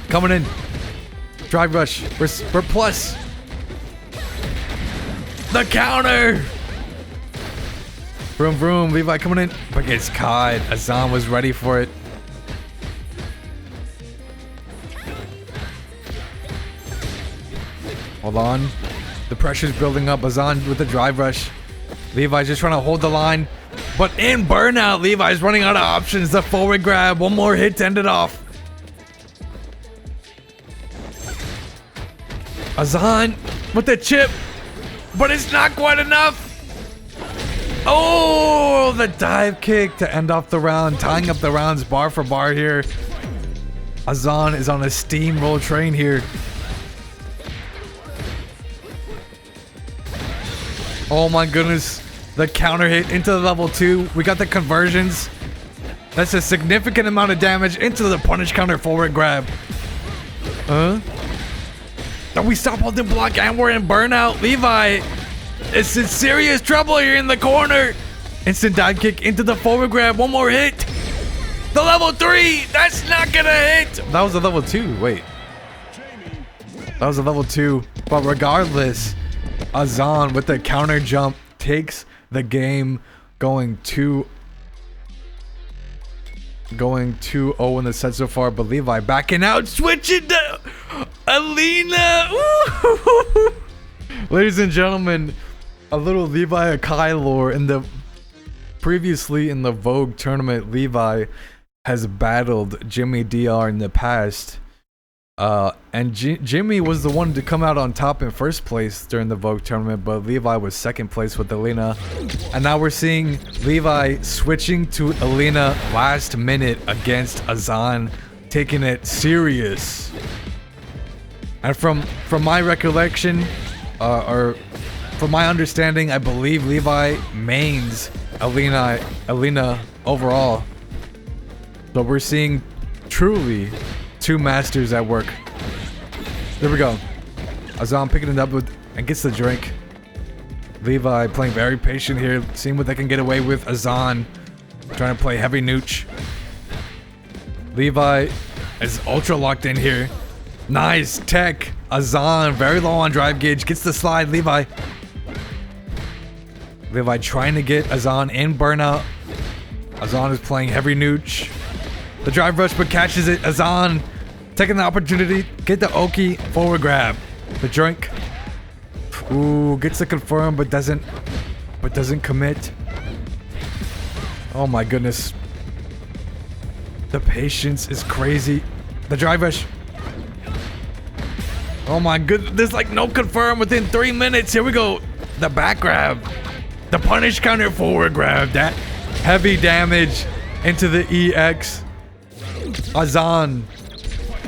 Coming in. Drive rush. We're plus. The counter. Vroom vroom. Levi coming in. But gets caught. Azan was ready for it. Hold on. The pressure's building up. Azan with the drive rush. Levi's just trying to hold the line. But in burnout, Levi's running out of options. The forward grab. One more hit to end it off. Azan with the chip. But it's not quite enough. Oh, the dive kick to end off the round. Tying up the rounds bar for bar here. Azan is on a steamroll train here. Oh my goodness. The counter hit into the level 2. We got the conversions. That's a significant amount of damage into the punish counter forward grab. Don't we stop holding block and we're in burnout? Levi is in serious trouble here in the corner. Instant dive kick into the forward grab. One more hit. The level 3. That's not gonna hit. That was a level 2. Wait. That was a level 2. But regardless, Azan with the counter jump takes the game, going 2-0 in the set so far. But Levi backing out, switching to Alina. Woo! Ladies and gentlemen, a little Levi Akai lore. Previously in the VOD tournament, Levi has battled Jimmy DR in the past. And Jimmy was the one to come out on top in first place during the VOD tournament, but Levi was second place with Alina. And now we're seeing Levi switching to Alina last minute against Azan, taking it serious. And from my recollection, or from my understanding, I believe Levi mains Alina overall. So we're seeing truly 2 masters at work. There we go. Azan picking it up and gets the drink. Levi playing very patient here, seeing what they can get away with. Azan trying to play heavy nooch. Levi is ultra locked in here. Nice tech. Azan very low on drive gauge, gets the slide. Levi trying to get Azan in burnout. Azan is playing heavy nooch. The drive rush but catches it. Azan taking the opportunity, get the Oki forward grab. The drink. Ooh, gets the confirm but doesn't commit. Oh my goodness. The patience is crazy. The drive rush. Oh my goodness, there's like no confirm within 3 minutes. Here we go. The back grab. The punish counter forward grab. That heavy damage into the EX. Azan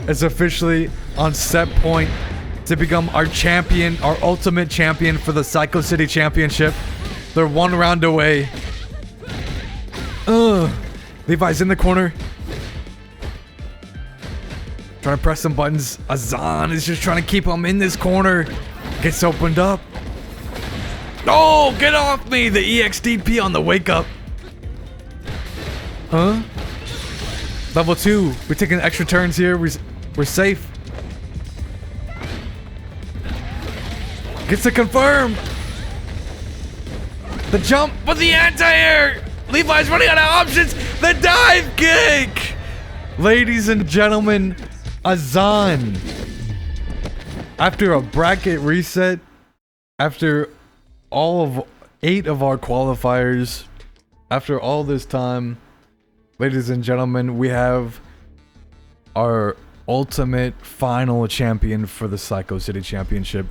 is officially on set point to become our champion, our ultimate champion for the Psycho City Championship. They're 1 round away. Levi's in the corner. Trying to press some buttons. Azan is just trying to keep him in this corner. Gets opened up. Oh, get off me! The EXDP on the wake up. Level 2. We're taking extra turns here. We're safe. Gets to confirm. The jump with the anti-air. Levi's running out of options. The dive kick. Ladies and gentlemen, Azan, after a bracket reset, after all of 8 of our qualifiers, after all this time, ladies and gentlemen, we have our ultimate final champion for the Psycho City Championship.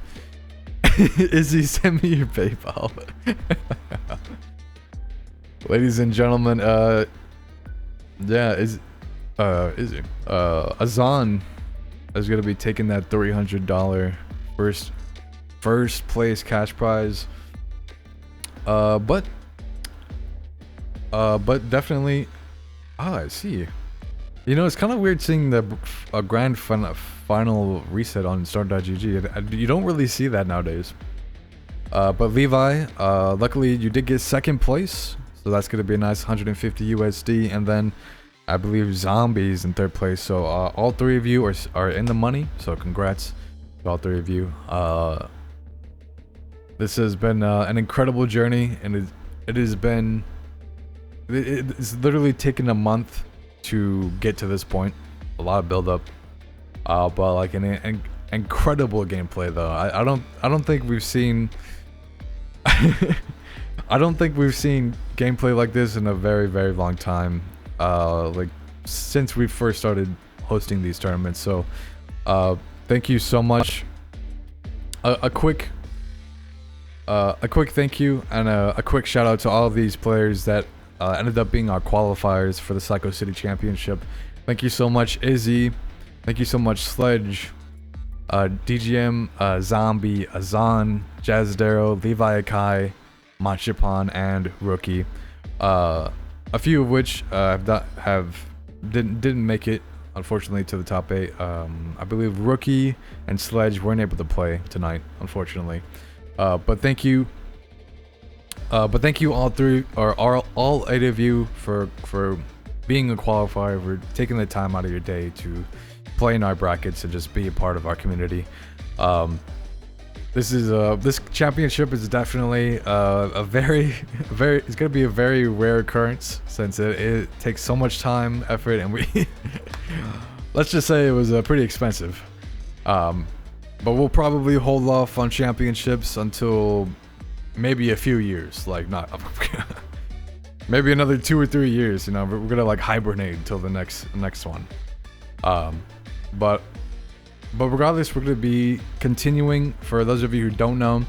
Izzy, send me your PayPal. Ladies and gentlemen, Izzy, Azan is gonna be taking that $300 first first place cash prize. But definitely. I see. You know, it's kind of weird seeing the grand final reset on Start.gg. You don't really see that nowadays. But Levi, luckily you did get second place, so that's gonna be a nice 150 USD. And then I believe Zombies in third place. So all three of you are in the money. So congrats to all three of you. This has been an incredible journey, and it's literally taken a month to get to this point. A lot of build up, but like an incredible gameplay though. I don't think we've seen I don't think we've seen gameplay like this in a very, very long time, like since we first started hosting these tournaments. So thank you so much. A quick thank you and a quick shout out to all of these players that ended up being our qualifiers for the Psycho City Championship. Thank you so much, Izzy. Thank you so much, Sledge, DGM, Zombie, Azan, Jazdero, Levi Akai, Machipan, and Rookie. A few of which didn't make it, unfortunately, to the top 8. I believe Rookie and Sledge weren't able to play tonight, unfortunately. But thank you. But thank you all 8 of you for being a qualifier, for taking the time out of your day to play in our brackets and just be a part of our community. This championship is definitely it's gonna be a very rare occurrence, since it takes so much time, effort, and we let's just say it was pretty expensive. But we'll probably hold off on championships until maybe a few years, like not maybe another 2 or 3 years. You know, we're gonna like hibernate until the next one. But regardless, we're gonna be continuing. For those of you who don't know,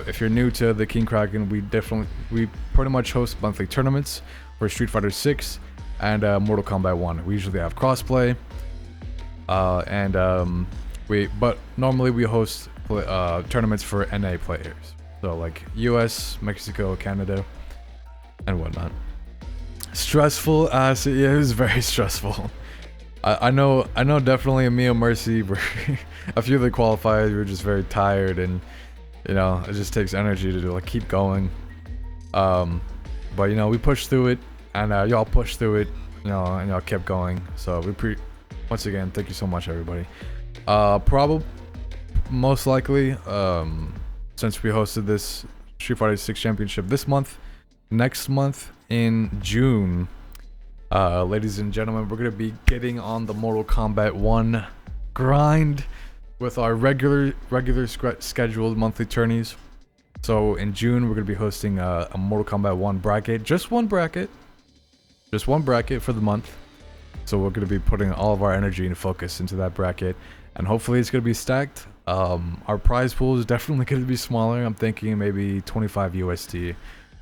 if you're new to the King Kraken, we pretty much host monthly tournaments for Street Fighter 6 and Mortal Kombat 1. We usually have crossplay, but normally we host tournaments for NA players. So like US, Mexico, Canada, and whatnot. Stressful as it is, very stressful. I know definitely me and Mercy were a few of the qualifiers were just very tired, and you know, it just takes energy to like keep going. But you know, we pushed through it, and y'all pushed through it, you know, and y'all kept going. So once again, thank you so much, everybody. Most likely, since we hosted this Street Fighter 6 Championship this month, next month in June, ladies and gentlemen, we're going to be getting on the Mortal Kombat 1 grind with our regular scheduled monthly tourneys. So in June, we're going to be hosting a Mortal Kombat 1 bracket, just one bracket for the month. So we're going to be putting all of our energy and focus into that bracket, and hopefully it's going to be stacked. Our prize pool is definitely going to be smaller. I'm thinking maybe 25 USD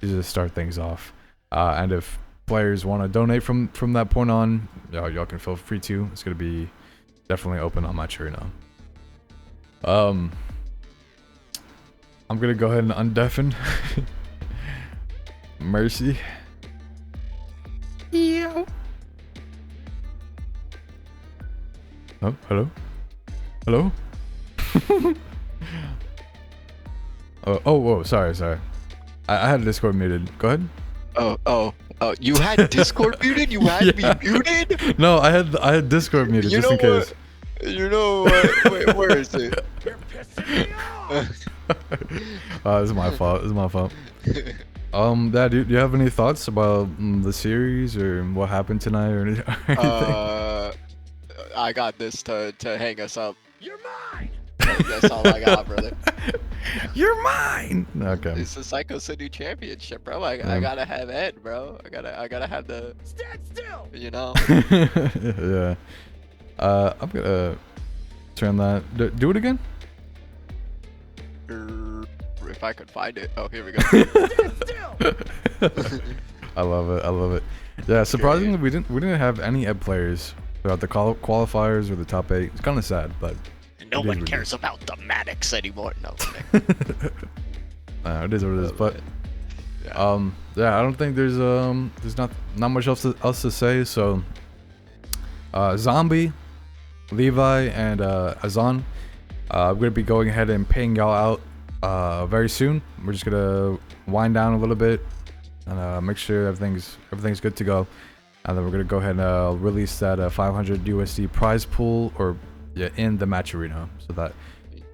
to start things off. And if players want to donate from that point on, y'all can feel free to. It's going to be definitely open on my tree now. I'm going to go ahead and undeafen Mercy. Yeah. Oh, hello? Hello? Oh, sorry. I had Discord muted. Go ahead. Oh, you had Discord muted? You had me muted? No, I had Discord muted just in case. You know what? Wait, where is it? You're pissing me off. This is my fault. Dad, do you have any thoughts about the series or what happened tonight or anything? I got this to hang us up. You're mine. That's all I got, brother. You're mine. Okay. It's the Psycho City Championship, bro. I gotta have Ed, bro. I gotta have the. Stand still. You know. Yeah. I'm gonna turn that. Do it again. If I could find it. Oh, here we go. Stand still. I love it. Yeah, surprisingly, we didn't have any Ed players throughout the qualifiers or the top 8. It's kind of sad, but No It is one what it cares about the Maddox anymore. No. I'm kidding. It is what it is. But Yeah. yeah, I don't think there's not much else to say. So, Zombie, Levi, and Azan, I'm gonna be going ahead and paying y'all out very soon. We're just gonna wind down a little bit and make sure everything's good to go, and then we're gonna go ahead and release that 500 USD prize pool in the match arena. So that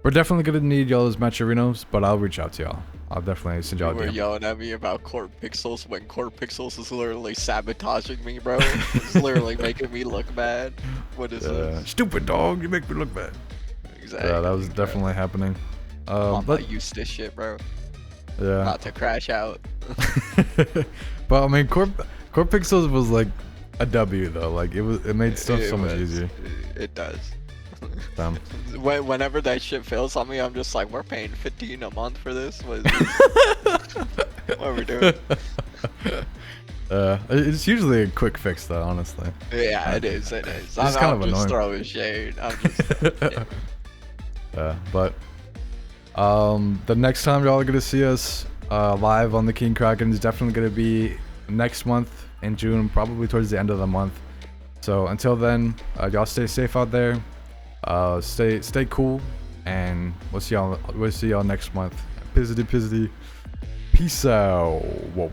we're definitely gonna need y'all's match arenas, but I'll reach out to y'all. I'll definitely send y'all You a were DM. yelling at me about Core Pixels when Core Pixels is literally sabotaging me, bro. It's literally making me look bad. What is this? Stupid dog, you make me look bad. Exactly. Yeah, that was bro. definitely happening. I'm But not used to this shit, bro. yeah. About to crash out. But I mean, Core Pixels was like a W though. Like it made stuff so much easier. It does. Damn. Whenever that shit fails on me, I'm just like, we're paying 15 a month for this. What is this? What are we doing? It's usually a quick fix though, honestly. Yeah, it is. It is. It's I'm kind of just annoying. throwing shade. I'm just. Yeah. But the next time y'all are gonna see us live on the King Kraken is definitely gonna be next month in June, probably towards the end of the month. So until then, y'all stay safe out there. Stay cool, and we'll see y'all next month. Pizzity. Peace out. Whoa.